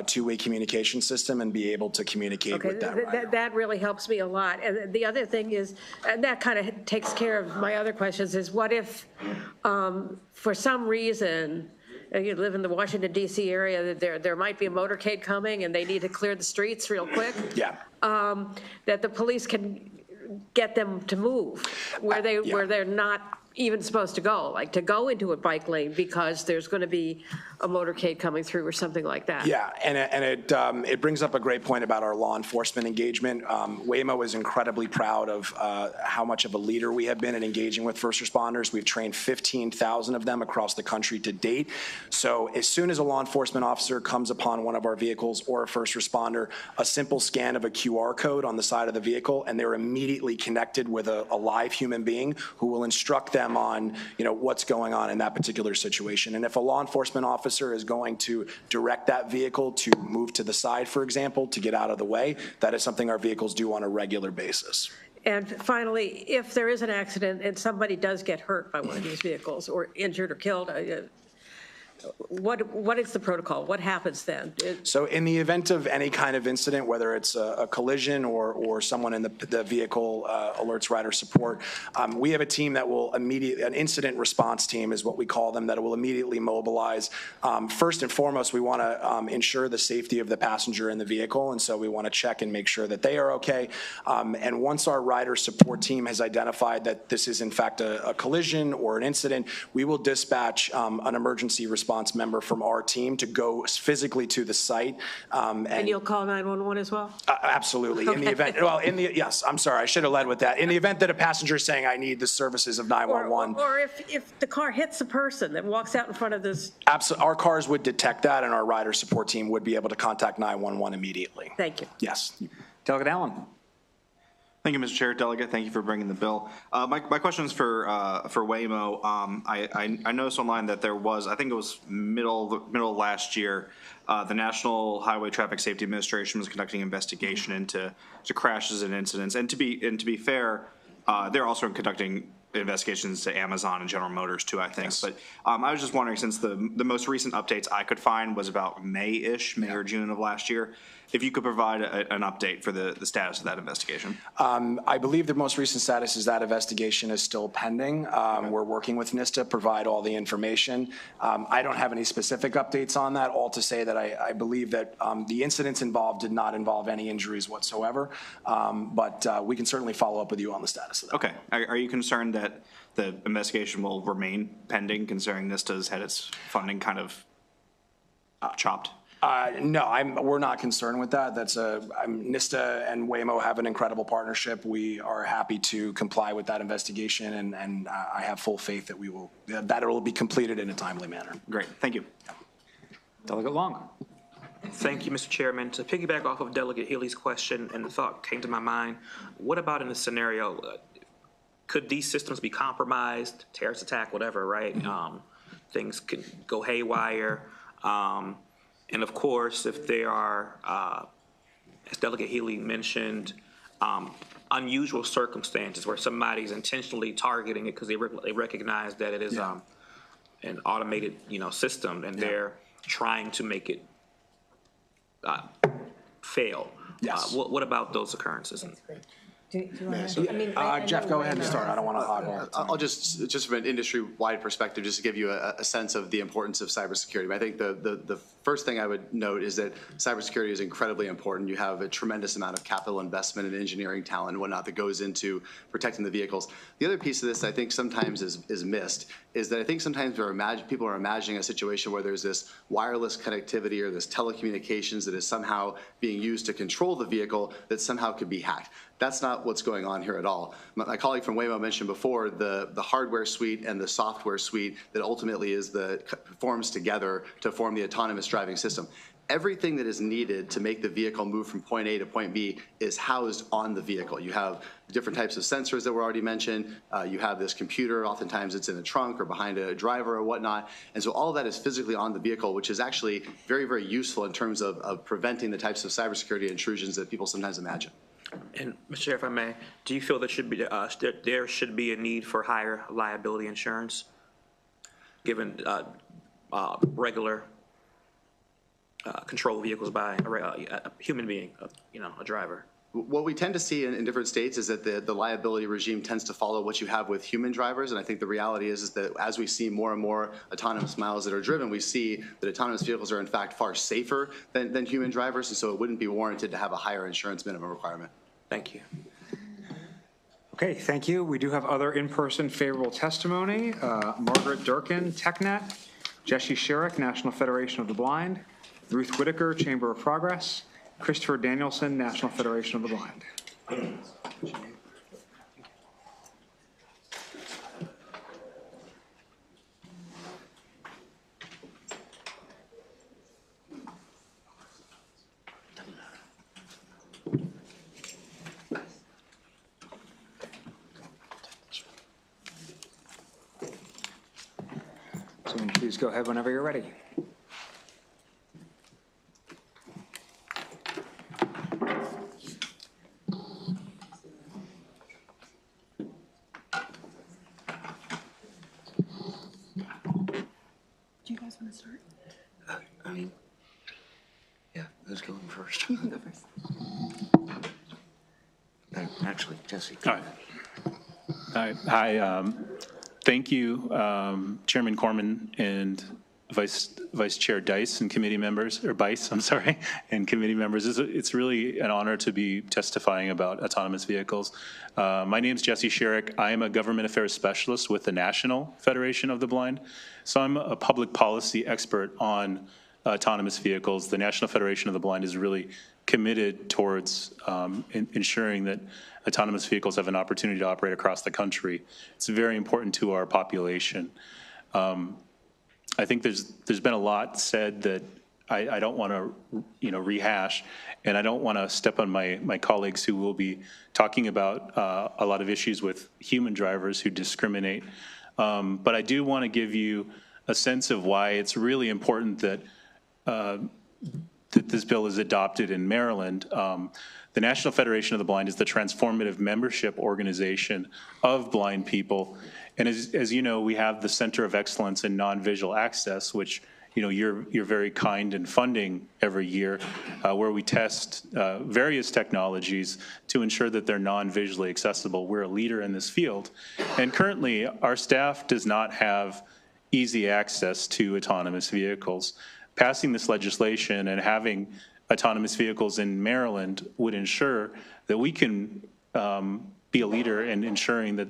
two-way communication system and be able to communicate with that rider. That really helps me a lot. And the other thing is, and that kind of takes care of my other questions, is what if for some reason, you live in the Washington, D.C. area, that there might be a motorcade coming and they need to clear the streets real quick? Yeah. That the police can get them to move where they're not even supposed to go, like to go into a bike lane because there's going to be a motorcade coming through or something like that. Yeah, and it brings up a great point about our law enforcement engagement. Waymo is incredibly proud of how much of a leader we have been in engaging with first responders. We've trained 15,000 of them across the country to date. So as soon as a law enforcement officer comes upon one of our vehicles or a first responder, a simple scan of a QR code on the side of the vehicle, and they're immediately connected with a live human being who will instruct them on what's going on in that particular situation. And if a law enforcement officer is going to direct that vehicle to move to the side, for example, to get out of the way, that is something our vehicles do on a regular basis. And finally, if there is an accident and somebody does get hurt by one of these vehicles or injured or killed, what is the protocol? What happens then? So in the event of any kind of incident, whether it's a collision or someone in the vehicle alerts rider support, we have a team that will an incident response team is what we call them, that will immediately mobilize. First and foremost, we want to ensure the safety of the passenger in the vehicle, and so we want to check and make sure that they are okay. And once our rider support team has identified that this is in fact a collision or an incident, we will dispatch an emergency response member from our team to go physically to the site. And you'll call 911 as well? Absolutely. Okay. In the event, yes, I'm sorry, I should have led with that. In the event that a passenger is saying, I need the services of 911. Or if the car hits a person that walks out in front of this. Absolutely. Our cars would detect that and our rider support team would be able to contact 911 immediately. Thank you. Yes. Delegate Allen. Thank you, Mr. Chair. Delegate, thank you for bringing the bill. My question is for Waymo. I noticed online that there was, I think it was middle of last year, the National Highway Traffic Safety Administration was conducting investigation into crashes and incidents. And to be fair, they're also conducting investigations to Amazon and General Motors too, I think. Yes. But I was just wondering, since the most recent updates I could find was about May or June of last year, if you could provide an update for the status of that investigation. I believe the most recent status is that investigation is still pending. We're working with NISTA to provide all the information. I don't have any specific updates on that, all to say that I believe that the incidents involved did not involve any injuries whatsoever, but we can certainly follow up with you on the status of that. Okay. Are you concerned that the investigation will remain pending, considering NISTA's had its funding kind of chopped? No, we're not concerned with that. NISTA and Waymo have an incredible partnership. We are happy to comply with that investigation, and I have full faith that it will be completed in a timely manner. Great, thank you. Delegate Long. Thank you, Mr. Chairman. To piggyback off of Delegate Healy's question, and the thought came to my mind, what about in a scenario, could these systems be compromised, terrorist attack, whatever, right? Things can go haywire. And of course, if there are, as Delegate Healy mentioned, unusual circumstances where somebody's intentionally targeting it because they recognize that it is an automated, system, and they're trying to make it fail. Yes. What about those occurrences? Jeff, go ahead and start. I don't want to hog on. I'll just from an industry-wide perspective, just to give you a sense of the importance of cybersecurity. I think the first thing I would note is that cybersecurity is incredibly important. You have a tremendous amount of capital investment and engineering talent and whatnot that goes into protecting the vehicles. The other piece of this I think sometimes is missed is that I think sometimes people are imagining a situation where there's this wireless connectivity or this telecommunications that is somehow being used to control the vehicle that somehow could be hacked. That's not what's going on here at all. My colleague from Waymo mentioned before the hardware suite and the software suite that ultimately forms together to form the autonomous driving system. Everything that is needed to make the vehicle move from point A to point B is housed on the vehicle. You have different types of sensors that were already mentioned. You have this computer, oftentimes it's in a trunk or behind a driver or whatnot. And so all of that is physically on the vehicle, which is actually very, very useful in terms of preventing the types of cybersecurity intrusions that people sometimes imagine. And Mr. Chair, if I may, do you feel there should be a need for higher liability insurance, given regular control vehicles by a human being, a driver? What we tend to see in different states is that the liability regime tends to follow what you have with human drivers, and I think the reality is that as we see more and more autonomous miles that are driven, we see that autonomous vehicles are in fact far safer than human drivers, and so it wouldn't be warranted to have a higher insurance minimum requirement. Thank you. Okay, thank you. We do have other in-person favorable testimony. Margaret Durkin, TechNet, Jesse Sherrick, National Federation of the Blind, Ruth Whitaker, Chamber of Progress, Christopher Danielson, National Federation of the Blind. So please go ahead whenever you're ready. Want to start? Yeah, who's going first? You can go first. Actually, Jesse. All right. Hi. Thank you, Chairman Corman and Vice Chair Dice and committee members, or Bice, I'm sorry, and committee members. It's really an honor to be testifying about autonomous vehicles. My name is Jesse Sherrick. I am a government affairs specialist with the National Federation of the Blind. So I'm a public policy expert on autonomous vehicles. The National Federation of the Blind is really committed towards ensuring that autonomous vehicles have an opportunity to operate across the country. It's very important to our population. I think there's been a lot said that I don't want to, rehash, and I don't want to step on my colleagues who will be talking about a lot of issues with human drivers who discriminate. But I do want to give you a sense of why it's really important that that this bill is adopted in Maryland. The National Federation of the Blind is the transformative membership organization of blind people. And as you know, we have the Center of Excellence in Non-Visual Access, which you're very kind in funding every year, where we test various technologies to ensure that they're non-visually accessible. We're a leader in this field. And currently, our staff does not have easy access to autonomous vehicles. Passing this legislation and having autonomous vehicles in Maryland would ensure that we can be a leader in ensuring that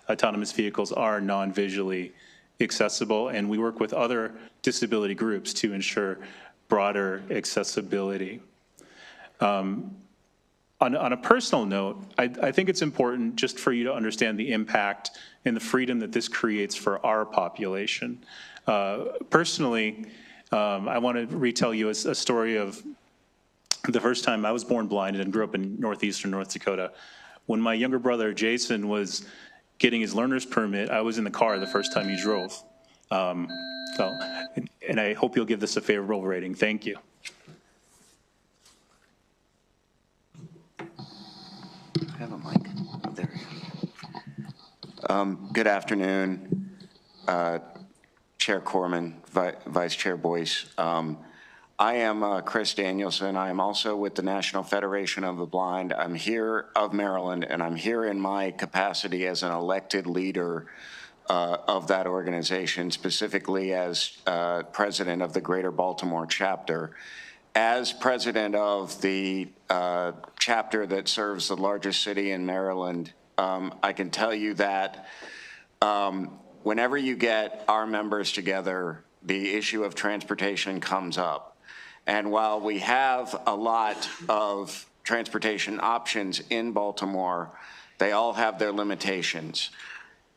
autonomous vehicles are non-visually accessible, and we work with other disability groups to ensure broader accessibility. On a personal note, I think it's important just for you to understand the impact and the freedom that this creates for our population. Personally, I want to retell you a story of the first time I was born blind and grew up in northeastern North Dakota. When my younger brother, Jason, was getting his learner's permit, I was in the car the first time he drove. And I hope you'll give this a favorable rating. Thank you. I have a mic. Oh, there we go. Good afternoon, Chair Corman, Vice Chair Boyce. I am Chris Danielson. I am also with the National Federation of the Blind. I'm here of Maryland, and I'm here in my capacity as an elected leader of that organization, specifically as president of the Greater Baltimore chapter. As president of the chapter that serves the largest city in Maryland, I can tell you that whenever you get our members together, the issue of transportation comes up. And while we have a lot of transportation options in Baltimore, they all have their limitations.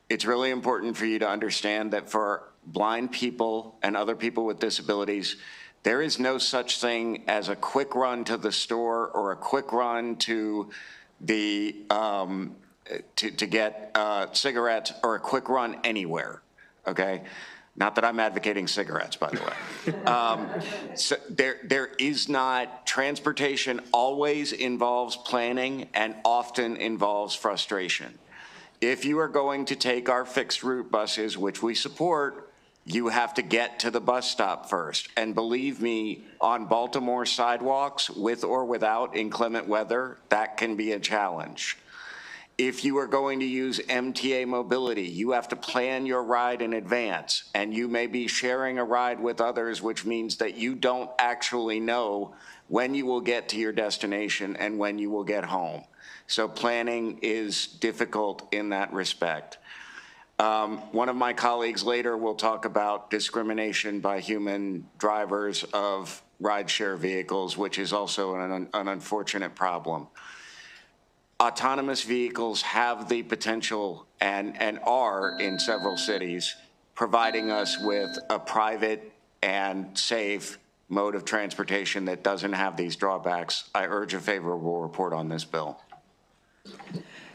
It's really important for you to understand that for blind people and other people with disabilities, there is no such thing as a quick run to the store or a quick run to the to get cigarettes or a quick run anywhere, okay? Not that I'm advocating cigarettes, by the way. So there is not, transportation always involves planning and often involves frustration. If you are going to take our fixed route buses, which we support, you have to get to the bus stop first. And believe me, on Baltimore sidewalks, with or without inclement weather, that can be a challenge. If you are going to use MTA mobility, you have to plan your ride in advance, and you may be sharing a ride with others, which means that you don't actually know when you will get to your destination and when you will get home. So planning is difficult in that respect. One of my colleagues later will talk about discrimination by human drivers of rideshare vehicles, which is also an unfortunate problem. Autonomous vehicles have the potential and are in several cities providing us with a private and safe mode of transportation that doesn't have these drawbacks. I urge a favorable report on this bill.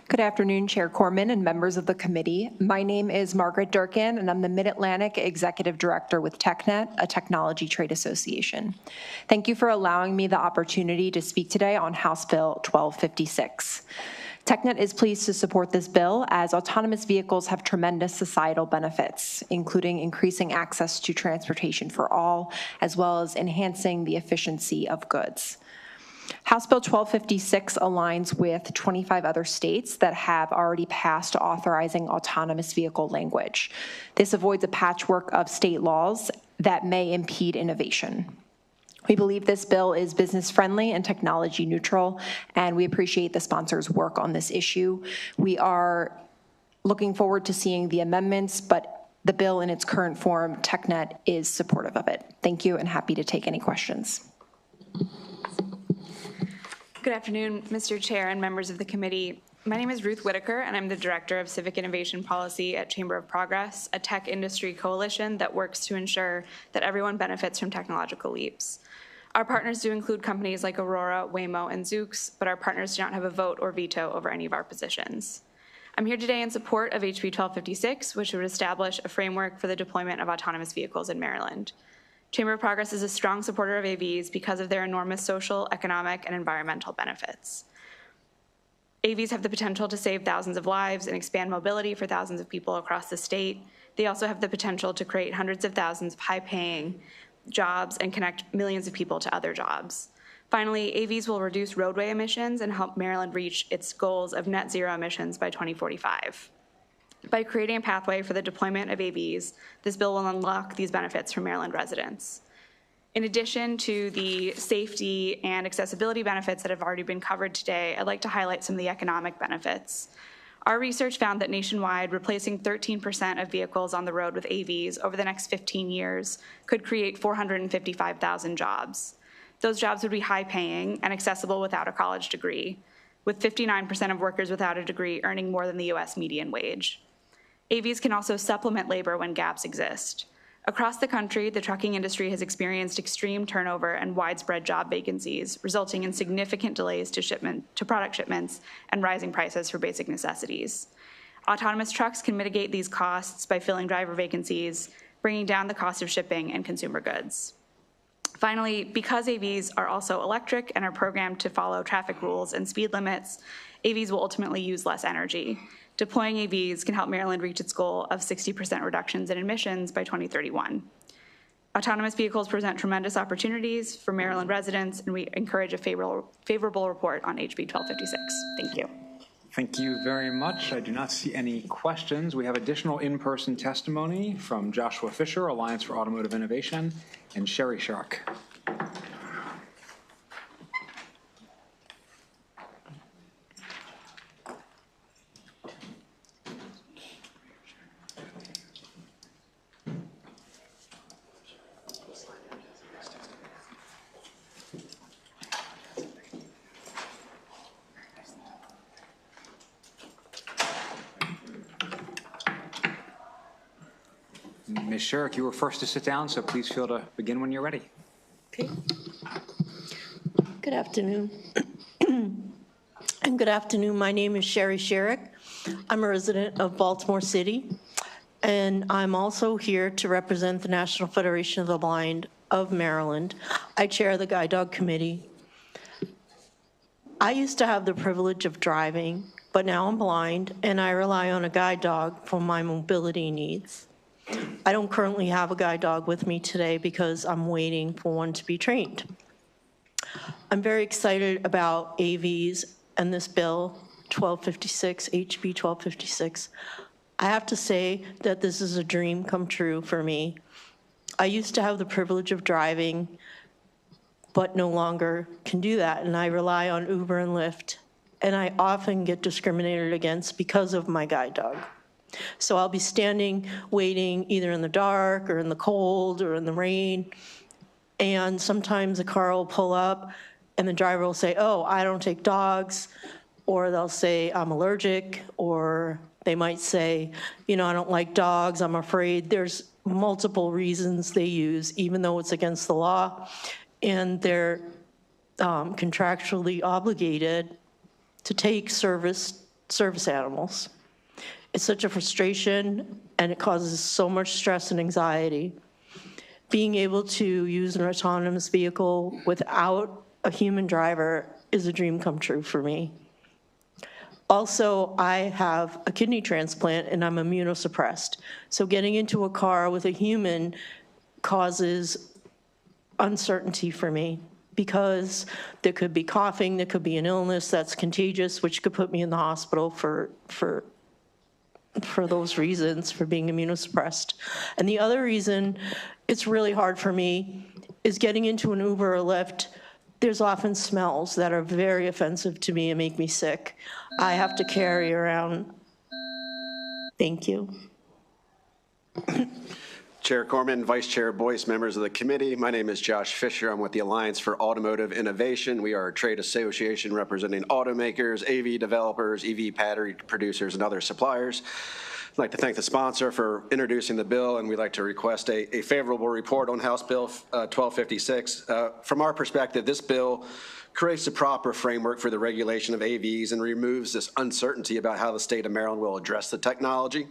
Good afternoon, Chair Corman and members of the committee. My name is Margaret Durkin, and I'm the Mid-Atlantic Executive Director with TechNet, a technology trade association. Thank you for allowing me the opportunity to speak today on House Bill 1256. TechNet is pleased to support this bill as autonomous vehicles have tremendous societal benefits, including increasing access to transportation for all, as well as enhancing the efficiency of goods. House Bill 1256 aligns with 25 other states that have already passed authorizing autonomous vehicle language. This avoids a patchwork of state laws that may impede innovation. We believe this bill is business-friendly and technology-neutral, and we appreciate the sponsor's work on this issue. We are looking forward to seeing the amendments, but the bill in its current form, TechNet is supportive of it. Thank you, and happy to take any questions. Good afternoon, Mr. Chair and members of the committee. My name is Ruth Whitaker, and I'm the Director of Civic Innovation Policy at Chamber of Progress, a tech industry coalition that works to ensure that everyone benefits from technological leaps. Our partners do include companies like Aurora, Waymo, and Zoox, but our partners do not have a vote or veto over any of our positions. I'm here today in support of HB 1256, which would establish a framework for the deployment of autonomous vehicles in Maryland. Chamber of Progress is a strong supporter of AVs because of their enormous social, economic, and environmental benefits. AVs have the potential to save thousands of lives and expand mobility for thousands of people across the state. They also have the potential to create hundreds of thousands of high-paying jobs and connect millions of people to other jobs. Finally, AVs will reduce roadway emissions and help Maryland reach its goals of net zero emissions by 2045. By creating a pathway for the deployment of AVs, this bill will unlock these benefits for Maryland residents. In addition to the safety and accessibility benefits that have already been covered today, I'd like to highlight some of the economic benefits. Our research found that nationwide, replacing 13% of vehicles on the road with AVs over the next 15 years could create 455,000 jobs. Those jobs would be high-paying and accessible without a college degree, with 59% of workers without a degree earning more than the US median wage. AVs can also supplement labor when gaps exist. Across the country, the trucking industry has experienced extreme turnover and widespread job vacancies, resulting in significant delays to product shipments and rising prices for basic necessities. Autonomous trucks can mitigate these costs by filling driver vacancies, bringing down the cost of shipping and consumer goods. Finally, because AVs are also electric and are programmed to follow traffic rules and speed limits, AVs will ultimately use less energy. Deploying AVs can help Maryland reach its goal of 60% reductions in emissions by 2031. Autonomous vehicles present tremendous opportunities for Maryland residents, and we encourage a favorable report on HB 1256. Thank you. Thank you very much. I do not see any questions. We have additional in-person testimony from Joshua Fisher, Alliance for Automotive Innovation, and Sherry Shark. Ms. Sherrick, you were first to sit down, so please feel to begin when you're ready. Okay. Good afternoon. And good afternoon. My name is Sherry Sherrick. I'm a resident of Baltimore City, and I'm also here to represent the National Federation of the Blind of Maryland. I chair the Guide Dog Committee. I used to have the privilege of driving, but now I'm blind, and I rely on a guide dog for my mobility needs. I don't currently have a guide dog with me today because I'm waiting for one to be trained. I'm very excited about AVs and this bill, 1256, HB 1256. I have to say that this is a dream come true for me. I used to have the privilege of driving, but no longer can do that, and I rely on Uber and Lyft, and I often get discriminated against because of my guide dog. So I'll be standing, waiting either in the dark or in the cold or in the rain. And sometimes a car will pull up and the driver will say, oh, I don't take dogs. Or they'll say, I'm allergic. Or they might say, you know, I don't like dogs, I'm afraid. There's multiple reasons they use, even though it's against the law. And they're contractually obligated to take service animals. It's such a frustration, and it causes so much stress and anxiety. Being able to use an autonomous vehicle without a human driver is a dream come true for me. Also, I have a kidney transplant, and I'm immunosuppressed. So getting into a car with a human causes uncertainty for me, because there could be coughing, there could be an illness that's contagious, which could put me in the hospital for those reasons, for being immunosuppressed. And the other reason it's really hard for me is getting into an Uber or Lyft. There's often smells that are very offensive to me and make me sick. I have to carry around. Thank you. Chair Corman, Vice Chair Boyce, members of the committee. My name is Josh Fisher. I'm with the Alliance for Automotive Innovation. We are a trade association representing automakers, AV developers, EV battery producers, and other suppliers. I'd like to thank the sponsor for introducing the bill, and we'd like to request a favorable report on House Bill 1256. From our perspective, this bill creates a proper framework for the regulation of AVs and removes this uncertainty about how the state of Maryland will address the technology.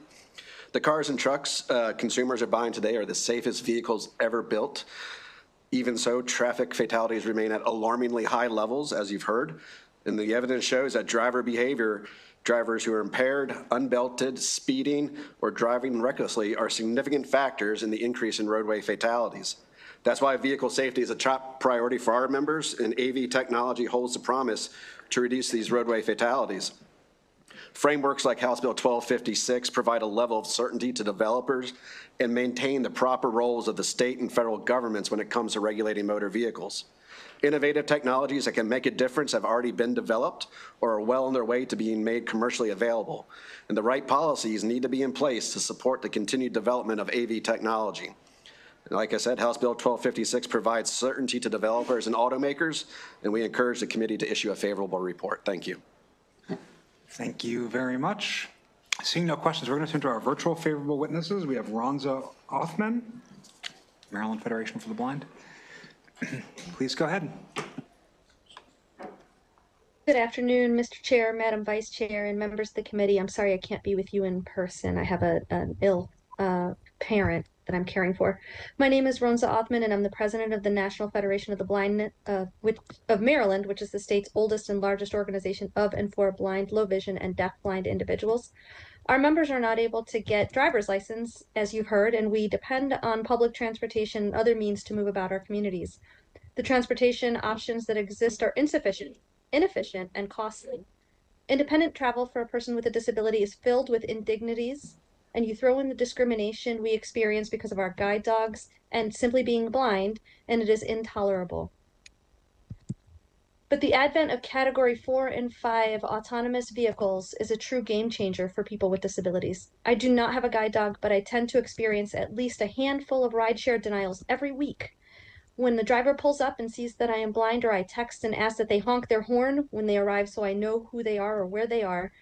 The cars and trucks consumers are buying today are the safest vehicles ever built. Even so, traffic fatalities remain at alarmingly high levels, as you've heard. And the evidence shows that driver behavior, drivers who are impaired, unbelted, speeding, or driving recklessly are significant factors in the increase in roadway fatalities. That's why vehicle safety is a top priority for our members, and AV technology holds the promise to reduce these roadway fatalities. Frameworks like House Bill 1256 provide a level of certainty to developers and maintain the proper roles of the state and federal governments when it comes to regulating motor vehicles. Innovative technologies that can make a difference have already been developed or are well on their way to being made commercially available. And the right policies need to be in place to support the continued development of AV technology. And like I said, House Bill 1256 provides certainty to developers and automakers, and we encourage the committee to issue a favorable report. Thank you. Thank you very much. Seeing no questions, we're going to turn to our virtual favorable witnesses. We have Ronza Othman, Maryland Federation for the Blind. Please go ahead. Good afternoon, Mr. Chair, Madam Vice Chair, and members of the committee. I'm sorry I can't be with you in person. I have an ill parent that I'm caring for. My name is Ronza Othman, and I'm the president of the National Federation of the Blind of Maryland, which is the state's oldest and largest organization of and for blind, low vision, and deafblind individuals. Our members are not able to get driver's license, as you've heard, and we depend on public transportation and other means to move about our communities. The transportation options that exist are insufficient, inefficient, and costly. Independent travel for a person with a disability is filled with indignities, and you throw in the discrimination we experience because of our guide dogs and simply being blind, and it is intolerable. But the advent of Category 4 and 5 autonomous vehicles is a true game changer for people with disabilities. I do not have a guide dog, but I tend to experience at least a handful of rideshare denials every week. When the driver pulls up and sees that I am blind, or I text and ask that they honk their horn when they arrive so I know who they are or where they are,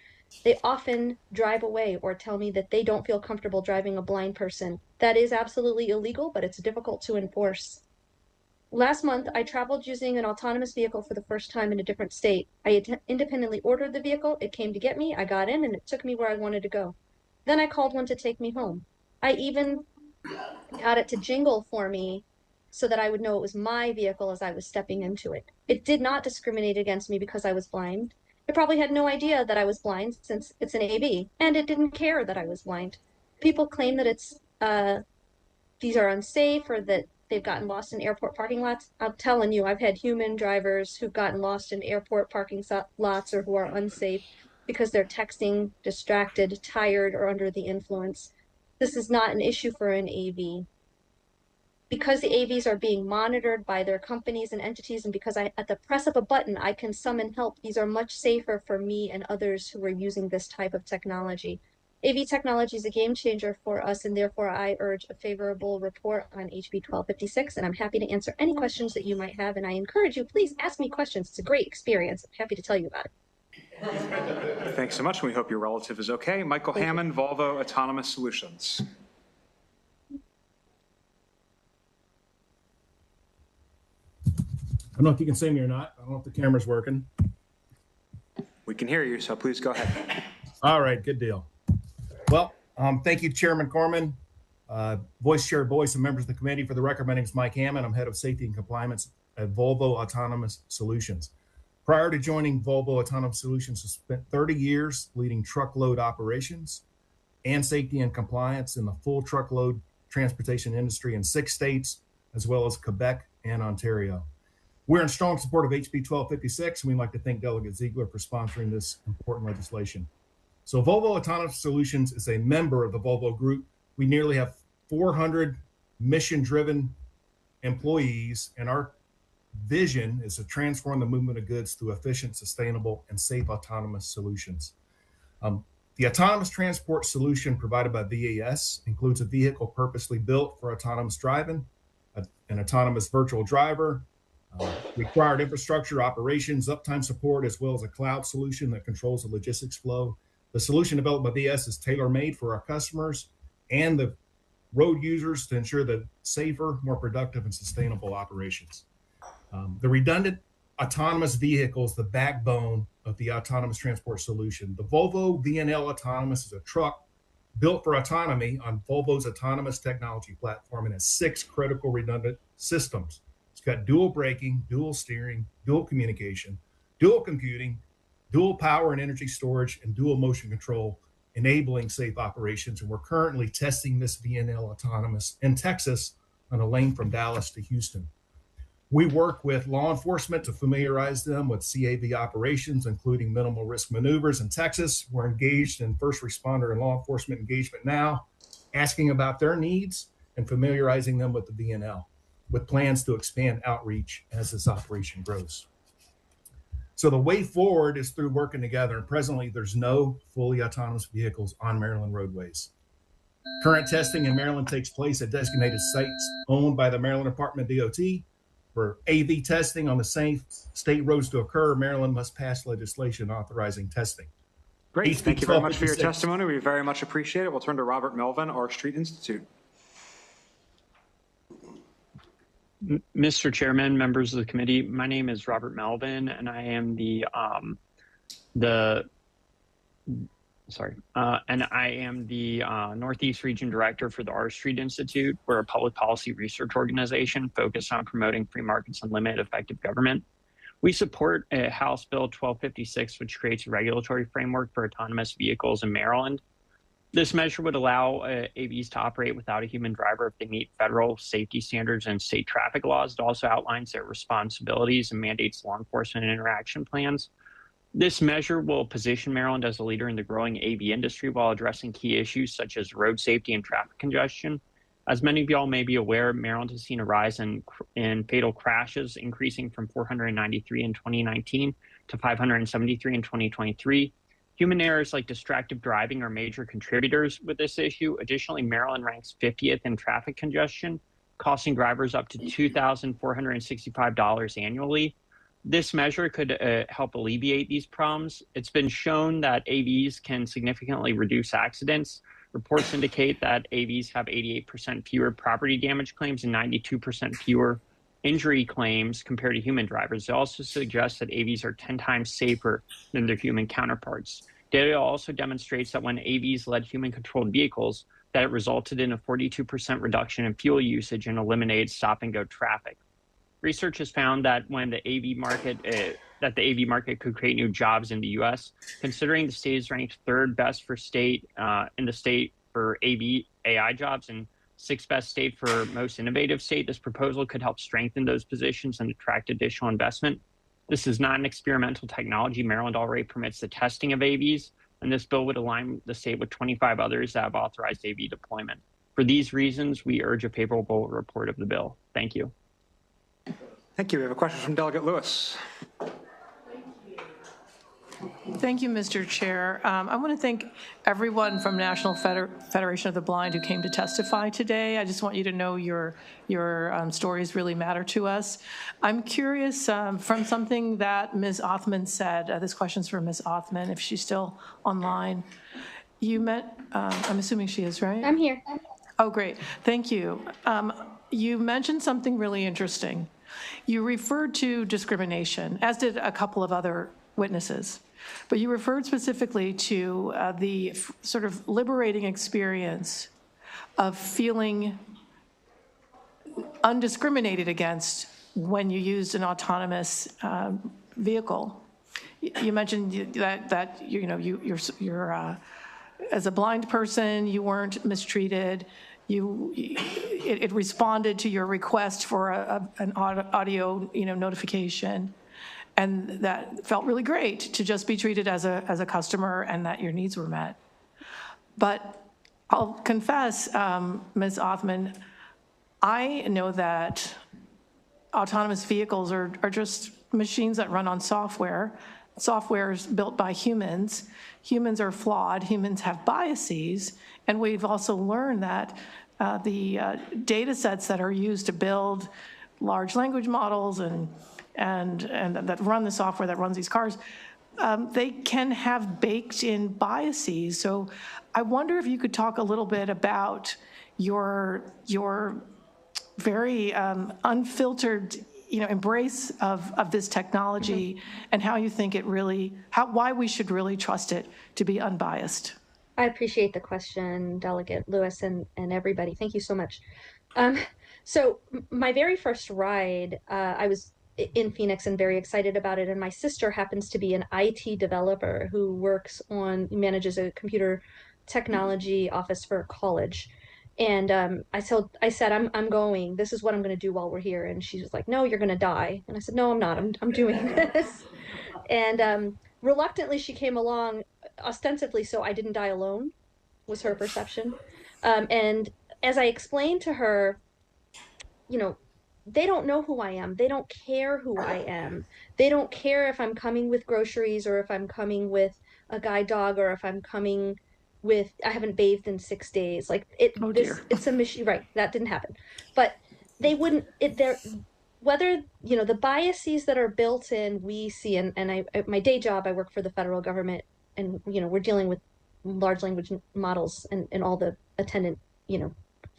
they often drive away or tell me that they don't feel comfortable driving a blind person. That is absolutely illegal, but it's difficult to enforce. Last month, I traveled using an autonomous vehicle for the first time in a different state. I independently ordered the vehicle, it came to get me, I got in, and it took me where I wanted to go. Then I called one to take me home. I even got it to jingle for me so that I would know it was my vehicle as I was stepping into it. It did not discriminate against me because I was blind. It probably had no idea that I was blind since it's an AV, and it didn't care that I was blind. People claim that these are unsafe or that they've gotten lost in airport parking lots. I'm telling you, I've had human drivers who've gotten lost in airport parking lots or who are unsafe because they're texting, distracted, tired, or under the influence. This is not an issue for an AV. Because the AVs are being monitored by their companies and entities, and because at the press of a button, I can summon help, these are much safer for me and others who are using this type of technology. AV technology is a game changer for us, and therefore I urge a favorable report on HB 1256, and I'm happy to answer any questions that you might have, and I encourage you, please ask me questions. It's a great experience. I'm happy to tell you about it. Thanks so much, and we hope your relative is okay. Michael Hammond, Volvo Autonomous Solutions. I don't know if you can see me or not. I don't know if the camera's working. We can hear you, so please go ahead. All right, good deal. Well, thank you, Chairman Corman, Vice Chair Boyce, and members of the committee. For the record, my name is Mike Hammond. I'm head of safety and compliance at Volvo Autonomous Solutions. Prior to joining Volvo Autonomous Solutions, I spent 30 years leading truckload operations and safety and compliance in the full truckload transportation industry in 6 states, as well as Quebec and Ontario. We're in strong support of HB 1256, and we'd like to thank Delegate Ziegler for sponsoring this important legislation. So Volvo Autonomous Solutions is a member of the Volvo Group. We nearly have 400 mission-driven employees, and our vision is to transform the movement of goods through efficient, sustainable, and safe autonomous solutions. The autonomous transport solution provided by VAS includes a vehicle purposely built for autonomous driving, an autonomous virtual driver, required infrastructure, operations, uptime support, as well as a cloud solution that controls the logistics flow. The solution developed by VAS is tailor-made for our customers and the road users to ensure the safer, more productive, and sustainable operations. The redundant autonomous vehicle is the backbone of the autonomous transport solution. The Volvo VNL Autonomous is a truck built for autonomy on Volvo's autonomous technology platform and has 6 critical redundant systems. It's got dual braking, dual steering, dual communication, dual computing, dual power and energy storage, and dual motion control, enabling safe operations. And we're currently testing this VNL Autonomous in Texas on a lane from Dallas to Houston. We work with law enforcement to familiarize them with CAV operations, including minimal risk maneuvers in Texas. We're engaged in first responder and law enforcement engagement now, asking about their needs and familiarizing them with the VNL, with plans to expand outreach as this operation grows. So the way forward is through working together, and presently there's no fully autonomous vehicles on Maryland roadways. Current testing in Maryland takes place at designated sites owned by the Maryland Department of DOT. For AV testing on the safe state roads to occur, Maryland must pass legislation authorizing testing. Great. Thank you very much for your testimony. We very much appreciate it. We'll turn to Robert Melvin, our Street Institute. Mr. Chairman, members of the committee, my name is Robert Melvin, and I am the Northeast Region Director for the R Street Institute. We're a public policy research organization focused on promoting free markets and limited effective government. We support House Bill 1256, which creates a regulatory framework for autonomous vehicles in Maryland. This measure would allow AVs to operate without a human driver if they meet federal safety standards and state traffic laws. It also outlines their responsibilities and mandates law enforcement and interaction plans. This measure will position Maryland as a leader in the growing AV industry while addressing key issues such as road safety and traffic congestion. As many of y'all may be aware, Maryland has seen a rise in fatal crashes, increasing from 493 in 2019 to 573 in 2023. Human errors like distracted driving are major contributors with this issue. Additionally, Maryland ranks 50th in traffic congestion, costing drivers up to $2,465 annually. This measure could help alleviate these problems. It's been shown that AVs can significantly reduce accidents. Reports indicate that AVs have 88% fewer property damage claims and 92% fewer injury claims compared to human drivers. It also suggests that AVs are 10 times safer than their human counterparts. Data also demonstrates that when AVs led human-controlled vehicles, that it resulted in a 42% reduction in fuel usage and eliminated stop-and-go traffic. Research has found that when the AV market could create new jobs in the U.S., considering the state is ranked 3rd best for state in the state for AI jobs and 6th best state for most innovative state, this proposal could help strengthen those positions and attract additional investment. This is not an experimental technology. Maryland already permits the testing of AVs, and this bill would align the state with 25 others that have authorized AV deployment. For these reasons, we urge a favorable report of the bill. Thank you. Thank you. We have a question from Delegate Lewis. Thank you, Mr. Chair. I want to thank everyone from National Federation of the Blind who came to testify today. I just want you to know your stories really matter to us. I'm curious from something that Ms. Othman said. This question's for Ms. Othman, if she's still online. You met, I'm assuming she is, right? I'm here. Oh, great. Thank you. You mentioned something really interesting. You referred to discrimination, as did a couple of other witnesses. But you referred specifically to the sort of liberating experience of feeling undiscriminated against when you used an autonomous vehicle. You mentioned that you're as a blind person, you weren't mistreated. It responded to your request for an audio notification. And that felt really great to just be treated as a customer and that your needs were met. But I'll confess, Ms. Othman, I know that autonomous vehicles are just machines that run on software software is built by humans. Humans are flawed, humans have biases, and we've also learned that the data sets that are used to build large language models and that run the software that runs these cars, they can have baked in biases. So I wonder if you could talk a little bit about your very unfiltered, embrace of this technology and how you think it really, why we should really trust it to be unbiased. I appreciate the question, Delegate Lewis and everybody. Thank you so much. So my very first ride, I was in Phoenix and very excited about it. And my sister happens to be an IT developer who manages a computer technology office for a college. And I said, I'm going. This is what I'm going to do while we're here. And she was like, no, you're going to die. And I said, no, I'm not. I'm doing this. And reluctantly, she came along, ostensibly so I didn't die alone, was her perception. And as I explained to her, they don't know who I am. They don't care who I am. They don't care if I'm coming with groceries or if I'm coming with a guide dog or if I'm coming with, I haven't bathed in 6 days. Like it's a mission, right? That didn't happen. But they wouldn't, whether, the biases that are built in, we see, and my day job, I work for the federal government, and, we're dealing with large language models and all the attendant,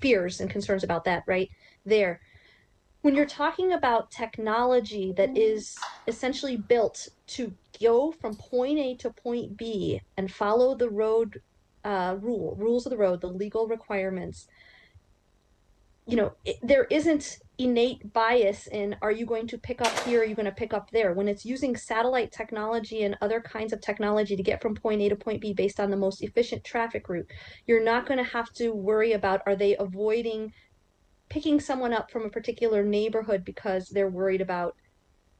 fears and concerns about that, right there. When you're talking about technology that is essentially built to go from point A to point B and follow the road rules of the road, the legal requirements, there isn't innate bias in, are you going to pick up here, are you going to pick up there? When it's using satellite technology and other kinds of technology to get from point A to point B based on the most efficient traffic route, you're not going to have to worry about, are they avoiding picking someone up from a particular neighborhood because they're worried about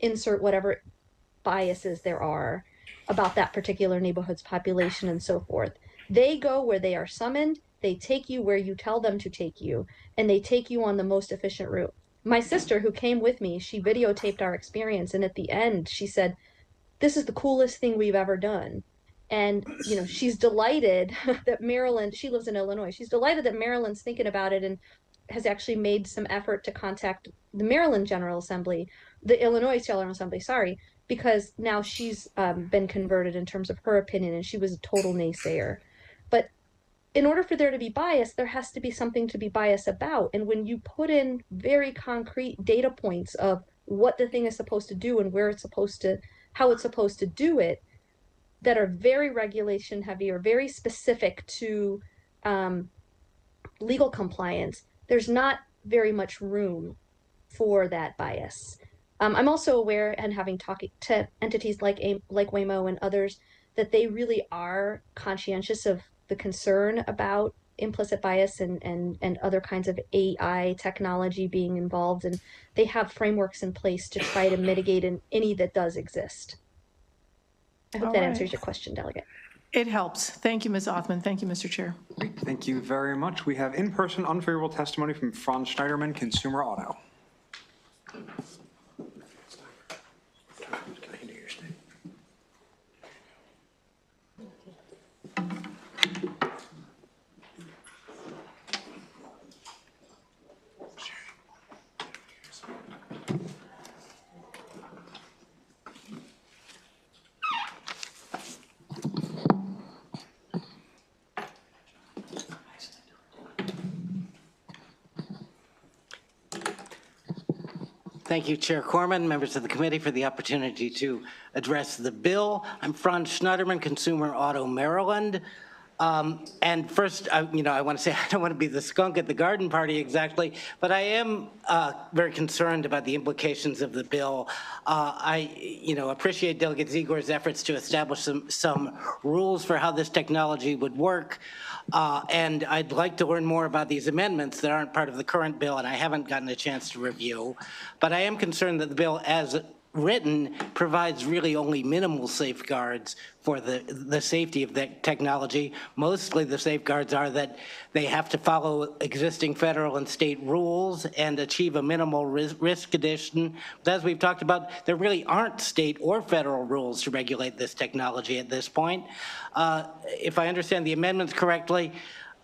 insert whatever biases there are about that particular neighborhood's population and so forth. They go where they are summoned, they take you where you tell them to take you, and they take you on the most efficient route. My sister, who came with me, she videotaped our experience, and at the end she said, this is the coolest thing we've ever done. And, she's delighted that Maryland, she lives in Illinois, she's delighted that Maryland's thinking about it and has actually made some effort to contact the Maryland General Assembly, the Illinois General Assembly, sorry, because now she's been converted in terms of her opinion, and she was a total naysayer. But in order for there to be bias, there has to be something to be biased about. And when you put in very concrete data points of what the thing is supposed to do and where it's supposed to, how it's supposed to do it, that are very regulation heavy or very specific to legal compliance, there's not very much room for that bias. I'm also aware, and having talked to entities like Waymo and others, that they really are conscientious of the concern about implicit bias and other kinds of AI technology being involved, and they have frameworks in place to try to mitigate any that does exist. I hope that answers your question, Delegate. It helps. Thank you, Ms. Othman. Thank you, Mr. Chair. Great. Thank you very much. We have in-person unfavorable testimony from Franz Schneiderman, Consumer Auto. Thank you, Chair Corman, members of the committee, for the opportunity to address the bill. I'm Franz Schneiderman, Consumer Auto, Maryland. And first, I want to say I don't want to be the skunk at the garden party exactly, but I am very concerned about the implications of the bill. I appreciate Delegate Ziegler's efforts to establish some rules for how this technology would work. And I'd like to learn more about these amendments that aren't part of the current bill, and I haven't gotten a chance to review. But I am concerned that the bill, as written provides really only minimal safeguards for the safety of the technology. Mostly the safeguards are that they have to follow existing federal and state rules and achieve a minimal risk condition. But as we've talked about, there really aren't state or federal rules to regulate this technology at this point. If I understand the amendments correctly,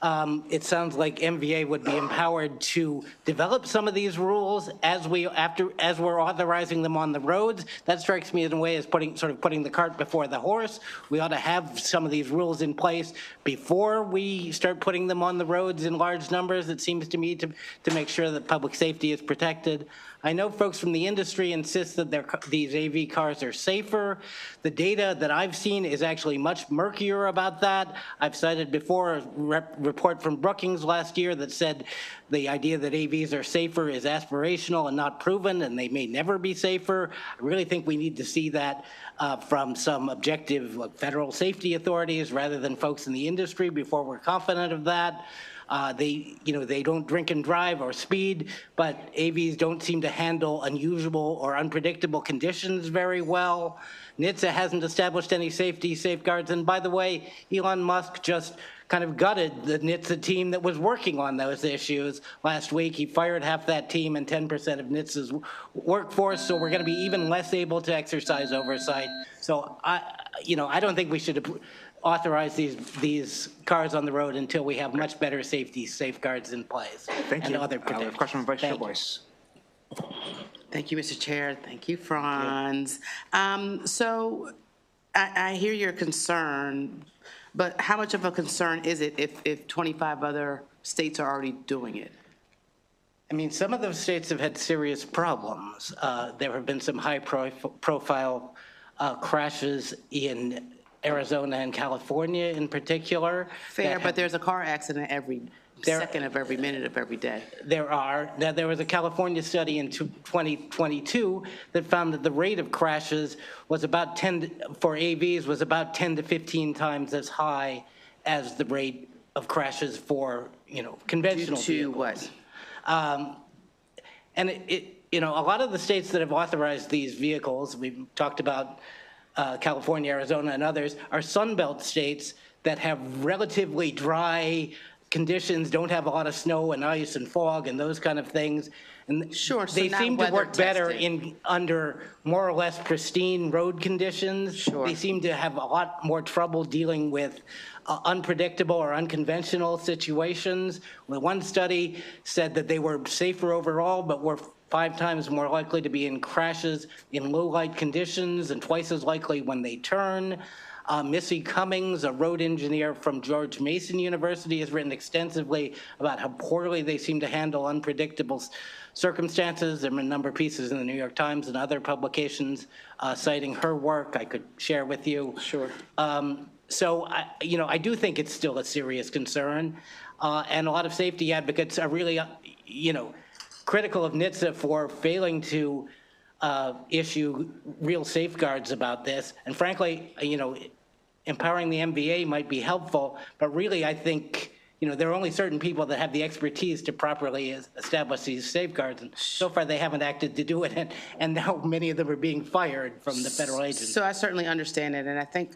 it sounds like MVA would be empowered to develop some of these rules as we're authorizing them on the roads. That strikes me in a way as putting the cart before the horse. We ought to have some of these rules in place before we start putting them on the roads in large numbers, it seems to me, to make sure that public safety is protected. I know folks from the industry insist that these AV cars are safer. The data that I've seen is actually much murkier about that. I've cited before a report from Brookings last year that said the idea that AVs are safer is aspirational and not proven, and they may never be safer. I really think we need to see that from some objective federal safety authorities rather than folks in the industry before we're confident of that. They don't drink and drive or speed, but AVs don't seem to handle unusual or unpredictable conditions very well. NHTSA hasn't established any safety safeguards. And by the way, Elon Musk just kind of gutted the NHTSA team that was working on those issues last week. He fired half that team and 10% of NHTSA's workforce, so we're going to be even less able to exercise oversight. So I don't think we should authorize these cars on the road until we have much better safety safeguards in place. Thank you. Other protections. Question from Vice Chair Boyce. Thank you, Mr. Chair. Thank you, Franz. So I hear your concern, but how much of a concern is it if 25 other states are already doing it? I mean, some of those states have had serious problems. There have been some high-profile crashes in Arizona and California in particular. Fair, but there's a car accident every second of every minute of every day. There are. Now, there was a California study in 2022 that found that the rate of crashes was about 10, for AVs, was about 10 to 15 times as high as the rate of crashes for, conventional vehicles. What? And a lot of the states that have authorized these vehicles, we've talked about California, Arizona, and others, are Sunbelt states that have relatively dry conditions, don't have a lot of snow and ice and fog and those kind of things. And sure, so they seem to work better tested. under more or less pristine road conditions. Sure. They seem to have a lot more trouble dealing with unpredictable or unconventional situations. One study said that they were safer overall, but were 5 times more likely to be in crashes in low light conditions and twice as likely when they turn. Missy Cummings, a road engineer from George Mason University, has written extensively about how poorly they seem to handle unpredictable circumstances. There are a number of pieces in the New York Times and other publications citing her work I could share with you. Sure. So, I do think it's still a serious concern. And a lot of safety advocates are really, critical of NHTSA for failing to issue real safeguards about this. And frankly, empowering the MVA might be helpful, but really I think, there are only certain people that have the expertise to properly establish these safeguards. And so far they haven't acted to do it. And now many of them are being fired from the federal agency. So I certainly understand it. And I think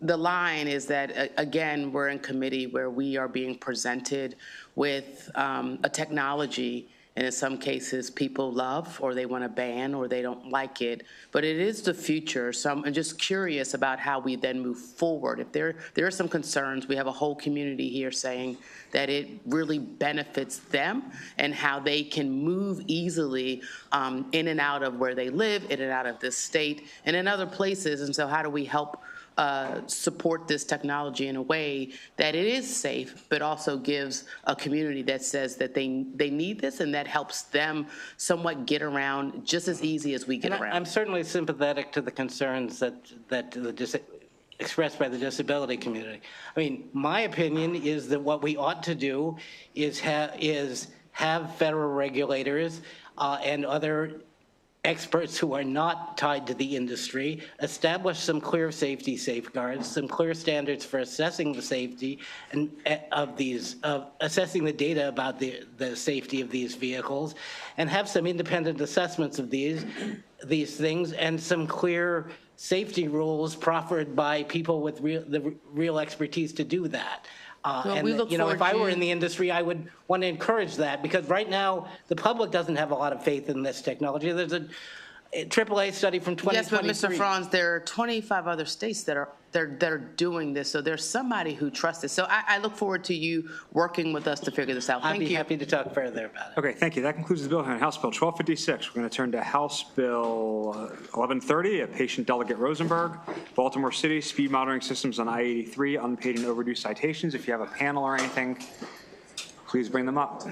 the line is that, again, we're in committee where we are being presented with a technology, and in some cases people love or they want to ban or they don't like it, but it is the future. So I'm just curious about how we then move forward. If there are some concerns, we have a whole community here saying that it really benefits them and how they can move easily in and out of where they live, in and out of this state and in other places. And so how do we help support this technology in a way that it is safe, but also gives a community that says that they need this and that helps them somewhat get around just as easy as we get around. I'm certainly sympathetic to the concerns that expressed by the disability community. I mean, my opinion is that what we ought to do is have federal regulators and other experts who are not tied to the industry, establish some clear safety safeguards, some clear standards for assessing the safety and of assessing the data about the safety of these vehicles, and have some independent assessments of these things, and some clear safety rules proffered by people with real expertise to do that. Well, we look if forward I were to- in the industry, I would want to encourage that, because right now, the public doesn't have a lot of faith in this technology. There's a AAA study from 2023. Yes, but Mr. Franz, there are 25 other states that are doing this, so there's somebody who trusts it. So I look forward to you working with us to figure this out. I'd Thank be you. happy to talk further about it. Okay, thank you. That concludes the bill hearing. House Bill 1256. We're going to turn to House Bill 1130, Patient Delegate Rosenberg, Baltimore City, speed monitoring systems on I-83, unpaid and overdue citations. If you have a panel or anything, please bring them up.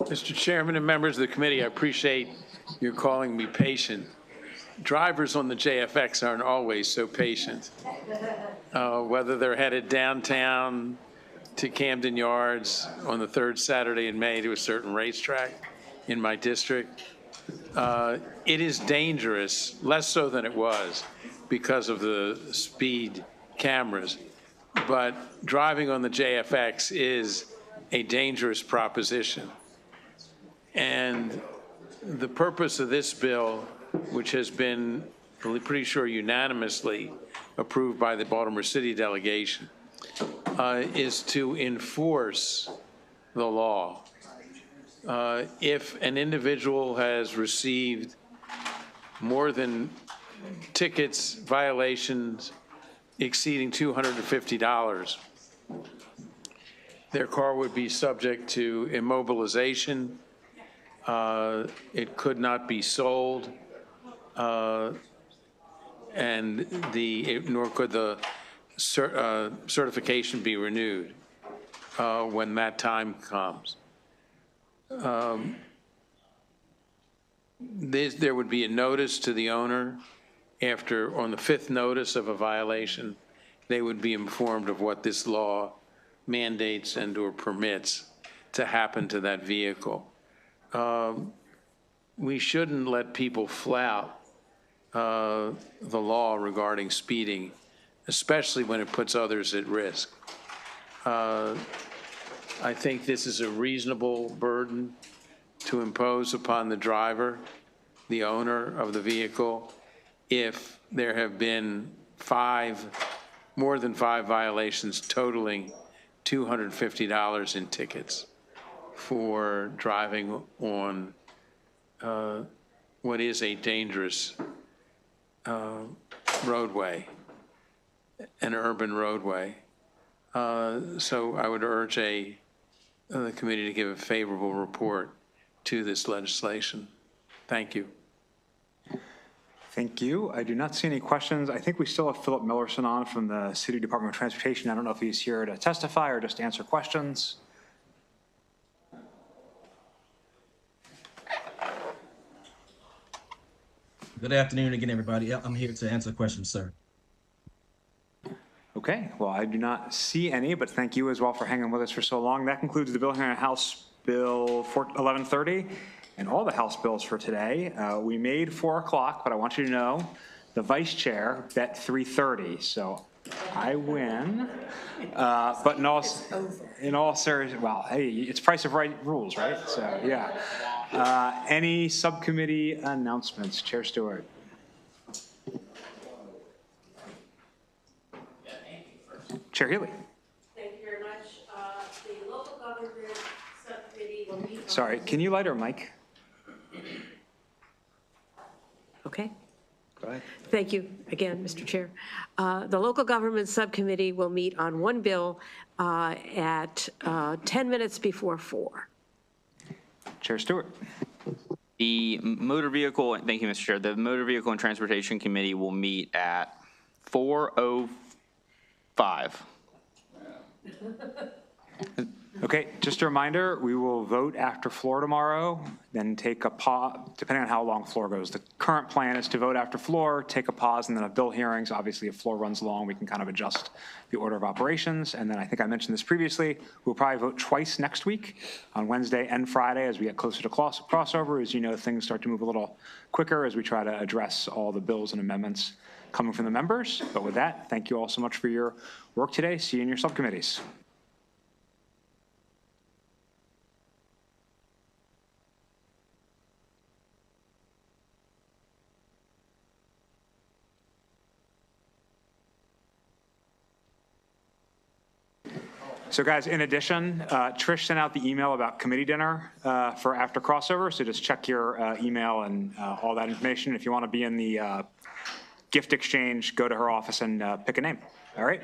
Mr. Chairman and members of the committee, I appreciate your calling me patient. Drivers on the JFX aren't always so patient. Whether they're headed downtown to Camden Yards on the third Saturday in May to a certain racetrack in my district, it is dangerous, less so than it was because of the speed cameras. But driving on the JFX is a dangerous proposition. And the purpose of this bill, which has been pretty sure unanimously approved by the Baltimore City delegation, is to enforce the law. If an individual has received more than tickets, violations exceeding $250, their car would be subject to immobilization. It could not be sold, and nor could the certification be renewed when that time comes. There would be a notice to the owner on the fifth notice of a violation. They would be informed of what this law mandates and or permits to happen to that vehicle. We shouldn't let people flout the law regarding speeding, especially when it puts others at risk. I think this is a reasonable burden to impose upon the driver, the owner of the vehicle, if there have been more than five violations totaling $250 in tickets for driving on what is a dangerous roadway, an urban roadway. So I would urge the committee to give a favorable report to this legislation. Thank you. Thank you. I do not see any questions. I think we still have Philip Millerson on from the City Department of Transportation. I don't know if he's here to testify or just answer questions. Good afternoon again, everybody. I'm here to answer questions, sir. Okay, well, I do not see any, but thank you as well for hanging with us for so long. That concludes the bill hearing on House Bill 1130 and all the House bills for today. We made 4 o'clock, but I want you to know the vice chair bet 3:30, so I win. But in all seriousness, well, hey, it's Price of Right rules, right? So, yeah. Any subcommittee announcements? Chair Stewart. Chair Healy. Thank you very much. The local government subcommittee will meet. Sorry, can you light our mic? Okay. Go ahead. Thank you again, Mr. Chair. The local government subcommittee will meet on one bill at 10 minutes before 4. Chair Stewart. The motor vehicle, thank you, Mr. Chair. The Motor Vehicle and Transportation Committee will meet at 4:05. Okay, just a reminder, we will vote after floor tomorrow, then take a pause, depending on how long floor goes. The current plan is to vote after floor, take a pause, and then have bill hearings. Obviously, if floor runs long, we can kind of adjust the order of operations. And then I think I mentioned this previously, we'll probably vote twice next week, on Wednesday and Friday, as we get closer to crossover. As you know, things start to move a little quicker as we try to address all the bills and amendments coming from the members. But with that, thank you all so much for your work today. See you in your subcommittees. So guys, in addition, Trish sent out the email about committee dinner for after crossover. So just check your email and all that information. If you want to be in the gift exchange, go to her office and pick a name. All right?